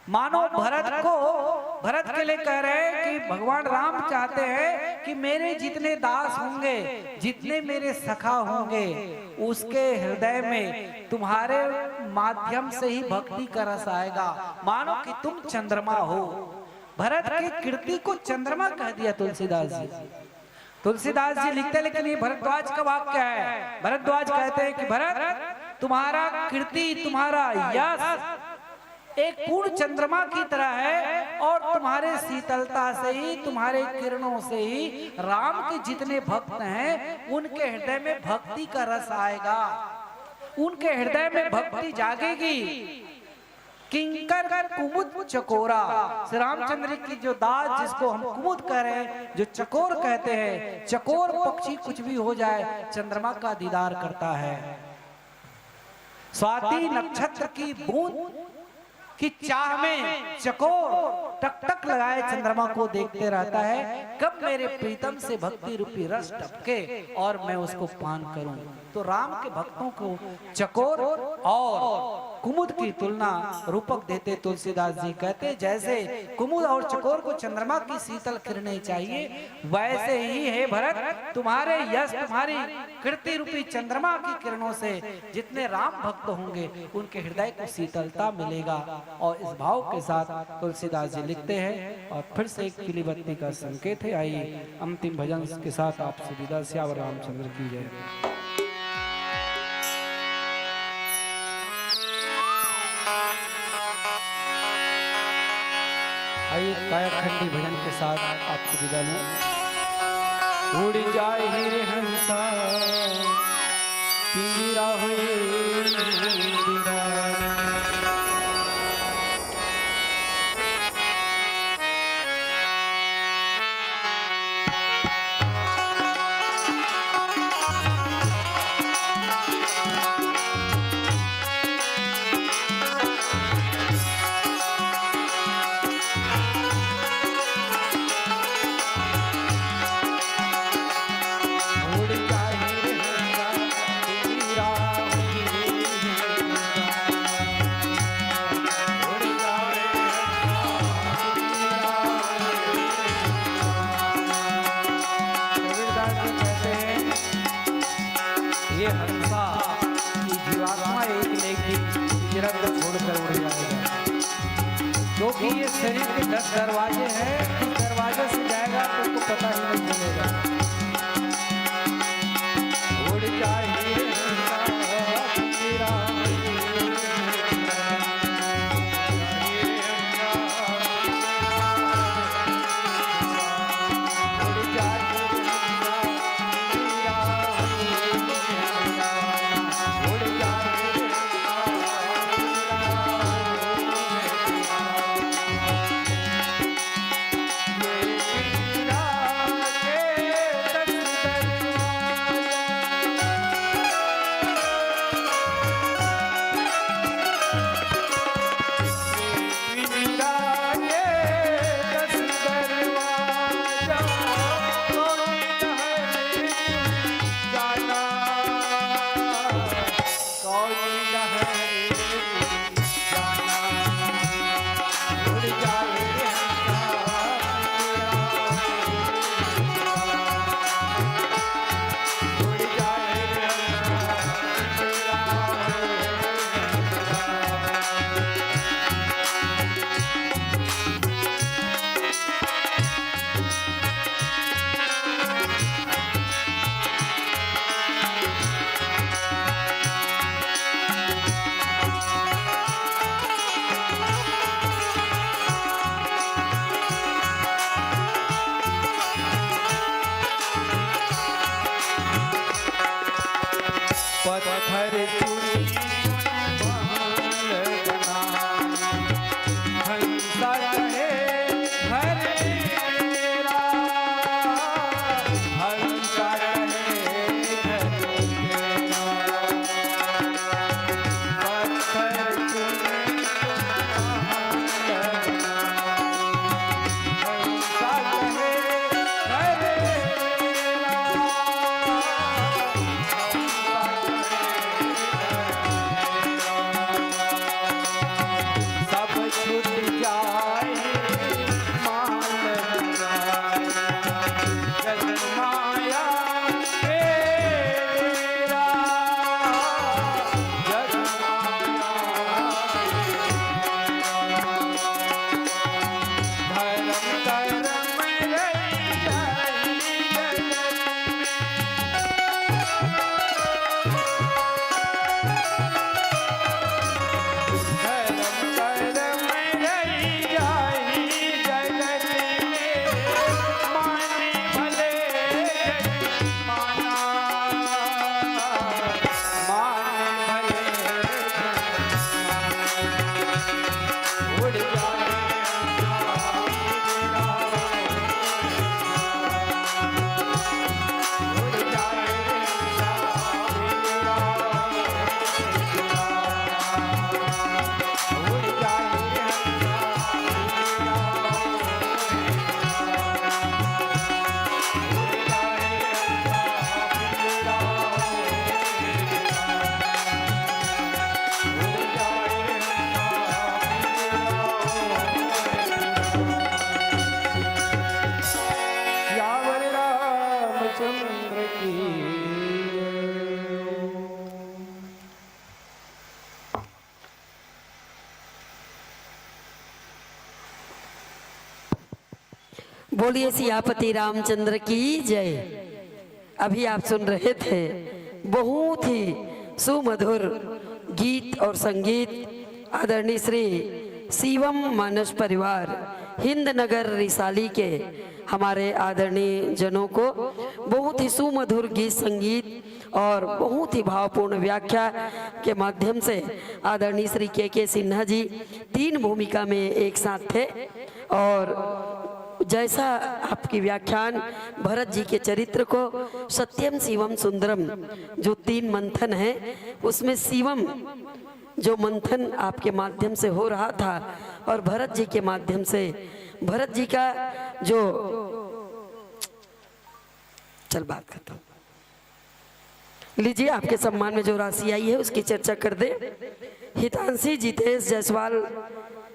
[SPEAKER 3] मानो भरत के लिए कह रहे हैं कि भगवान राम चाहते हैं कि मेरे जितने दास होंगे, जितने मेरे सखा होंगे, उसके हृदय में तुम्हारे माध्यम से ही भक्ति का रस आएगा। मानो कि तुम चंद्रमा हो। भरत की कीर्ति को चंद्रमा कह दिया तुलसीदास जी। तुलसीदास जी लिखते, लेकिन ये भरद्वाज का वाक्य है। भरद्वाज कहते हैं कि भरत, तुम्हारा कीर्ति, तुम्हारा यश एक पूर्ण चंद्रमा की तरह है, और तुम्हारे शीतलता से ही, तुम्हारे किरणों से ही राम के जितने भक्त हैं उनके हृदय में भक्ति का रस आएगा, उनके हृदय में भक्ति जागेगी। किंकर कुमुद चकोरा, श्री रामचंद्र की जो दास, जिसको हम कुमुद कह रहे हैं, जो चकोर कहते हैं, चकोर पक्षी कुछ भी हो जाए चंद्रमा का दीदार करता है। स्वाति नक्षत्र की बूंद कि चाह में चकोर टक टक लगाए चंद्रमा को देखते रहता है, कब मेरे प्रीतम से भक्ति रूपी रस टपके और मैं उसको पान करूं। तो राम के भक्तों को चकोर और कुमुद की तुलना रूपक देते तुलसीदास जी। कहते जैसे कुमुद और चकोर को चंद्रमा की शीतल किरणें चाहिए, वैसे ही है भरत, तुम्हारे यश, तुम्हारी कीर्ति रूपी चंद्रमा की किरणों से जितने राम भक्त होंगे उनके हृदय को शीतलता मिलेगा। और इस भाव के साथ तुलसीदास जी लिखते हैं, और फिर से एक पीली बत्ती का संकेत है। आइए अंतिम भजन के साथ आपसे विदा। श्यावर रामचंद्र की जय। आइए कायाखंडी भजन के साथ आपको विदा लूं। उड़ जाए हीरे हंसा पीरा हुए क्योंकि ये शरीर के 10 दरवाजे हैं, किस दरवाजे से जाएगा तो उसको पता ही नहीं चलेगा। उड़ जाए
[SPEAKER 2] बोलिए सियापति रामचंद्र की जय। अभी आप सुन रहे थे बहुत ही सुमधुर गीत और संगीत आदरणीय श्री शिवम मानस परिवार हिंद नगर रिसाली के हमारे आदरणीय जनों को बहुत ही सुमधुर गीत संगीत और बहुत ही भावपूर्ण व्याख्या के माध्यम से आदरणीय श्री के सिन्हा जी 3 भूमिका में एक साथ थे। और जैसा आपकी व्याख्यान भरत जी के चरित्र को सत्यम शिवम सुंदरम जो 3 मंथन है उसमें शिवम जो मंथन आपके माध्यम से हो रहा था और भरत जी के माध्यम से भरत जी का जो चल बात करता हूं। लीजिए आपके सम्मान में जो राशि आई है उसकी चर्चा कर दे। हितांशी जितेश जायसवाल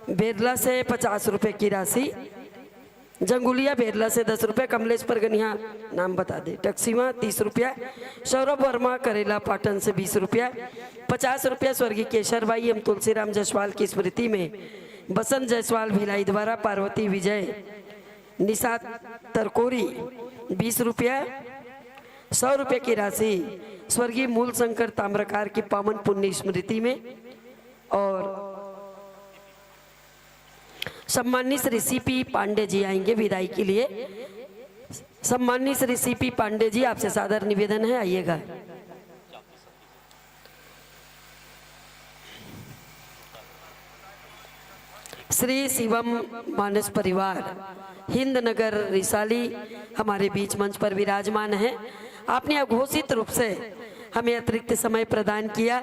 [SPEAKER 2] बेरला से 50 रुपए की राशि, जंगुलिया बेरला से 10 रुपये, कमलेश परगनिया नाम बता दे, टक्सीमा 30 रुपया, सौरभ वर्मा करेला पाटन से 20 रुपया, 50 रुपया स्वर्गीय केशर भाई एम तुलसीराम जायसवाल की स्मृति में बसंत जायसवाल भिलाई द्वारा पार्वती विजय निषाद तरकोरी 20 रुपया, 100 रुपये की राशि स्वर्गीय मूल शंकर ताम्रकार की पावन पुण्य स्मृति में। और सम्मानित श्री सीपी पांडे जी आएंगे विदाई के लिए। सम्मानित श्री सीपी पांडे जी आपसे सादर निवेदन है, आइएगा। श्री शिवम मानस परिवार हिंद नगर रिसाली हमारे बीच मंच पर विराजमान है। आपने अघोषित रूप से हमें अतिरिक्त समय प्रदान किया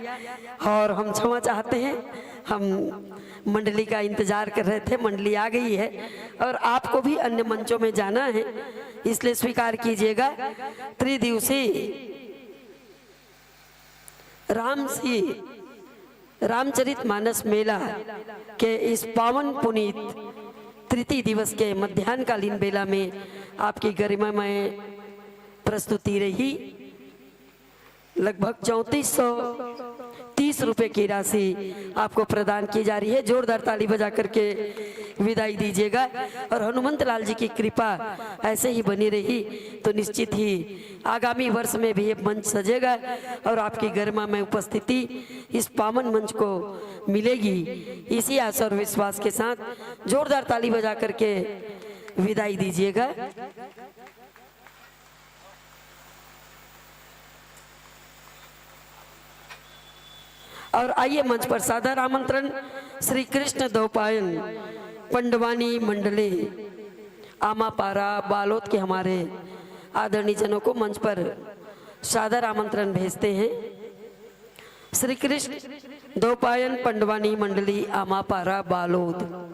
[SPEAKER 2] और हम क्षमा चाहते हैं। हम मंडली का इंतजार कर रहे थे, मंडली आ गई है और आपको भी अन्य मंचों में जाना है, इसलिए स्वीकार कीजिएगा। त्रिदिवसीय रामचरित मानस मेला के इस पावन पुनीत तृतीय दिवस के मध्याह्नकालीन बेला में आपकी गरिमामय प्रस्तुति रही। लगभग 3430 रुपए की राशि आपको प्रदान की जा रही है। जोरदार ताली बजा करके विदाई दीजिएगा और हनुमंत लाल जी की कृपा ऐसे ही बनी रही तो निश्चित ही आगामी वर्ष में भी ये मंच सजेगा और आपकी गरिमा में उपस्थिति इस पावन मंच को मिलेगी। इसी आशा और विश्वास के साथ जोरदार ताली बजा करके विदाई दीजिएगा। और आइए मंच पर सादर आमंत्रण श्री कृष्ण द्वैपायन पंडवानी मंडली आमापारा बालोद के हमारे आदरणीय जनों को मंच पर सादर आमंत्रण भेजते हैं। श्री कृष्ण द्वैपायन पंडवानी मंडली आमापारा बालोद।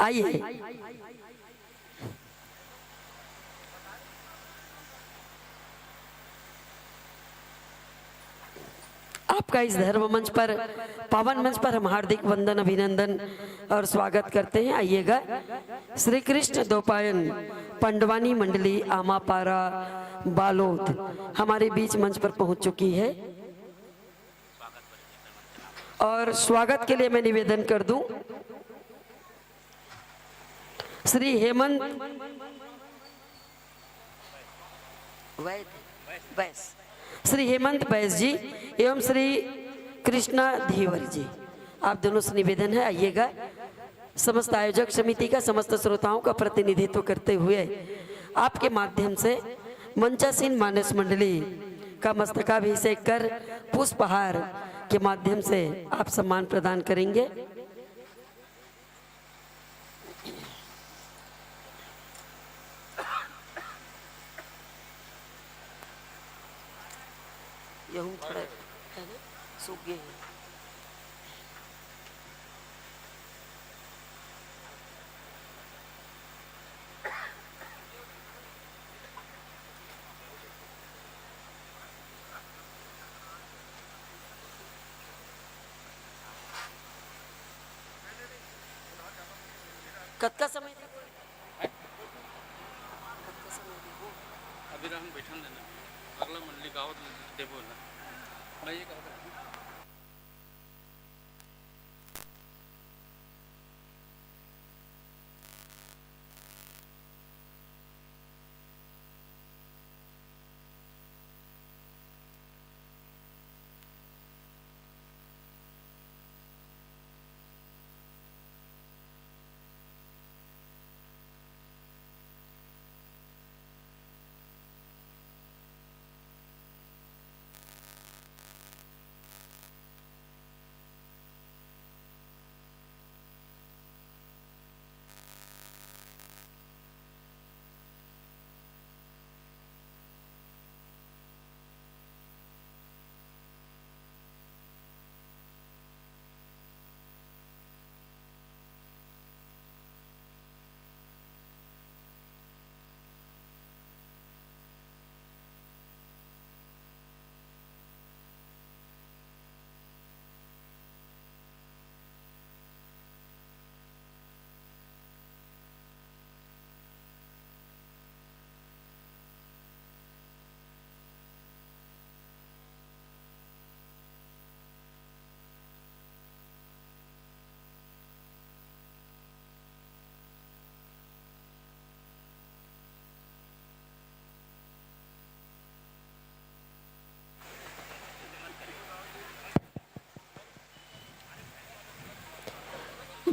[SPEAKER 2] आइए आपका इस धर्म मंच पर पावन मंच पर हम हार्दिक वंदन अभिनंदन और स्वागत करते हैं। आइएगा। श्री कृष्ण द्वैपायन पंडवानी मंडली आमापारा बालोद हमारे बीच मंच पर पहुंच चुकी है और स्वागत के लिए मैं निवेदन कर दूं श्री हेमंत श्री हेमंत बैस जी एवं श्री कृष्णा धीवर जी, आप दोनों से निवेदन है आइएगा। समस्त आयोजक समिति का समस्त श्रोताओं का प्रतिनिधित्व करते हुए आपके माध्यम से मंचासीन मानस मंडली का मस्तकाभिषेक कर पुष्पहार के माध्यम से आप सम्मान प्रदान करेंगे। यहूं थोड़ा है ना सूख गए हैं। कत का समय
[SPEAKER 4] अभी हम बैठन देना अगला मंडली गावत देबो ना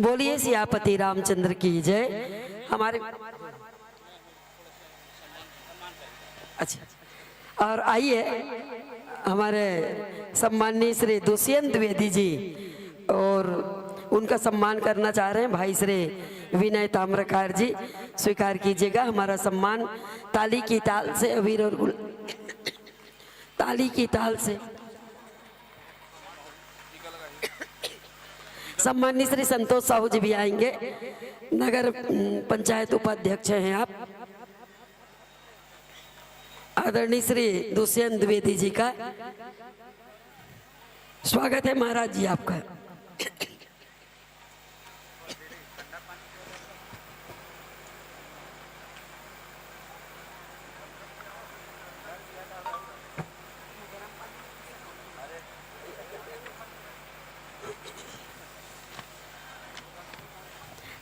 [SPEAKER 2] बोलिए सियापति रामचंद्र की जय। हमारे अच्छा, और आइए हमारे सम्माननीय श्री दुष्यंत द्विवेदी जी और उनका सम्मान करना चाह रहे हैं भाई श्री विनय ताम्रकार जी। स्वीकार कीजिएगा हमारा सम्मान ताली की ताल से, अबीर और गुल ताली की ताल से। सम्माननीय श्री संतोष साहू जी भी आएंगे, नगर पंचायत उपाध्यक्ष हैं आप। आदरणीय श्री दुष्यंत द्विवेदी जी का स्वागत है महाराज जी आपका।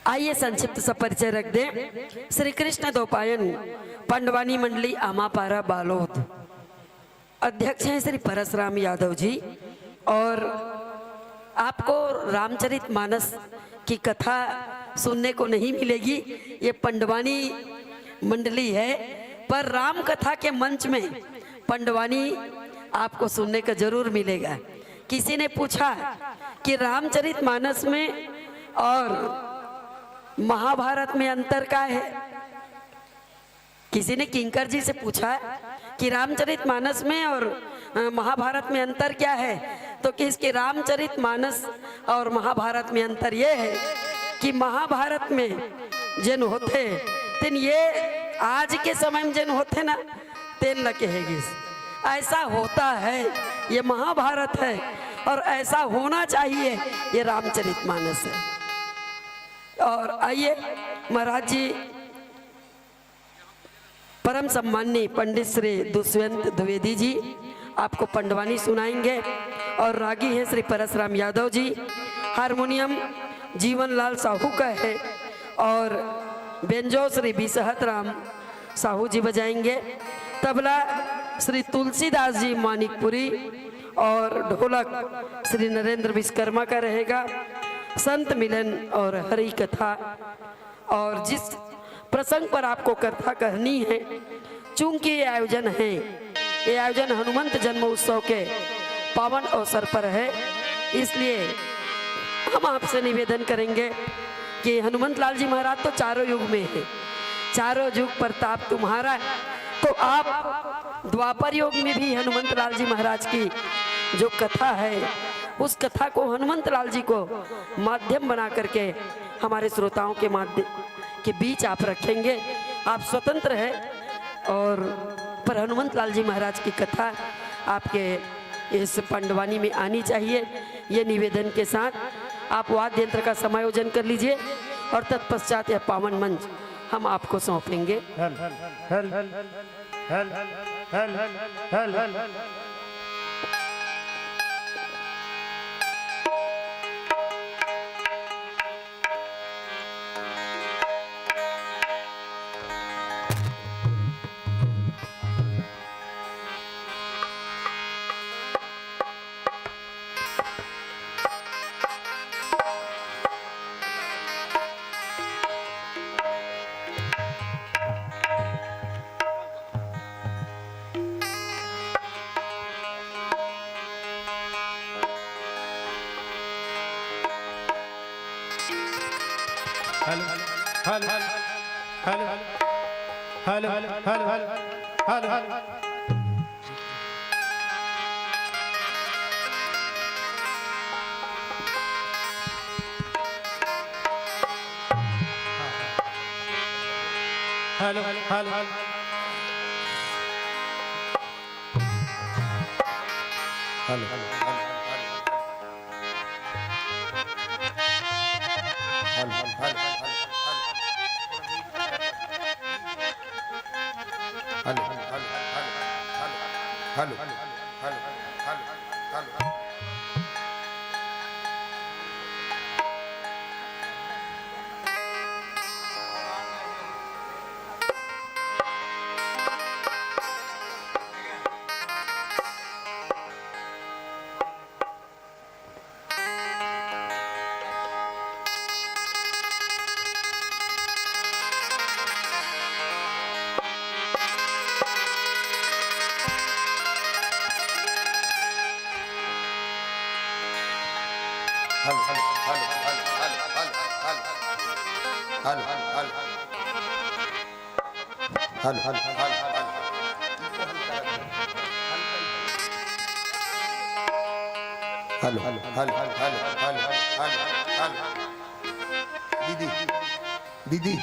[SPEAKER 2] आइए संक्षिप्त सा परिचय रख दें। श्री कृष्ण दोपायन पंडवानी मंडली आमापारा बालोद अध्यक्ष हैं श्री परसराम यादव जी। और आपको रामचरित मानस की कथा सुनने को नहीं मिलेगी, ये पंडवानी मंडली है, पर राम कथा के मंच में पंडवानी आपको सुनने का जरूर मिलेगा। किसी ने पूछा कि रामचरित मानस में और महाभारत में अंतर क्या है। किसी ने किंकर जी से पूछा कि रामचरित मानस में और महाभारत में अंतर क्या है, तो कि इसके रामचरित मानस और महाभारत में अंतर ये है कि महाभारत में जिन होते तिन ये आज के समय में जिन होते ना तेन लगे है, ऐसा होता है, ये महाभारत है और ऐसा होना चाहिए, ये रामचरित मानस है। और आइए महाराज जी परम सम्माननीय पंडित श्री दुष्यंत द्विवेदी जी आपको पंडवानी सुनाएंगे और रागी हैं श्री परसराम यादव जी। हारमोनियम जीवनलाल साहू का है और बेंजो श्री बिसहत राम साहू जी बजाएंगे। तबला श्री तुलसीदास जी मानिकपुरी और ढोलक श्री नरेंद्र विश्वकर्मा का रहेगा। संत मिलन और हरि कथा और जिस प्रसंग पर आपको कथा कहनी है, चूंकि ये आयोजन है, ये आयोजन हनुमंत जन्म उत्सव के पावन अवसर पर है, इसलिए हम आपसे निवेदन करेंगे कि हनुमंत लाल जी महाराज तो चारों युग में है, चारों युग प्रताप तुम्हारा है, तो आप द्वापर युग में भी हनुमंत लाल जी महाराज की जो कथा है उस कथा को हनुमंत लाल जी को माध्यम बना करके हमारे श्रोताओं के माध्यम के बीच आप रखेंगे। आप स्वतंत्र हैं और पर हनुमंत लाल जी महाराज की कथा आपके इस पंडवानी में आनी चाहिए। ये निवेदन के साथ आप वाद्य यंत्र का समायोजन कर लीजिए और तत्पश्चात यह पावन मंच हम आपको सौंपेंगे।
[SPEAKER 4] Hello hello hello hello hello hello
[SPEAKER 5] दीदी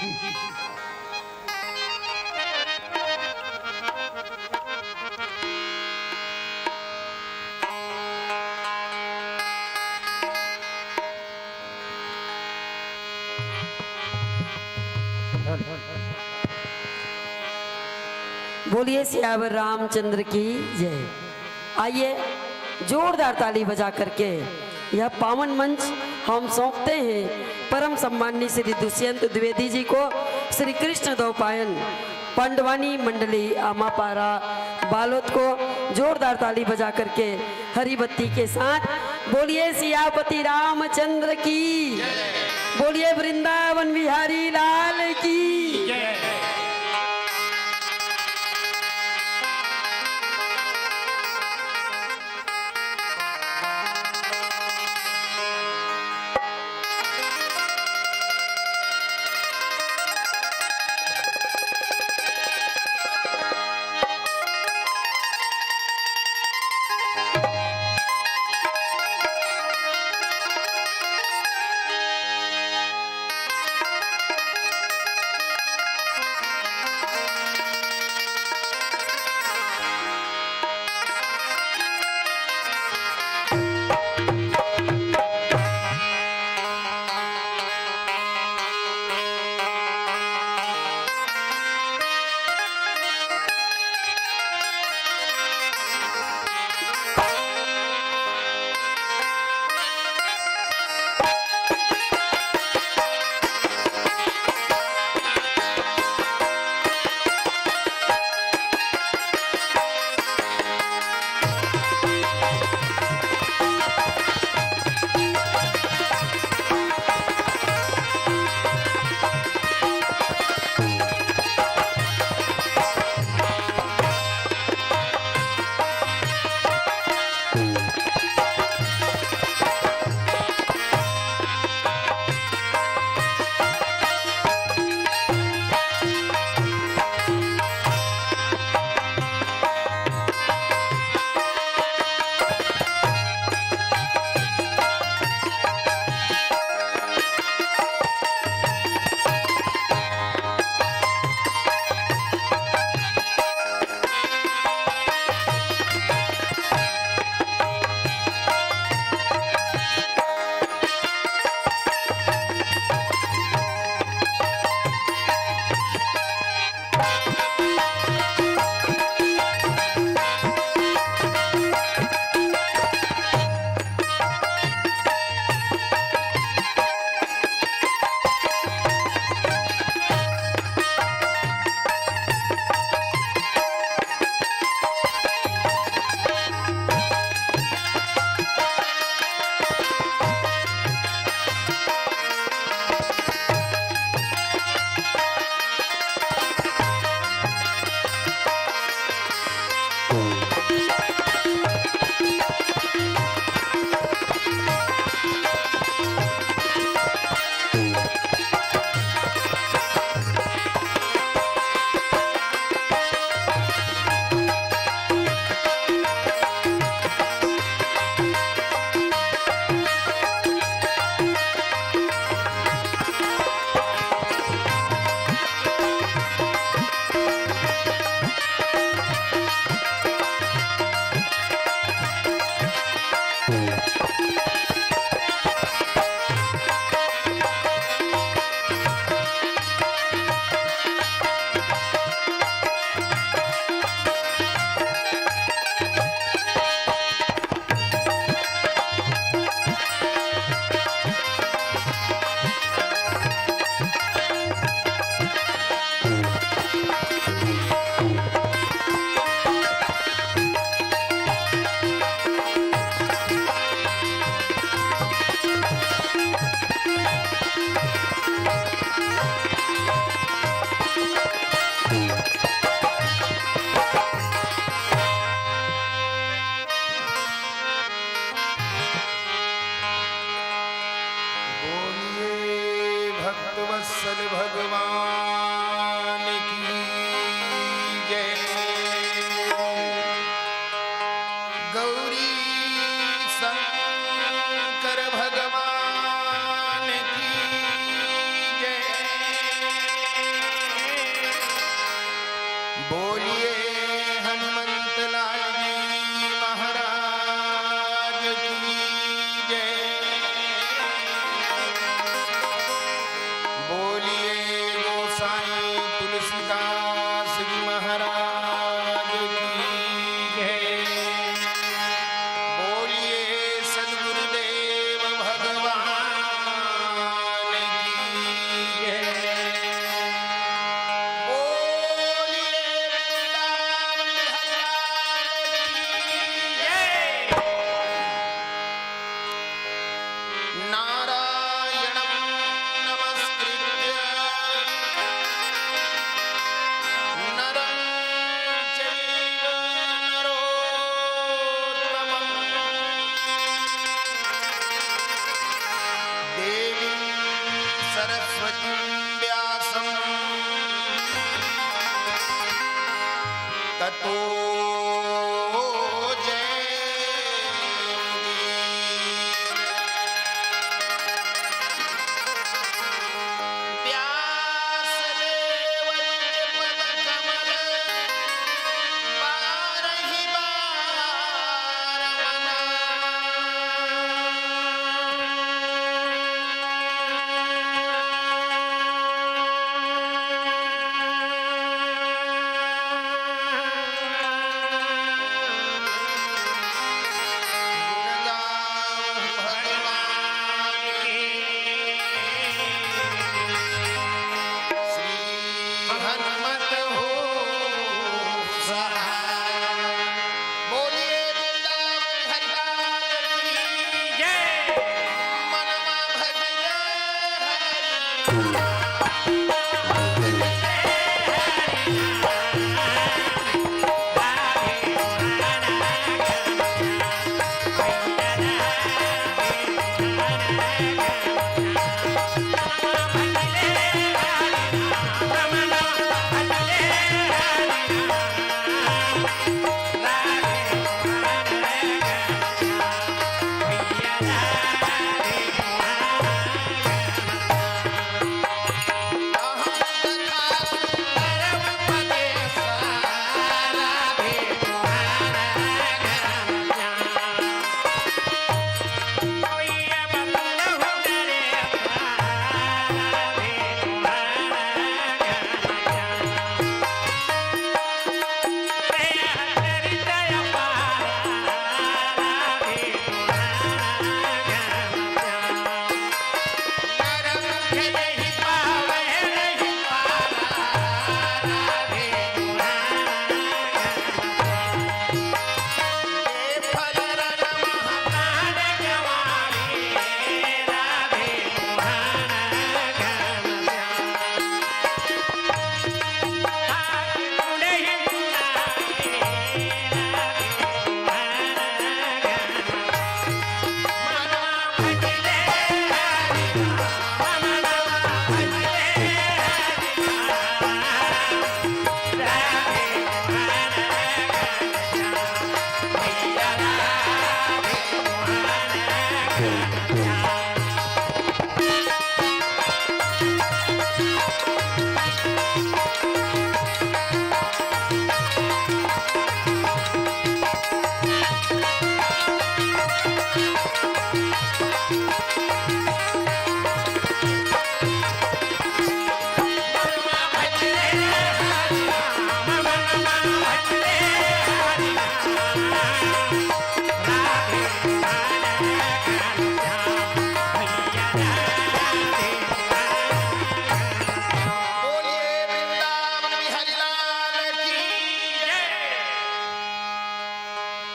[SPEAKER 2] बोलिए सियावर रामचंद्र की जय। आइए जोरदार ताली बजा करके यह पावन मंच हम सौंपते हैं परम सम्माननीय श्री दुष्यंत द्विवेदी जी को, श्री कृष्ण द्वैपायन पांडवानी मंडली आमापारा बालोद को जोरदार ताली बजा करके हरी बत्ती के साथ बोलिए सियापति रामचंद्र की, बोलिए वृंदावन बिहारी लाल की।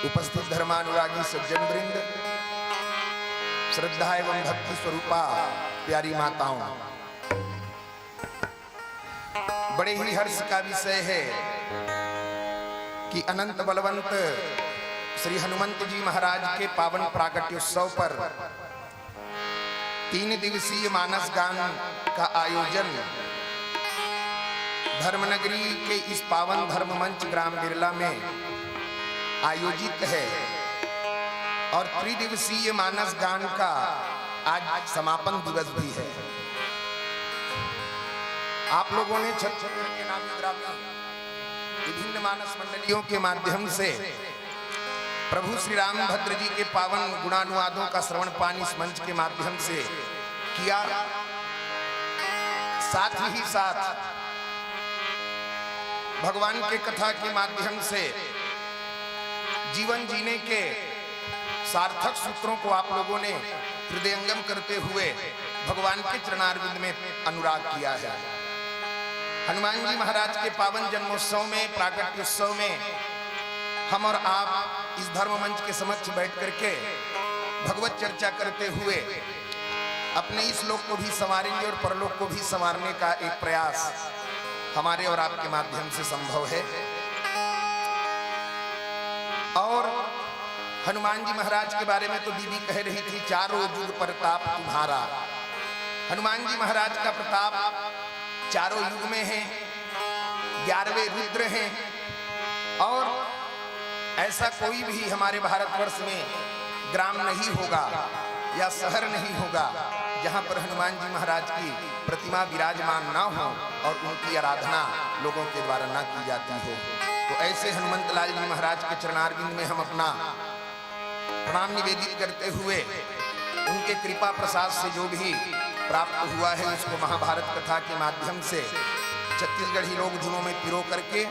[SPEAKER 5] उपस्थित धर्मानुरागी सज्जन वृंद, श्रद्धा एवं भक्ति स्वरूपा प्यारी माताओं, बड़े ही हर्ष का विषय है कि अनंत बलवंत श्री हनुमंत जी महाराज के पावन प्राकट्योत्सव पर 3 दिवसीय मानस गान का आयोजन धर्मनगरी के इस पावन धर्म मंच ग्राम बिरला में आयोजित है और 3 दिवसीय मानस गान का आज समापन दिवस भी है। आप लोगों ने छत्तीसगढ़ के नामी ग्रामी विभिन्न मानस मंडलियों के माध्यम से प्रभु श्री रामभद्र जी के पावन गुणानुवादों का श्रवण पान इस मंच के माध्यम से किया। साथ ही साथ भगवान के कथा के माध्यम से जीवन जीने के सार्थक सूत्रों को आप लोगों ने हृदयंगम करते हुए भगवान के चरणारविंद में अनुराग किया है। हनुमान जी महाराज के पावन जन्मोत्सव में, प्राकट्योत्सव में हम और आप इस धर्म मंच के समक्ष बैठ करके भगवत चर्चा करते हुए अपने इस लोक को भी संवारेंगे और परलोक को भी संवारने का एक प्रयास हमारे और आपके माध्यम से संभव है। और हनुमान जी महाराज के बारे में तो दीदी कह रही थी, चारों युग प्रताप तुम्हारा। हनुमान जी महाराज का प्रताप चारों युग में है, 11वें रुद्र हैं और ऐसा कोई भी हमारे भारतवर्ष में ग्राम नहीं होगा या शहर नहीं होगा जहां पर हनुमान जी महाराज की प्रतिमा विराजमान ना हो और उनकी आराधना लोगों के द्वारा ना की जाती हो। तो ऐसे हनुमंत लाल जी महाराज के चरणारविंद में हम अपना प्रणाम निवेदित करते हुए उनके कृपा प्रसाद से जो भी प्राप्त हुआ है उसको महाभारत कथा के माध्यम से छत्तीसगढ़ी लोक धुनों में पिरो करके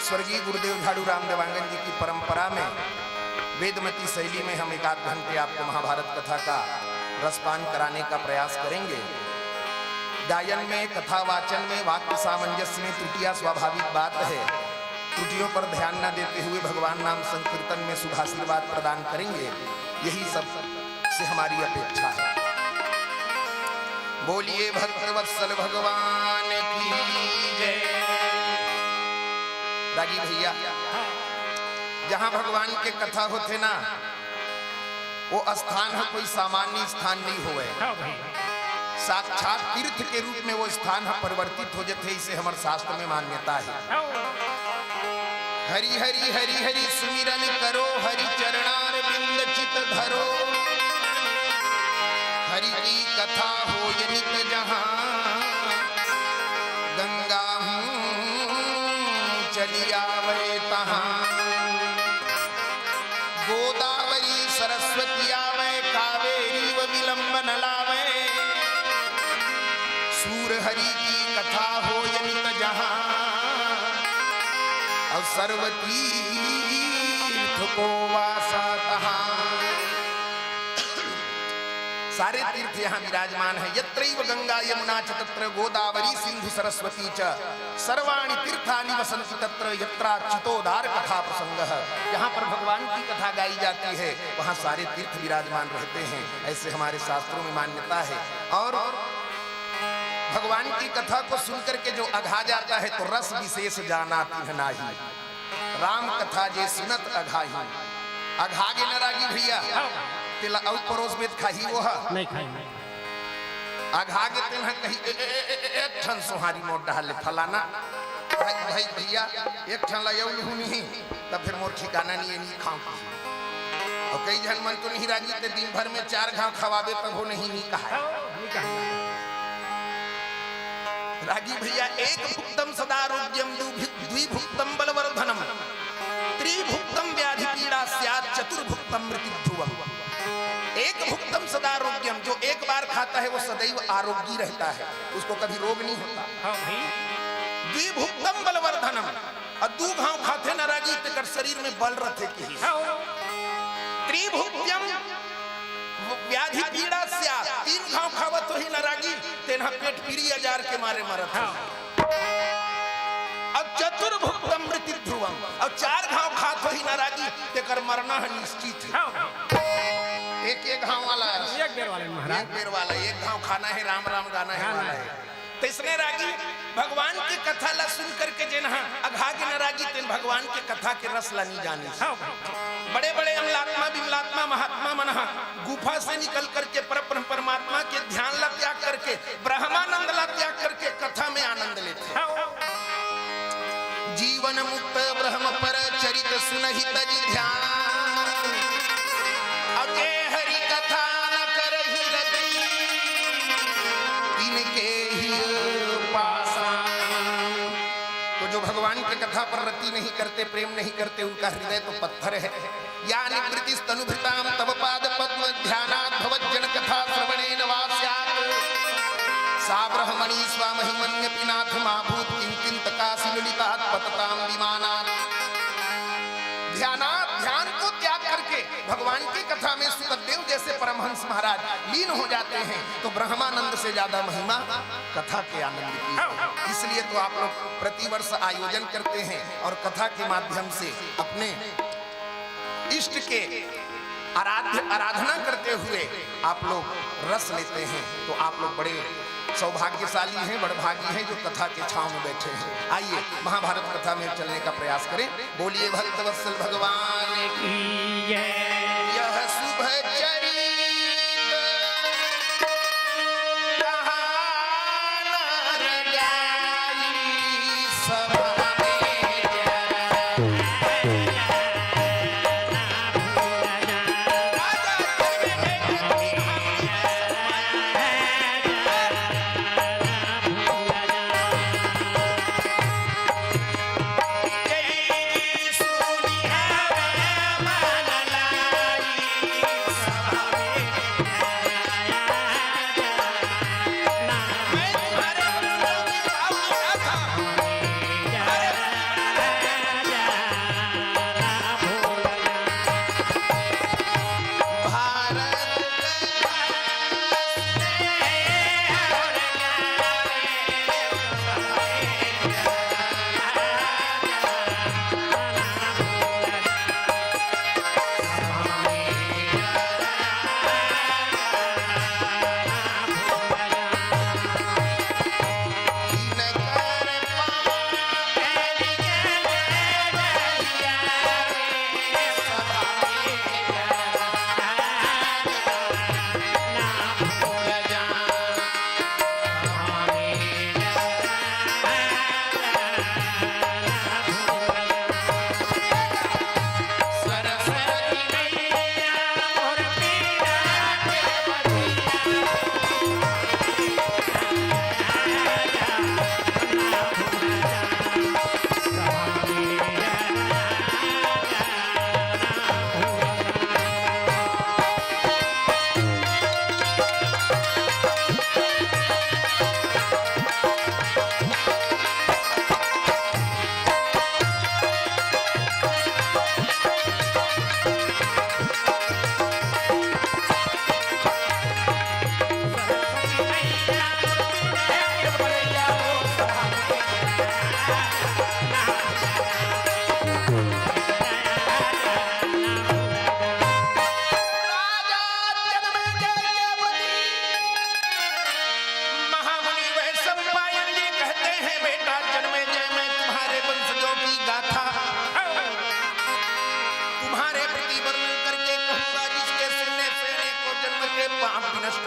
[SPEAKER 5] स्वर्गीय गुरुदेव झाड़ू राम देवांगन जी की परंपरा में वेदमती शैली में हम 1-8 घंटे आपको महाभारत कथा का रसपान कराने का प्रयास करेंगे। गायन में, कथा वाचन में, वाक्य सामंजस्य में त्रुटियां स्वाभाविक बात है। त्रुटियों पर ध्यान न देते हुए भगवान नाम संकीर्तन में शुभ आशीर्वाद प्रदान करेंगे, यही सब से हमारी अपेक्षा है। बोलिए भक्तवत्सल भगवान की जय। रागी भैया, जहां भगवान के कथा होते ना वो स्थान है कोई सामान्य स्थान नहीं हुए, साक्षात तीर्थ के रूप में वो स्थान परिवर्तित हो जाते, इसे हमारे शास्त्र में मान्यता है। हरि हरि हरि हरि सुमिरन करो, हरि चरणार बिंद चित धरो, हरि की कथा हो नित जहां, गंगा चली आवे तहां, गोदावरी सरस्वती आवे, कावेरी व विलंबन लावे, सूर हरि की कथा हो नित जहां, और सर्वतीर्थ को वासा तहां। सारे तीर्थ यहाँ विराजमान है। यत्रैव गंगा यमुना च तत्र गोदावरी सिंधु सरस्वती च, सर्वाणि तीर्थानि वसन्ति तत्र यत्राच्युतोद्धार कथा प्रसंगः। यहाँ पर भगवान की कथा गाई जाती है, वहाँ सारे तीर्थ विराजमान रहते हैं, ऐसे हमारे शास्त्रों में मान्यता है। और भगवान की कथा को सुनकर के जो अघा जाता है तो रस विशेष जाना तिन्ह नाही, राम कथा जे सुनत अघाही। अघागे न रागी भैया, तिला और परोस बेत खाही वो नहीं खाई, अघागे तिन्ह कही एक ठन सोहारी मोट डाले फलाना भाई भैया एक ठन लायौल हुनी तब फिर मोर ठिकाना नहीं खाऊं। और कई जन मन तो नहीं रागी ते दिन भर में 4 घाव खवाबे तब हो नहीं कहा। रागी भैया, एक भुक्तम सदारोग्यम, द्विभुक्तम बलवर्धनम, त्रिभुक्तम व्याधि पीड़ा स्यात्, चतुर्भुक्तम मृत्युध्रुवम। एक भुक्तम सदारोग्यम, जो एक बार खाता है वो सदैव आरोग्य रहता है, उसको कभी रोग नहीं होता। द्विभुक्तम बलवर्धनम, और 2 घाव खाते न रागी तेकर शरीर में बल रहते की। त्रिभुक्तम व्याधि पीड़ा स्यात्, 3 घाव खावत ही न रागी तेना पेट पीड़ी अजार के मारे मरत। अब चतुर्भुक्तम मृत्युध्रुवम, अब 4 घाव खात ही न रागी ते जेकर मरना है निश्चित है। एक एक घाव वाला है,
[SPEAKER 3] एक बेर वाले महाराज,
[SPEAKER 5] एक बेर वाला, एक घाव खाना है, राम राम गाना है वाला है। तो इसने रागी भगवान की कथा ला सुन करके जे नहा अघा के न रागी तेन भगवान के कथा के रस ला नहीं जाने। बड़े बड़े अमलात्मा विमलात्मा महात्मा मनहा गुफा से निकल करके परमात्मा के ध्यान ला त्याग करके ब्रह्मानंद ला त्याग करके कथा में आनंद लेते। जीवन मुक्त ब्रह्म पर चरित सुनहि तज ध्यान, अके हरि कथा न करहि रति, तिनके ही पासान। तो जो भगवान की कथा पर रति नहीं करते, प्रेम नहीं करते, उनका हृदय तो पत्थर है। या निवृत्ति तनुभृताम तव पाद पद्म ध्यानात् भवज्जन कथा श्रवणेन वा स्यात्, सा ब्रह्मणि स्वामहिमन्यपि नाथ माभूत किंकिंत काशी ललितात् पतताम विमानात्। ध्यान को त्याग करके भगवान की कथा में सुखदेव जैसे परमहंस महाराज लीन हो जाते हैं तो ब्रह्मानंद से ज्यादा महिमा कथा के आनंद की है। इसलिए तो आप लोग प्रतिवर्ष आयोजन करते हैं और कथा के माध्यम से अपने इष्ट के आराधना करते हुए आप लोग रस लेते हैं। तो आप लोग बड़े सौभाग्यशाली हैं, बड़भागी हैं जो कथा के छांव में बैठे हैं। आइए महाभारत कथा में चलने का प्रयास करें। बोलिए भक्तवत्सल भगवान की जय। यह शुभ चरित कहाँ न जाई सभा में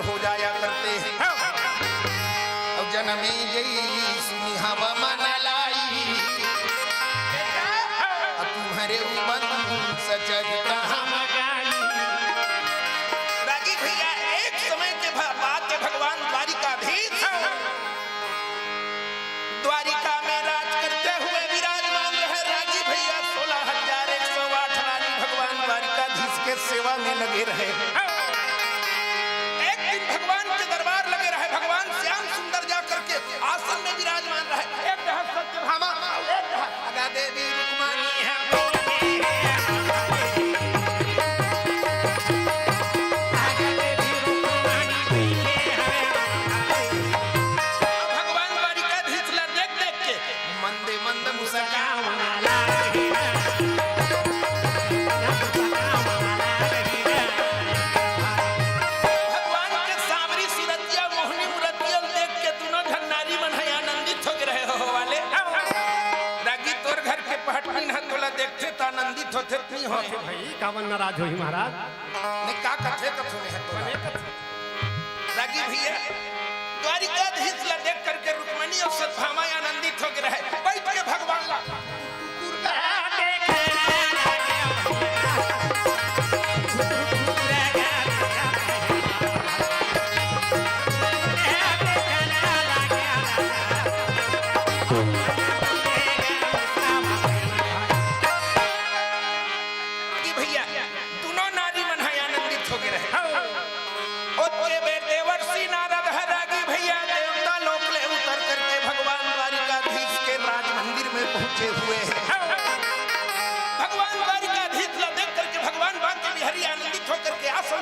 [SPEAKER 5] हो जाया करते हैं। और जन्मे जई सुनी हवा मन लाई, तुम्हारे सचरिता हम गाई। रागी भैया एक समय के बाद के भगवान द्वारिकाधीश द्वारिका में राज करते हुए विराजमान रहे। रागी भैया 16,108 रानी भगवान द्वारिकाधीश के सेवा में लगे रहे। आसन में विराजमान रहे। एक सत्यभामा, एक अगा देवी रुक्मिणी है। भगवान द्वारिकाधीश ला देख देख के मंदे मंद मुस्कान थे नहीं हो
[SPEAKER 6] भाई कावन नाराज होई महाराज
[SPEAKER 5] नहीं का कथे कथो ने है तो रागी भैया द्वारिकाधीश ला देख करके रुक्मणी और सत्यभामा आनंदित हो गए रहे बैठ के भगवान ला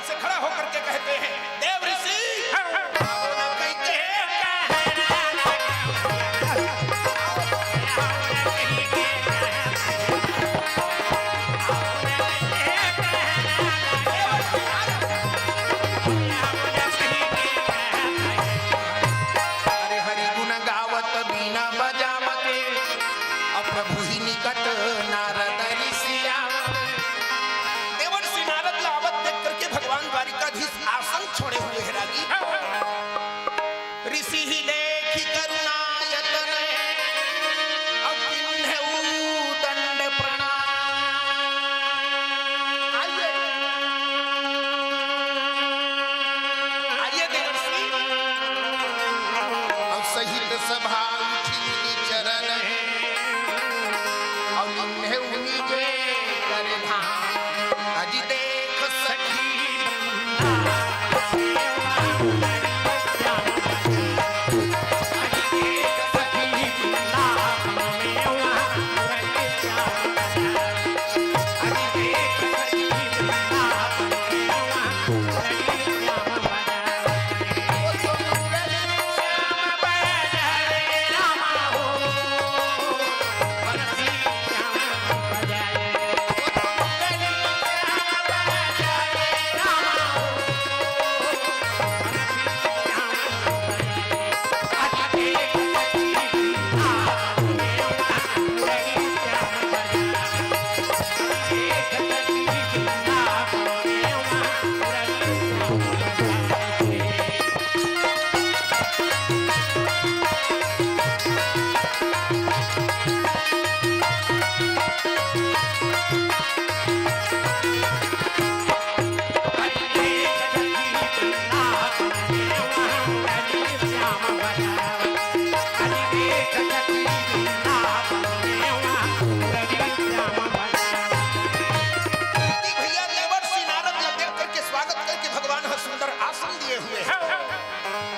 [SPEAKER 5] से खड़ा होकर के कहते हैं देव ऋषि अरे हरि गुण गावत बीना बजावत प्रभु ही निकट नारद ऋषि आसन छोड़े हुए है रागी ऋषि ही देखी करुणायतन अब दंड प्रणाम आइए देवर्षि अब सहित सभा उठी चरण और निन्हे उन्हीं के कर धाम अजी देख सखी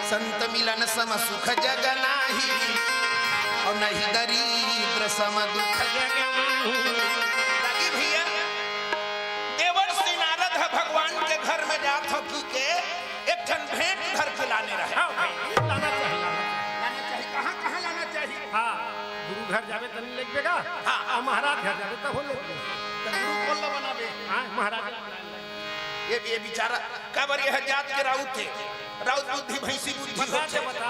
[SPEAKER 5] संत मिलन सम सुख जग नाही और नहीं दरिद्र सम दुख जग माही भैया देवर्षि नारद भगवान के घर में जात हो के एक ठन भेंट घर के लाने रहे
[SPEAKER 6] लाना चाहिए
[SPEAKER 5] कहां कहां लाना चाहिए
[SPEAKER 6] हां गुरु घर जावे तनी लेक बेगा हां महाराज घर जावे तब हो ले
[SPEAKER 5] गुरु कोल बनावे
[SPEAKER 6] हां महाराज
[SPEAKER 5] ये बेचारा काबर यह जात के राउत थे राउत बुद्धि भैंसी बुद्धि
[SPEAKER 6] बता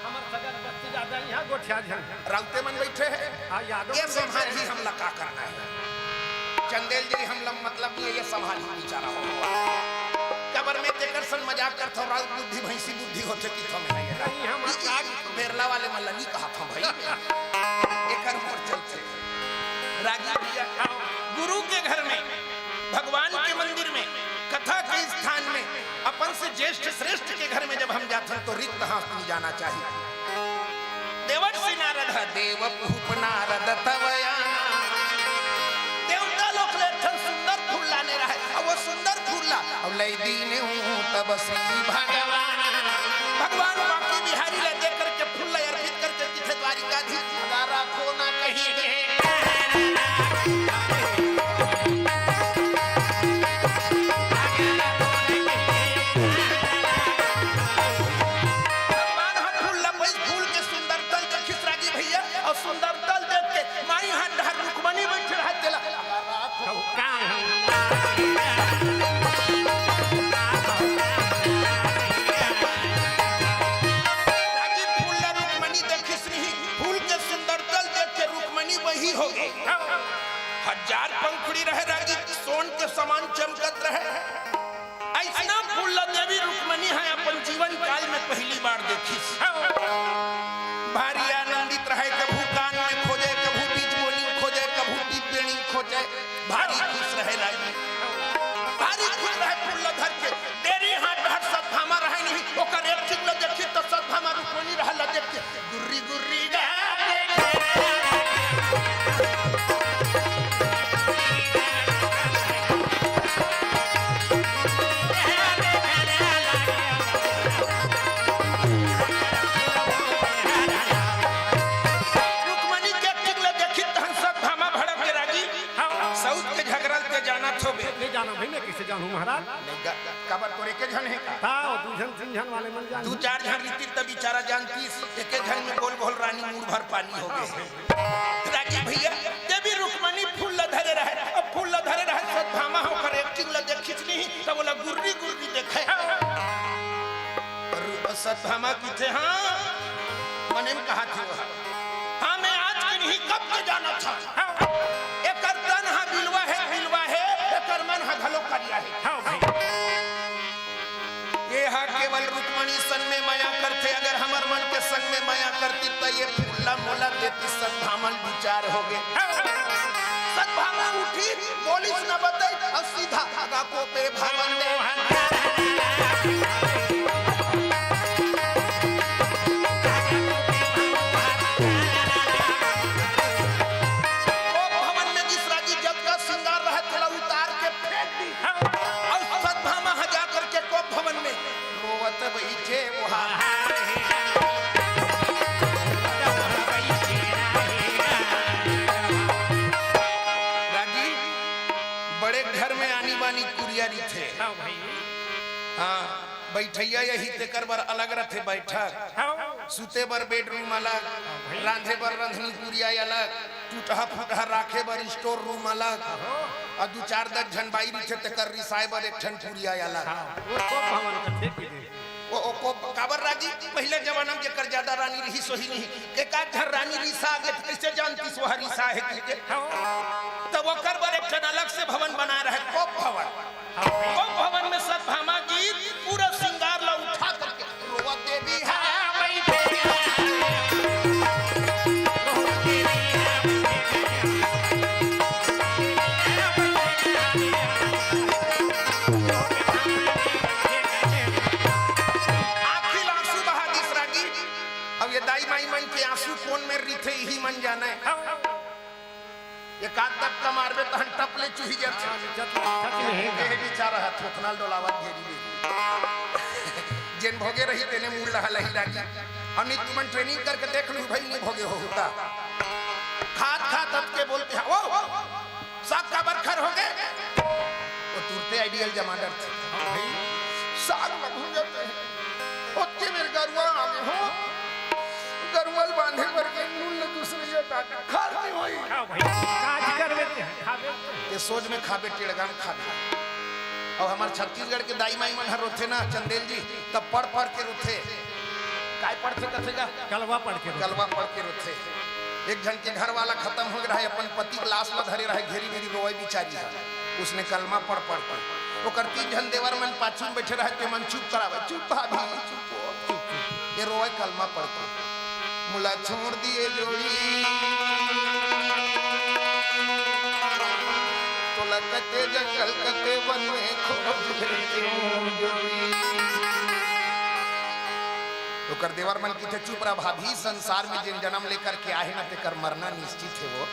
[SPEAKER 6] हमर सगर बस्ती ज्यादा यहां गोठिया झन
[SPEAKER 5] राउते मन बैठे हैं
[SPEAKER 6] हां यादव
[SPEAKER 5] ये संभाल ही हमला का करना है चंदेल जी हमला मतलब ये संभाल ही बेचारा हो कबर में तेकर सन मजाक करथो राउत बुद्धि भैंसी बुद्धि होथे कि थमे नहीं
[SPEAKER 6] नहीं हम का
[SPEAKER 5] बेरला वाले मल्ला नहीं कहा था भाई एकर मोर चलते रागी भैया गुरु के घर में भगवान के मंदिर में कथा के स्थान में अपन से ज्येष्ठ श्रेष्ठ के घर में जब हम जाते हैं तो रिक्त हाथ नहीं जाना चाहिए देवर्षि नारद देव भूप नारद तवयाना देवता लोग ले सुंदर फूल लाने रहे अब वो सुंदर फूल ला अब ले दीने हूं तब श्री भगवान बाकी बिहारी ले दे करके फूल ले अर्पित करके तिथे द्वारिकाधीश लगा रखो ना कहीं हजार पंखुड़ी रहे राजी सोन के समान चमकत रहे। ऐसा फूल देवी रुक्मणी है अपन जीवन काल में पहली बार देखी। भारी आनंदित रहे, कभू कान में खोजे, कभू बीच बोली खोजे, कभू टिप्पणी खोजे, भारी खुश रहे राजी, भारी खुश रहे फूल धर के। तेरी हाथ हर सद्भामा रहे नहीं, ओकर एक चिल्लो देखी तो सद्भामा रुक्मणी रहल देख के गुर्री गुर्री
[SPEAKER 6] महाराज
[SPEAKER 5] कबर तोरे के झन है
[SPEAKER 6] का दू झन तीन झन वाले मन जान
[SPEAKER 5] दू चार झन रीति तब बेचारा जानती एक झन में गोल गोल रानी मुंह भर पानी हो गए। राजी भैया देवी रुक्मणी फूल धरे रहे, अब फूल धरे रहे सद्भामा होकर एक्टिंग ल देख खिंचनी तो बोला गुर्री गुर्री देखे सद्भामा की थे। हाँ मने में कहा थे वो हाँ मैं आज की नहीं कब के जाना था। एक तन हा बिलवा है एक मन हा घलो करिया है। ये हा केवल रुक्मणी सन में माया करते, अगर हमर मन के संग में माया करती तो ये फूला मोला देती सद्भामा विचार हो गए। सद्भामा उठी बोली न बताई और सीधा धागा को पे भवन दे बैठैया यही तेकर बर अलग रथे बैठक, सुते बर बेडरूम अलग, रांधे बर रंधनी कुरिया अलग, टूटहा फूटहा राखे बर स्टोर रूम अलग, और दू चार दस झन बाई रखे तेकर रिसाए बर एक ठन कुरिया अलग। वो काबर राजी पहले जमाना में जेकर ज्यादा रानी रही सोही नहीं, एक आध झन रानी रिसा आगे कैसे जानती सो रिसा है कि तब वो कर बर एक ठन अलग से भवन बना रहे कोप भवन। कोप भवन में सद्भामा जी पूरा श्रृंगार ला उठा करके रोवत देवी है आखिर आंसू बहा दी राजी। अब ये दाई माई मन के आंसू कौन में रीथे यही मन जाना है। एक आध तक का मारबे तो हम टप ले चुही जाते बेचारा हाथ थोथनाल डोलावत घेरी जेन भोगे रही तेने मूल रहा लही लागी। और नहीं तुमन ट्रेनिंग करके देख लू भाई नहीं भोगे हो होता खात खात अब के बोलते हैं ओ साग का बरखर हो गए वो तुरते आइडियल जमानत थे साग में भूल जाते हैं ओके मेरे गरुआ आगे हो गरुआल बांधे पर के नून दूसरे जो काटा खार नहीं होई
[SPEAKER 6] काज करवे खावे
[SPEAKER 5] ये सोच में खाबे टेड़गान खाबे। और हमारे छत्तीसगढ़ के दाई माई मन हर रोथे ना चंदेल जी तब पढ़ पढ़ के रोथे काय पढ़ते कथेगा
[SPEAKER 6] कलवा पढ़ के
[SPEAKER 5] रोथे। एक जन के घर वाला खत्म हो गया है अपन पति के लाश में धरे रहे घेरी मेरी रोए बिचारी है उसने कलमा पढ़ वो करती जन देवर मन पाछू में बैठे रहे के मन चुप करावे चुप भाभी चुप ये रोए कलमा पढ़ मुला छोड़ दिए जोड़ी तो लगते जंगल कते वन में खोज जोड़ी तो कर देवर मन की थे चुप रहा भाभी संसार में जिन जन्म लेकर के आए ना ते कर मरना निश्चित है वो।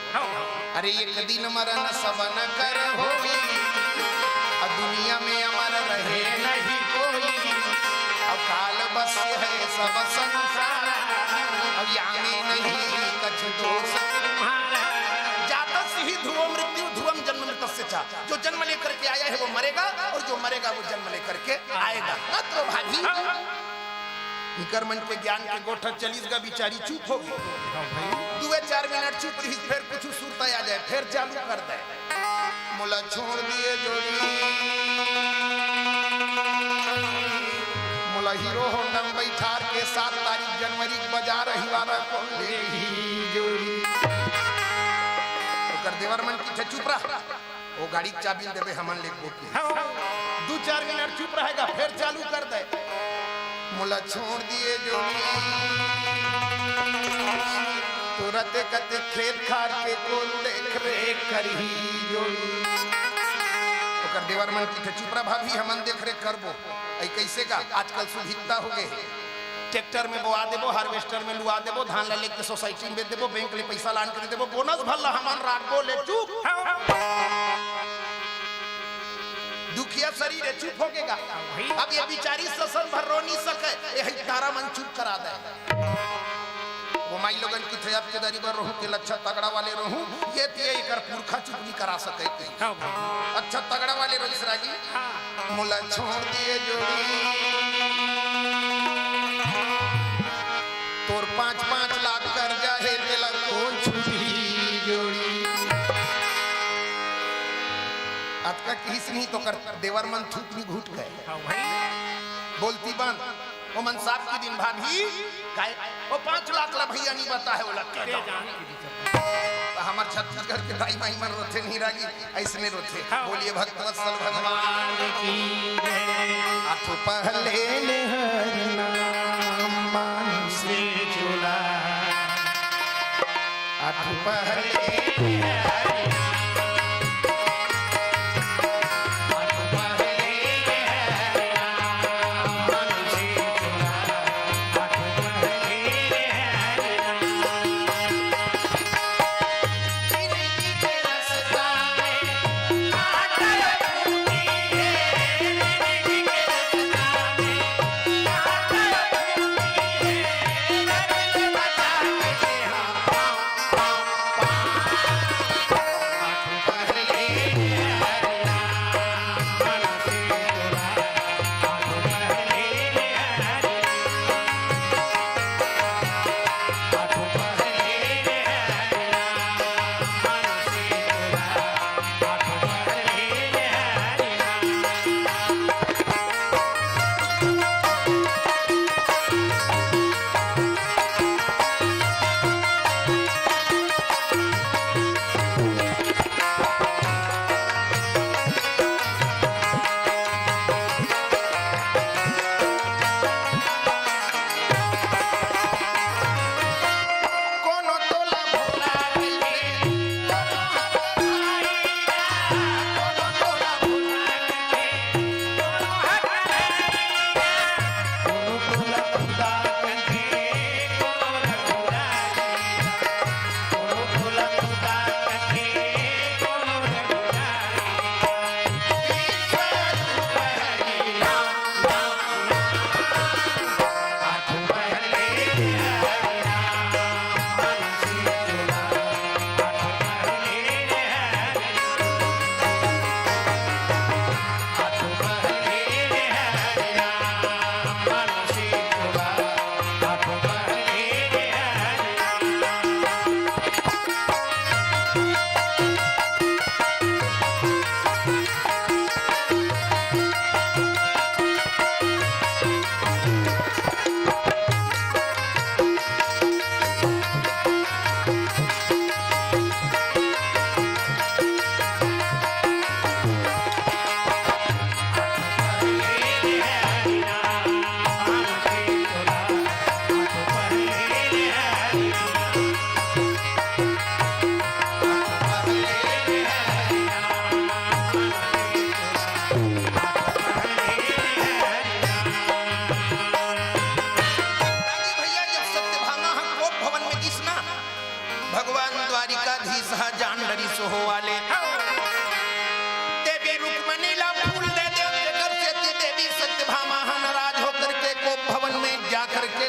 [SPEAKER 5] अरे एक दिन मरण सब न कर होगी दुनिया में अमर रहे नहीं कोई अब काल बस है सब संसार अब यामी नहीं कछ दोष जाता से ही ध्रुव मृत्यु ध्रुवम जन्म मृत से चा जो जन्म लेकर के आया है वो मरेगा और जो मरेगा वो जन्म लेकर के आएगा। तो भाभी निकर मन के ज्ञान के गोठा चलीस का बिचारी चुप हो गई 2-4 मिनट चुप रही फिर कुछ सुरता आ जाए फिर चालू कर दे मुला छोड़ दिए जोड़ी मुला हीरो होंडा बैठार के 7 तारीख जनवरी बजा रही वाला को जोड़ी तो कर देवर मन की थे चुप रहा, वो गाड़ी की चाबी देवे हमन ले को की 2-4 मिनट चुप रहेगा फिर चालू कर दे। मुला छोड़ दिए जोड़ी तुरंत कते खेत खार के कोल देख रे करही जोड़ी। ओकर देवर मन की थे चुप रहा भाभी हमन देख रे करबो। ऐ कैसे का आजकल सुविधा हो गए, ट्रैक्टर में बोआ देबो, हार्वेस्टर में लुआ देबो, धान ला लेके सोसाइटी में देबो, बैंक ले पैसा लान कर देबो, बोनस भल्ला हमन राखबो ले चुप। दुखिया शरीर है चुप हो गएगा। अब ये बिचारी ससल भर रो नहीं सके, ये तारा मन चुप करा दे। वो माई लोगन की थे आपके दरी पर रहूं के लच्छा तगड़ा वाले रहूं, ये ते एकर पुरखा चुप नहीं करा सके के। अच्छा तगड़ा वाले रही सरागी मुला छोड़ दिए जोड़ी तोर 5-5 लाख कर्जा है तेला कौन छुटी जोड़ी। आज का किस नहीं तो कर देवर मन थूक नहीं घुट गए बोलती बन वो मन साहब की दिन भाभी वो 5 लाख ला भैया नहीं बता है वो लगता हमार छत्तीसगढ़ के दाई माई मन रोथे नहीं रागी ऐसने रोथे। बोलिए भक्त वत्सल भगवान की आठ पहले ने हर नाम मान से चुला आठ पहले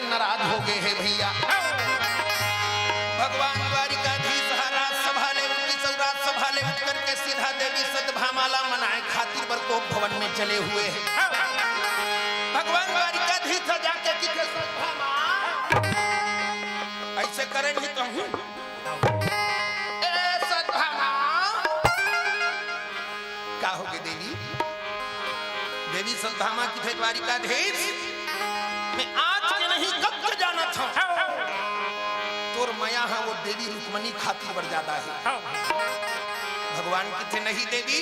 [SPEAKER 5] नाराज हो गए हैं भैया। भगवान द्वारिकाधीश राज संभाले उनकी सौराज संभाले उठ करके सीधा देवी सत्यभामाला मनाए खातिर बरकोप भवन में चले हुए हैं। भगवान द्वारिकाधीश जाके दिखे सत्यभामा ऐसे करे नहीं तो हूँ सत्यभामा क्या होगी देवी? देवी सत्यभामा की थे द्वारिकाधीश मैं आज के नहीं कब कर जाना था तोर माया है वो देवी रुक्मणी खातिर बढ़ जाता है। भगवान की थे नहीं देवी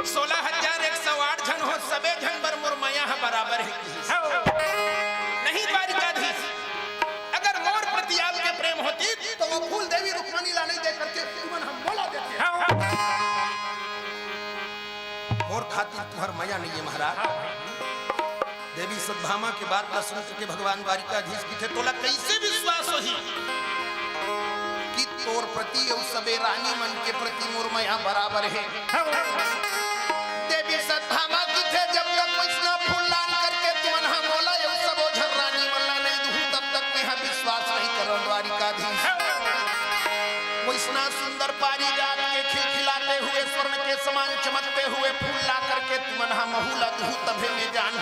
[SPEAKER 5] 16,108 जन हो सबे जन बर मोर माया बराबर है नहीं द्वारिकाधीश। अगर मोर प्रति आपके प्रेम होती तो वो फूल देवी रुक्मणी ला नहीं दे करके तुमन हम बोला देते। मोर खातिर तुम्हार माया नहीं है महाराज। देवी सद्भामा की बात न सुन सके भगवान द्वारिकाधीश की थे तोला कैसे विश्वास होही कि तोर प्रति और सबे रानी मन के प्रति मोर माया बराबर है। देवी सद्भामा की थे जब तक वैष्णव फूल लान करके तुमन हम बोला ये सब ओझर रानी मल्ला नहीं दूं तब तक मैं विश्वास नहीं करो द्वारिकाधीश। वैष्णव सुंदर पारिजात के खिलखिलाते हुए स्वर्ण के समान चमकते हुए फूल ला करके तुमन हम महूला दूं तभे में जान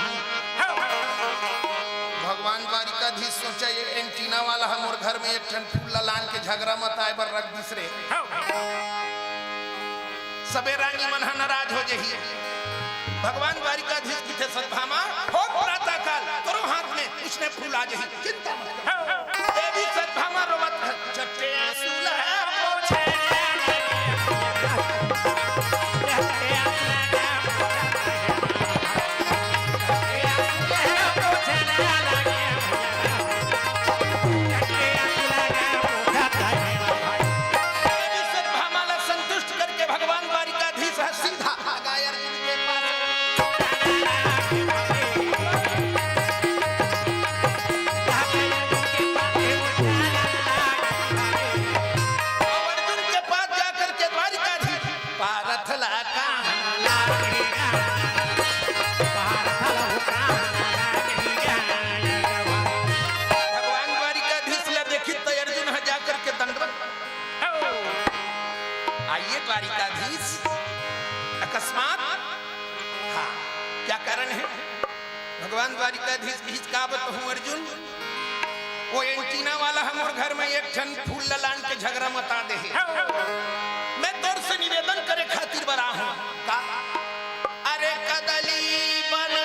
[SPEAKER 5] भगवान द्वारिकाधीश सोचा ये एंटीना वाला हम और घर में एक ठन फूल लान के झगड़ा मत आए बर रख दूसरे सबे रानी मन नाराज हो जही। भगवान द्वारिकाधीश की थे सद्भामा हो प्रातः काल करो हाथ में उसने फूल आ जही चिंता मत देवी सद्भामा रोवत चट्टे आंसू द्वारिकाधीश अकस्मात हाँ क्या कारण है भगवान द्वारिकाधीश की हिचकावत हूँ अर्जुन वो एंटीना वाला हम और घर में एक ठन फूल लान के झगड़ा मता दे मैं तोर से निवेदन करे खातिर बरा हूँ का अरे कदली बना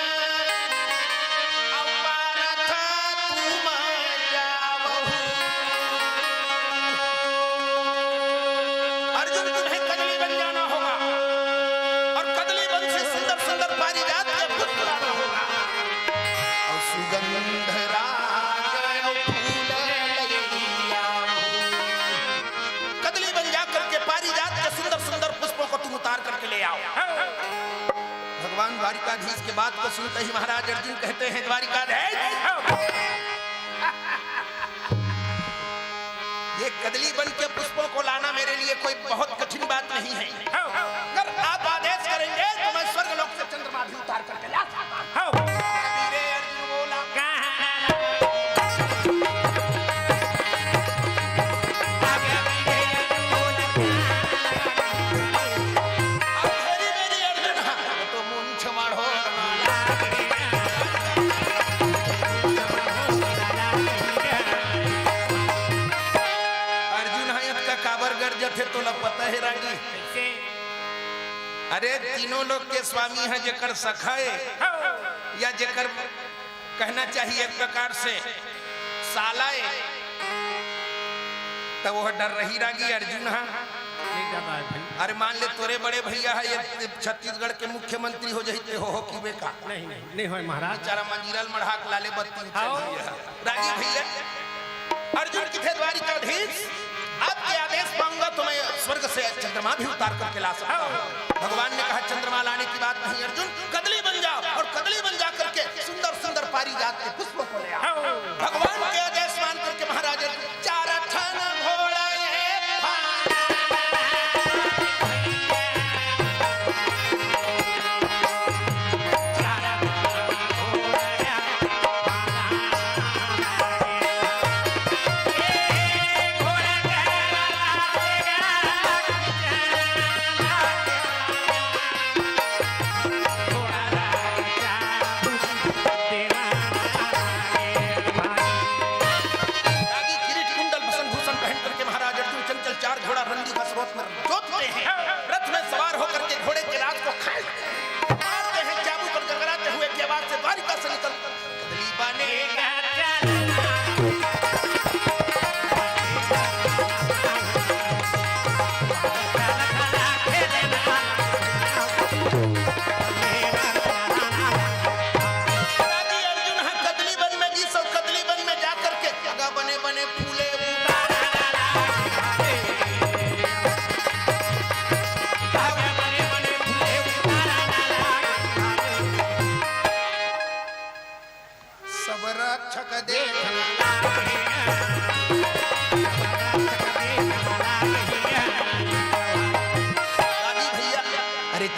[SPEAKER 5] भगवान द्वारिकाधीश के बात को सुनते ही महाराज अर्जुन कहते हैं द्वारिकाधीश ये कदली बन के पुष्पों को लाना मेरे लिए कोई बहुत कठिन बात नहीं है। अगर आप आदेश करेंगे तो मैं स्वर्ग लोक से चंद्रमा भी उतार करके ला सकता हूं। अर्जुन बोला तो पता है रानी अरे तीनों लोग के स्वामी है जेकर सखाए या जेकर कहना चाहिए एक प्रकार से सालाए तो वो डर रही रागी अर्जुन हाँ अरे मान ले तोरे बड़े भैया है ये छत्तीसगढ़ के मुख्यमंत्री हो जाते हो कि बेका
[SPEAKER 6] नहीं हो महाराज
[SPEAKER 5] बेचारा मंजीरल मढ़ाक लाले बत्ती रागी भैया अर्जुन की थे द्वारिकाधीश आपके आदेश पाऊंगा तो मैं स्वर्ग से चंद्रमा भी उतार करके ला सकता हूँ। भगवान ने कहा चंद्रमा लाने की बात नहीं अर्जुन कदली बन जाओ और कदली बन जा करके सुंदर सुंदर पारिजात के पुष्पों को ले आओ। भगवान के आदेश मान करके महाराज चार ठाना घोड़ा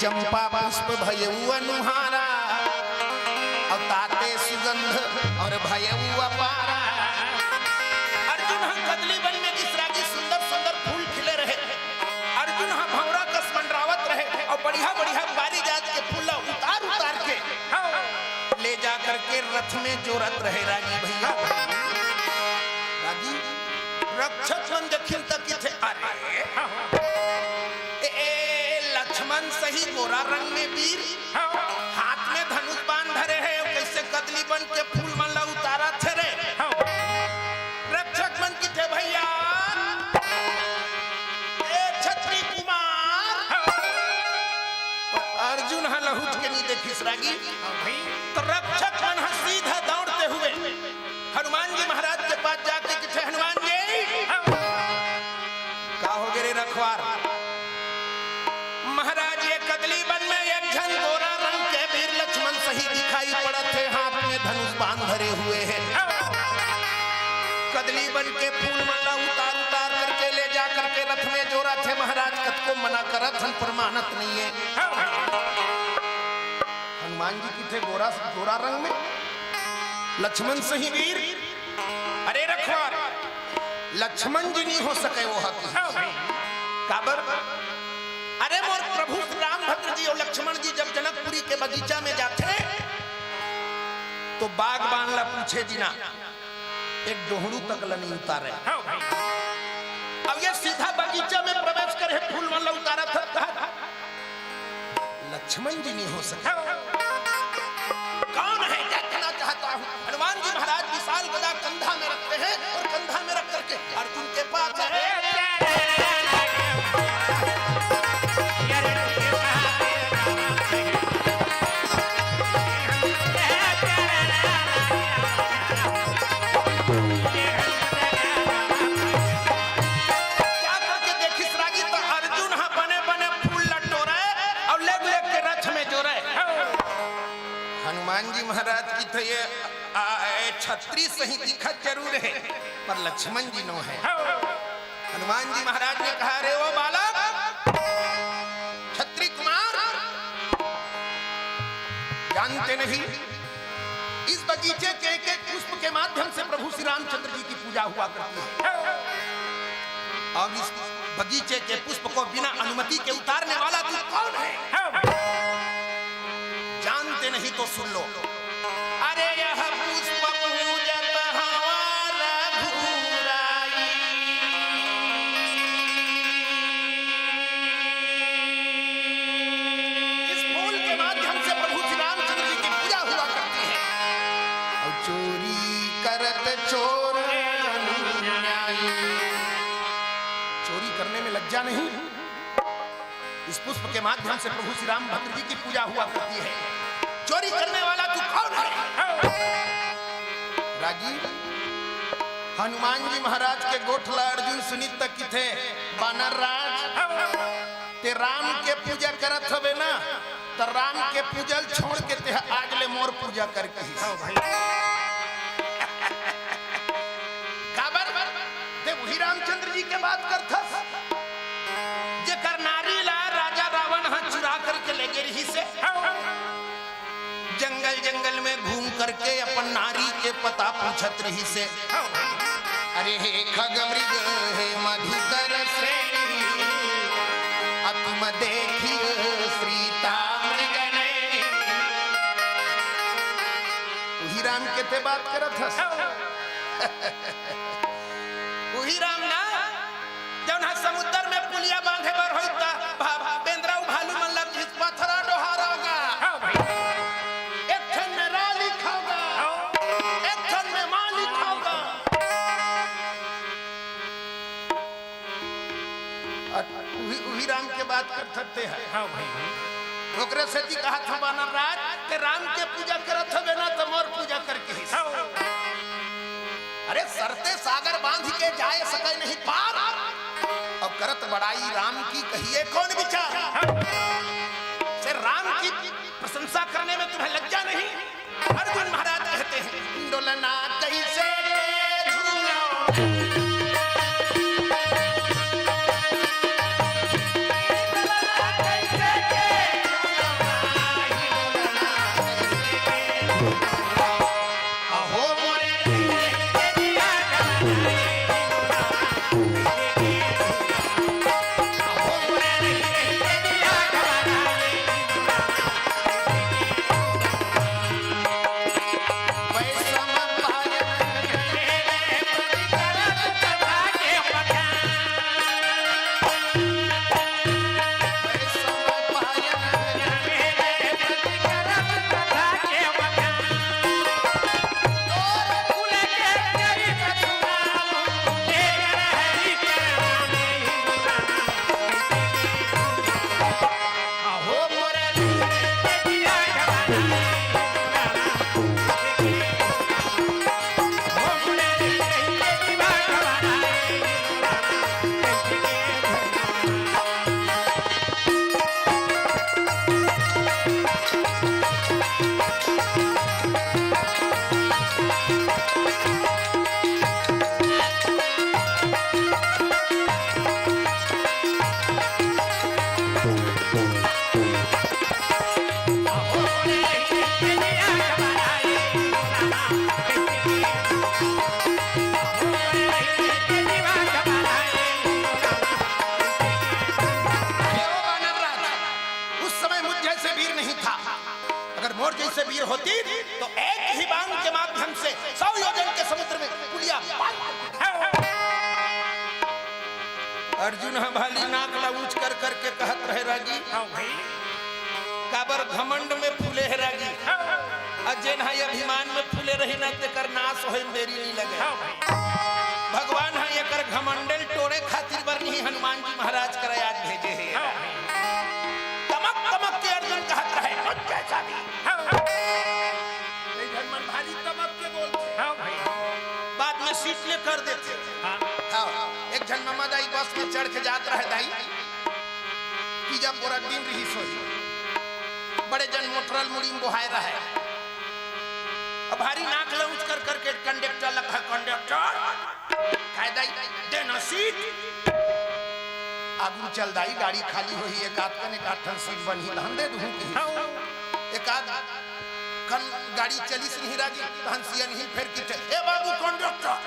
[SPEAKER 5] चंपा पुष्प भयऊ अनुहारा और ताते सुगंध और भयऊ अपारा। अर्जुन हाँ कदली वन में जिस रागी सुंदर सुंदर फूल खिले रहे, अर्जुन हाँ भंवरा कस मंडरावत रहे और बढ़िया बढ़िया पारिजात के फूल उतार उतार के ले जा करके रथ में जोरत रहे। रागी भैया रागी रक्षक मन दखिल तक थे। अरे लक्ष्मण सही गोरा रंग में वीर, हाथ में धनुष बाण धरे है, कैसे कदली बन के फूल मन ला उतारा थे रे। रक्षक मन की थे भैया छत्री कुमार। अर्जुन हाँ लहुट के नहीं देखी रागी, तो रक्षक मन हाँ सीधा दौड़ते हुए हनुमान जी महाराज के पास जाके कि हनुमान जी का हो गए रखवार महाराज, ये कदली वन में एक जन गोरा रंग के वीर लक्ष्मण सही दिखाई पड़त है, हाथ में धनुष बाण धरे हुए हैं। कदली वन के फूल माला उतार उतार करके ले जा करके रथ में जोरा थे। महाराज कत को मना करत हन पर मानत नहीं है। हनुमान जी की थे गोरा गोरा रंग में, लक्ष्मण सही वीर। अरे रखवार लक्ष्मण जी नहीं हो सके वो हक काबर। अरे मोर प्रभु रामभद्र जी और लक्ष्मण जी जब जनकपुरी के बगीचा में जाते तो बागबान ला पूछे जीना एक डोहड़ू तक ला नहीं उतारे। अब ये सीधा बगीचा में प्रवेश करे फूल वाला उतारा था। लक्ष्मण जी नहीं हो सके। कौन है देखना चाहता हूँ। हनुमान जी महाराज विशाल गदा कंधा में रखते हैं और कंधा में रख करके अर्जुन के पास है। हनुमान जी महाराज की तो ये छत्री सही दिखत जरूर है पर लक्ष्मण जी नो है। हनुमान जी महाराज ने कहा रे वो बालक छत्री कुमार, जानते नहीं इस बगीचे के एक एक पुष्प के माध्यम से प्रभु श्री रामचंद्र जी की पूजा हुआ करती है। अब इस बगीचे के पुष्प को बिना अनुमति के उतारने वाला तू कौन है? जानते नहीं तो सुन लो। अरे यह पुष्प पूजत हमारा घुराई, इस फूल के माध्यम से प्रभु श्री रामचंद्र जी की पूजा हुआ करती है। और चोरी करत चोर अनुन्यायी, चोरी करने में लज्जा नहीं। इस पुष्प के माध्यम से प्रभु श्री रामभद्र जी की पूजा हुआ करती है। चोरी करने वाला तू कौन है? रागी हनुमान जी महाराज के गोठला अर्जुन सुनित तक की थे बानर राज ते राम के पूजा करत हवे ना, तो राम के पूजल छोड़ के ते आज ले मोर पूजा करके काबर ते वही रामचंद्र जी के बात करथस जे कर नारी ला राजा रावण हाथ चुरा करके ले गए रही से जंगल जंगल में घूम करके अपन नारी के पता पूछत रही से। अरे हे खगमृग हे मधुकर श्रेणी तुम देखिए सीता मृगने। वही राम के ते बात करत हस। वही राम ना जब ना समुद्र में पुलिया बांधे बर होता बेंद्रा भालू मन लग जिस पत्थरा डोहारागा राम के बात कर सकते हैं। हाँ भाई ओकरे से जी कहा था बानर राज ते राम के पूजा करत हवे ना तो मोर पूजा करके ही। अरे सरते सागर बांध के जाए सके नहीं पार, अब करत बड़ाई राम की कहिए कौन विचार। से राम की प्रशंसा करने में तुम्हें लज्जा नहीं? अर्जुन महाराज कहते हैं डोलना कैसे वीर होती तो एक ही बाण के माध्यम से 100 योजन के समुद्र में पुलिया अर्जुन भाली नाक ऊंच कर करके कहत रहे रागी काबर घमंड में फूले है रागी अजय है अभिमान में फूले रही न तेकर नाश होए देरी नहीं लगे भगवान है एकर घमंडल टोड़े खातिर बर नहीं हनुमान जी महाराज कर याद भेजे है तमक तमक के अर्जुन कहत रहे जैसा भी मन भारी तमक के बोलते बाद में सीट ले कर देते एक जन मामा दाई बस में चढ़ के जात रहे दाई कि जब पूरा दिन रही सोई बड़े जन मोटरल मुड़ी में बोहाय रहे अब भारी नाक लऊंच कर करके कंडक्टर लगा कंडक्टर कह दाई देना सीट आगू चल दाई गाड़ी खाली हुई एक आध कने काठन सीट बनी धन दे दूं की एक आध कन गाड़ी चली से नहीं राजी धन सियन ही फिर की ए बाबू कंडक्टर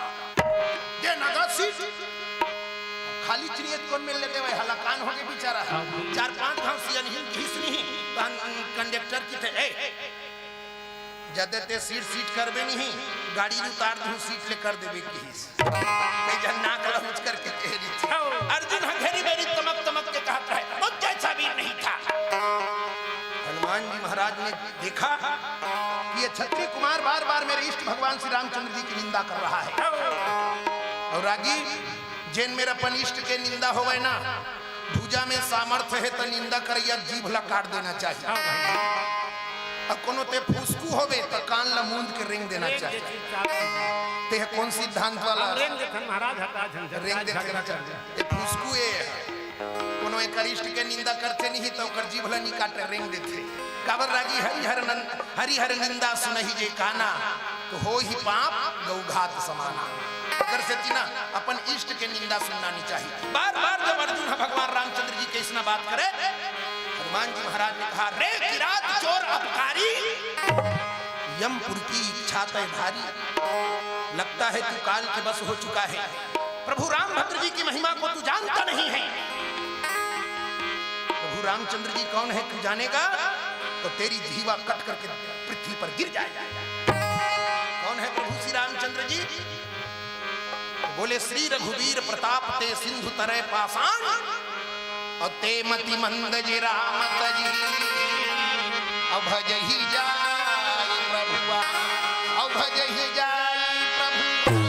[SPEAKER 5] देना गा सीट खाली चिड़ियत कौन मिल लेते भाई हलाकान हो गए बेचारा 4-5 घासियन ही घिस नहीं कंडक्टर की थे ए जदते सीट करबे नहीं गाड़ी उतार दूं सीट ले कर देबे की ए जन्ना कल मुझ करके कह दी थी अर्जुन हंगेरी मेरी तमक तमक के कहत रहे मुझ जैसा भी नहीं था हनुमान जी महाराज ने देखा कि ये क्षत्रिय कुमार बार-बार मेरे इष्ट भगवान श्री रामचंद्र जी की निंदा कर रहा है और रागी जेन मेरा अपन इष्ट के निंदा होवे ना भुजा में सामर्थ्य है तो निंदा करिया जीभ ला काट देना चाहिए और कोनो ते फुसकू होवे तो कान ला मूंद के रेंग देना चाहिए ते है कौन सिद्धांत वाला
[SPEAKER 6] रेंग देखन महाराज हटा
[SPEAKER 5] रेंग देना चाहिए ये फुसकू है कोनो एक इष्ट के निंदा करते नहीं तो कर जीभ ला नहीं काटे रेंग देते काबर रागी हरिहर निंदा सुनहि जे काना तो हो ही पाप गौघात समाना कर से ना अपन इष्ट के निंदा सुनना नहीं चाहिए बार-बार जब अर्जुन भगवान रामचंद्र जी के इसना बात करे हनुमान जी महाराज ने कहा रे किरात चोर अपकारी यमपुर की इच्छा तय भारी लगता है तू काल के बस हो चुका है प्रभु रामभद्र जी की महिमा को तू जानता नहीं है प्रभु रामचंद्र जी कौन है तू जानेगा तो तेरी जीवा कट करके पृथ्वी पर गिर जाएगा कौन है प्रभु श्री रामचंद्र जी बोले श्री रघुवीर प्रताप ते सिंधु तरय पाषाण और ते मति मंद जी रामत जी अभज ही जाय प्रभुआ अभज ही जाय प्रभु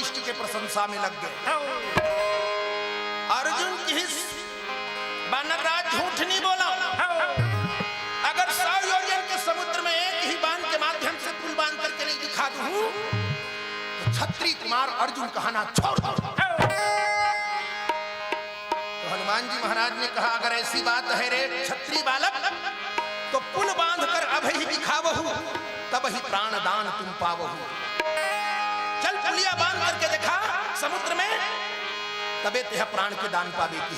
[SPEAKER 5] इष्ट के प्रशंसा में लग गए अर्जुन की बानर राज झूठ नहीं बोला अगर 100 योजन के समुद्र में एक ही बाण के माध्यम से पुल बांध करके नहीं दिखा दूं तो क्षत्रिय कुमार अर्जुन कहना छोड़ दो तो हनुमान जी महाराज ने कहा अगर ऐसी बात है रे क्षत्रिय बालक तो पुल बांध कर अब ही दिखावहु तब ही प्राण दान तुम पावहु चल पुलिया बांध करके देखा समुद्र में तबे तेह प्राण के दान पावे की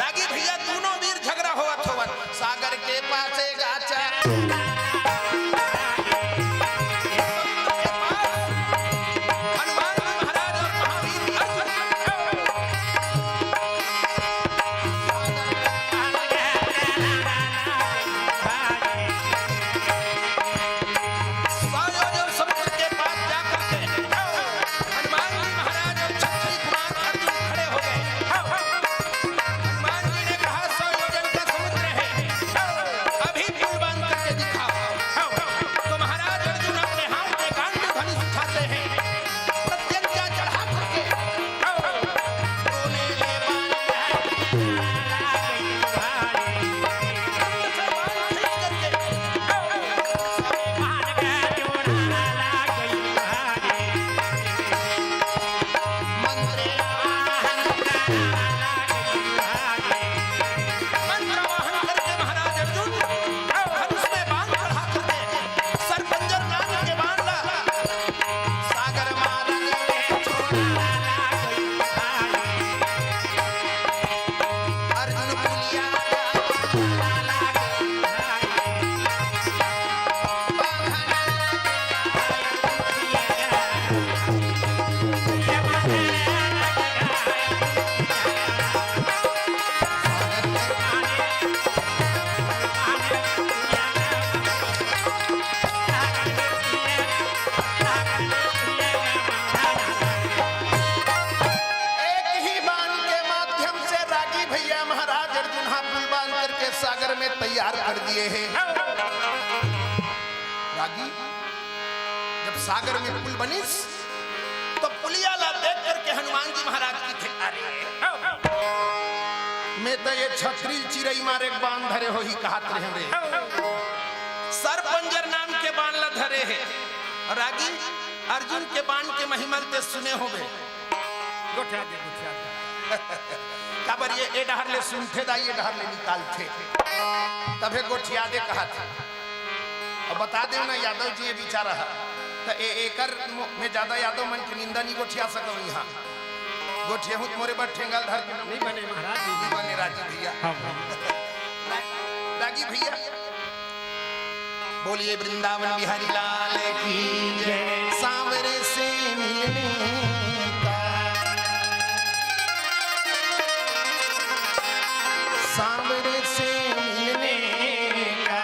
[SPEAKER 5] दागी भैया दोनों वीर झगड़ा होवत होवत सागर के पासे गाचा हनुमान जी महाराज और महावीर अर्जुन मंत्रवाहन करके महाराज अर्जुन धनुष में बाण चढ़ा करके सरपंजर नाग के बाण ला सागर मारा अर्जुन पुलिया एक ही बाण के माध्यम से रागी भैया महाराज अर्जुन हाथ पुल बांध करके सागर में तैयार कर दिए हैं। रागी जब सागर में पुल बनी तो पुलिया ला देख करके हनुमान जी महाराज की थे अरे मैं तो ये छतरी चिरई मारे बांध धरे हो ही कहत रहे रे सर पंजर नाम के बाण ला धरे है रागी अर्जुन के बाण के महिमा ते सुने होबे
[SPEAKER 6] गोठिया दे
[SPEAKER 5] काबर ये डहर ले सुनते दा ये डहर ले निकालते तबे गोठिया दे कहा था अब बता दे ना यादव जी ये विचार है तो एकर में ज्यादा यादव मन की निंदा नहीं गोठिया सको यहाँ गोठिया हूँ मोरे पर ठेंगल धर के
[SPEAKER 6] नहीं बने महाराज
[SPEAKER 5] नहीं बने राजी भैया रागी भैया बोलिए वृंदावन बिहारी लाल की जय सांवरे से मिलने का सांवरे से मिलने का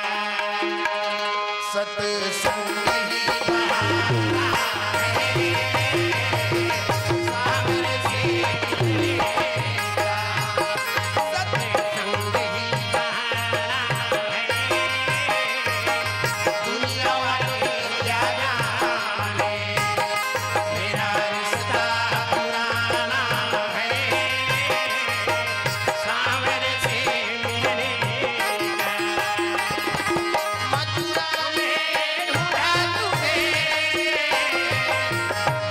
[SPEAKER 5] सत्संग ही बहाना है सांवरे से मिलने का सत्संग ही बहाना है दुनिया वाले क्या जाने मेरा रिश्ता पुराना है सांवरे से मिलने का मथुरा में ढूंढा तुम्हें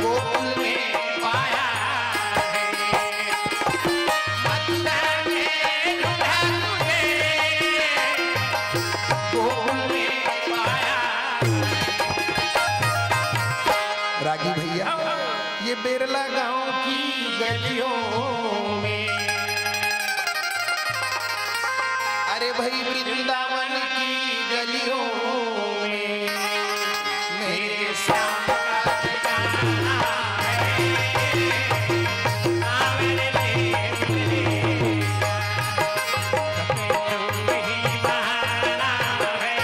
[SPEAKER 5] गोकुल में पाया है मथुरा में ढूंढा तुम्हें गोकुल में पाया रागी भैया ये बेरला गांव की गलियों में अरे भाई वृंदावन की गलियों में मेरे श्याम का ठिकाना है सांवरे से मिलने का सत्संग ही बहाना है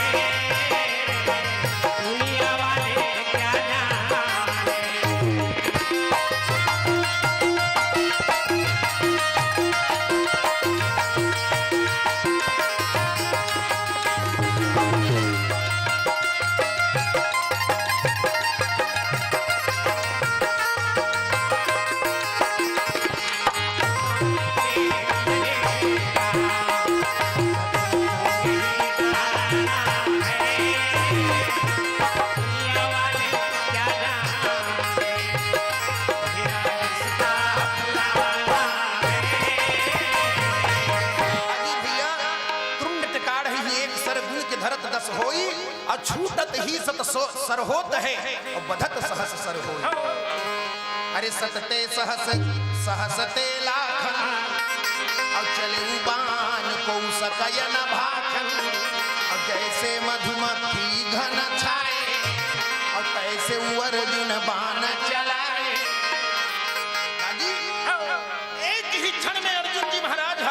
[SPEAKER 5] दुनिया वाले क्या जाने छूटत ही सत सर होत है और बधत सहस सर हो अरे सतते सहस सहसते लाखन और चले उबान को सकयन भाखन और जैसे मधुमक्खी घन छाए और तैसे अर्जुन बाण चलाए एक ही क्षण में अर्जुन जी महाराज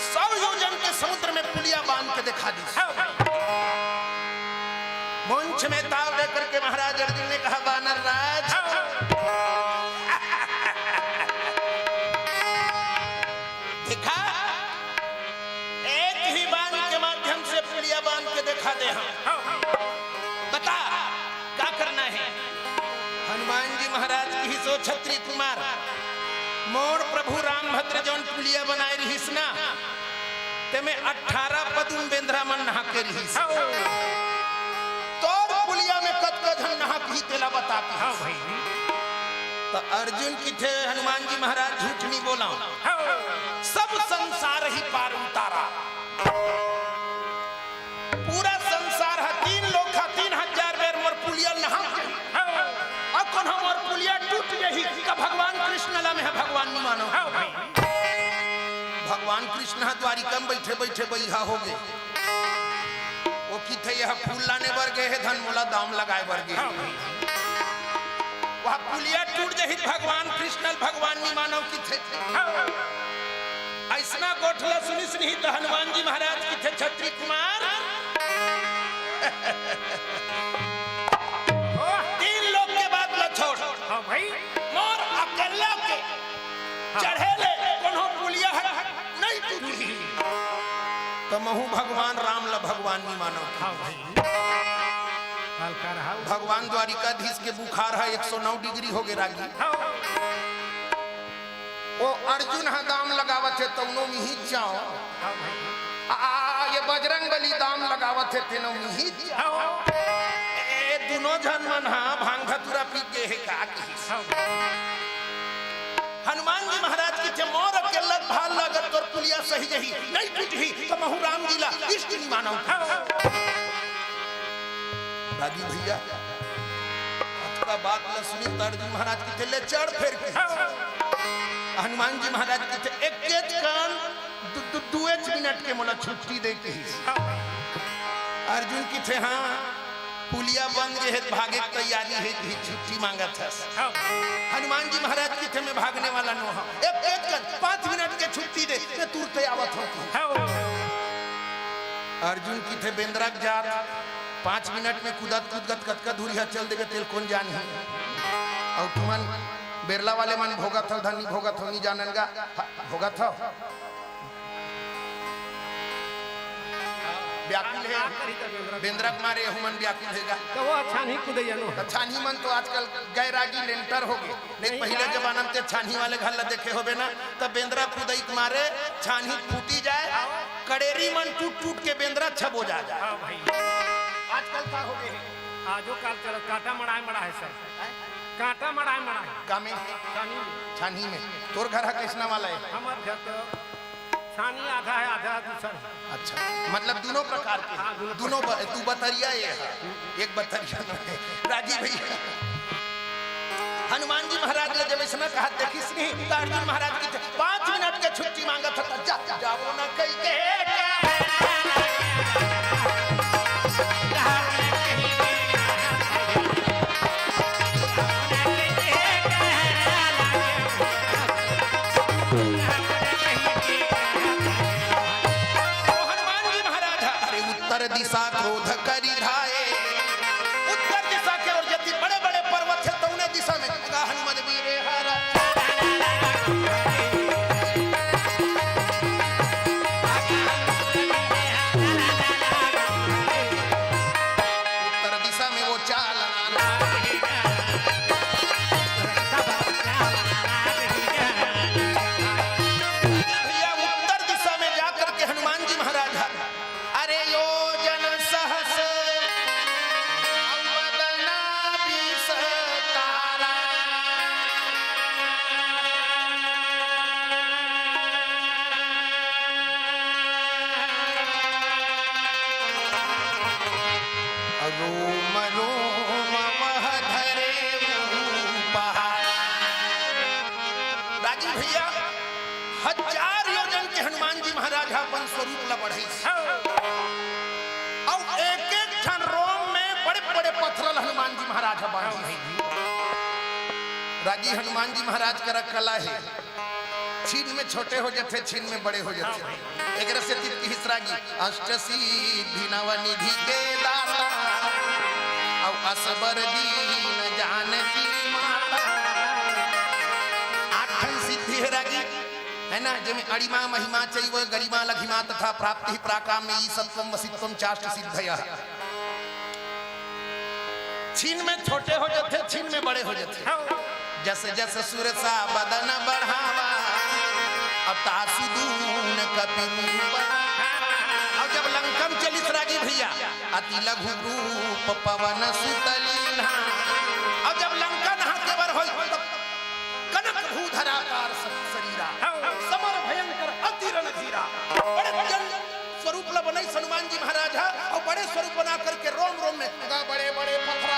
[SPEAKER 5] 100 योजन के समुद्र में पुलिया बांध के दिखा दी मुंछ में ताव लेकर के महाराज अर्जुन ने कहा वानर राज दिखा एक ही बाण के माध्यम से पुलिया बांध के दिखा दे हम बता क्या करना है हनुमान जी महाराज की सो छत्री कुमार मोर प्रभु राम भद्र जौन पुलिया बनाए रहीस ना ते में 18 पदुन बेंद्रा मन नहा के रहीस पुलिया में कत हम नहा की तेला बता
[SPEAKER 6] हाँ भाई
[SPEAKER 5] तो अर्जुन की थे हनुमान जी महाराज झूठ नहीं बोला, सब संसार ही पार उतारा। पूरा संसार है 3 लोग का 3000 बेर मोर पुलिया नहा अब कौन हम और पुलिया टूट गई का भगवान कृष्ण ला में है भगवान नहीं मानो। भगवान कृष्ण द्वारिका में बैठे बैठे बैहा हो गए। वो की थे यह फूल लाने बर गए है धन मोला दाम लगाए बर गए। वह पुलिया टूट गई भगवान कृष्ण भगवान नहीं मानो की थे। ऐसा गोठला सुनी सुनी तो हनुमान जी महाराज की थे छत्री कुमार 3 लोग के बाद ला छोड़
[SPEAKER 6] भाई
[SPEAKER 5] मोर अकेला के चढ़े ले कोनो पुलिया है नहीं टूटी तो महू भगवान राम ला भगवान नहीं मानो। भगवान द्वारिकाधीश के बुखार है 109 डिग्री हो गए रागी। वो अर्जुन हा दाम लगावत है तौनो में ही जाओ ये बजरंग बली दाम लगावत है तीनों में ही जाओ। दोनों जन मन हा भांग धतुरा पी के है का हनुमान जी महाराज की थे मोर अकेला भाल लगत तोर पुलिया सही जही नहीं टूटी तो महू राम जी ला इष्ट नहीं मानो। रागी भैया अथवा बात ला सुनी अर्जुन महाराज की थे ले चढ़ फिर के हनुमान जी महाराज की थे एक कान 2 मिनट के मोला छुट्टी दे के अर्जुन की थे हाँ पुलिया बन गए भागे की तैयारी है कि छुट्टी मांगा था। हनुमान जी महाराज की थे मैं भागने वाला नो हाँ एक 5 मिनट के छुट्टी दे मैं तुरंत आवत हूँ। अर्जुन की थे बेंद्रक जात 5 मिनट में कूदत कतका दूरी है चल देगा तेल कौन जान है और तुमन बेरला वाले मन भोगत हो धनी भोगत हो नहीं जाननगा भोगत हो व्याकुल है बेंद्रक मारे हुमन व्याकुल हैगा
[SPEAKER 6] तो वो छानी कुदैया नो
[SPEAKER 5] छानी मन तो आजकल गैरागी लेंटर हो गए नहीं पहले जमाना में छानी वाले घर ला देखे होबे ना तब बेंद्रा कुदई मारे छानी फूटी जाए कड़ेरी मन टूट के बेंद्रा छब हो जाए। आजकल का हो गए
[SPEAKER 6] आजो काल चलो काटा मड़ा है सर काटा मड़ा
[SPEAKER 5] का में छानी में तोर घर है कृष्णा वाला है
[SPEAKER 6] हमार घर तो छानी आधा है आधा दूसर।
[SPEAKER 5] अच्छा मतलब दोनों प्रकार के दोनों तू बतरिया ये है एक बतरिया है राजी भैया। हनुमान जी महाराज ने जब इसमें कहा देखिस नहीं तो अर्जुन महाराज की 5 मिनट के छुट्टी मांगा था जाओ ना कहीं के दिशा क्रोध करी धाये उत्तर दिशा के और यदि बड़े बड़े पर्वत है तो उन्हें दिशा में हनुमान वीरे हरा उत्तर दिशा में वो चाल भैया उत्तर दिशा में जाकर के हनुमान जी महाराज अरे यो राजी भैया 1000 योजन के हनुमान जी महाराज अपन स्वरूप ला बढ़ई और एक ठन रोम में बड़े बड़े पत्थर हनुमान जी महाराज बांधी। राजी हनुमान जी महाराज का कला है छीन में छोटे हो जाते छीन में बड़े हो जाते एक से हिसरागी अष्टसिद्धि नवनिधि के दाता और असबर दीन जानकी माता 8 सिद्धि है रागी है ना जिसमें अड़िमा महिमा चैव गरिमा लघिमा तथा प्राप्ति प्राकाम में सत्वम वसित्वम चाष्ट सिद्धया। छीन में छोटे हो जाते छीन में बड़े हो जाते जैसे जैसे सुरसा बदन बढ़ावा अब तासुदून कपिरूप और जब लंकम चलित रागी भैया अति लघु रूप पवन सुतलीना और जब लंका नहा के बर होई समझा और बड़े स्वरूप बना करके रोम रोम में बड़े बड़े पथरा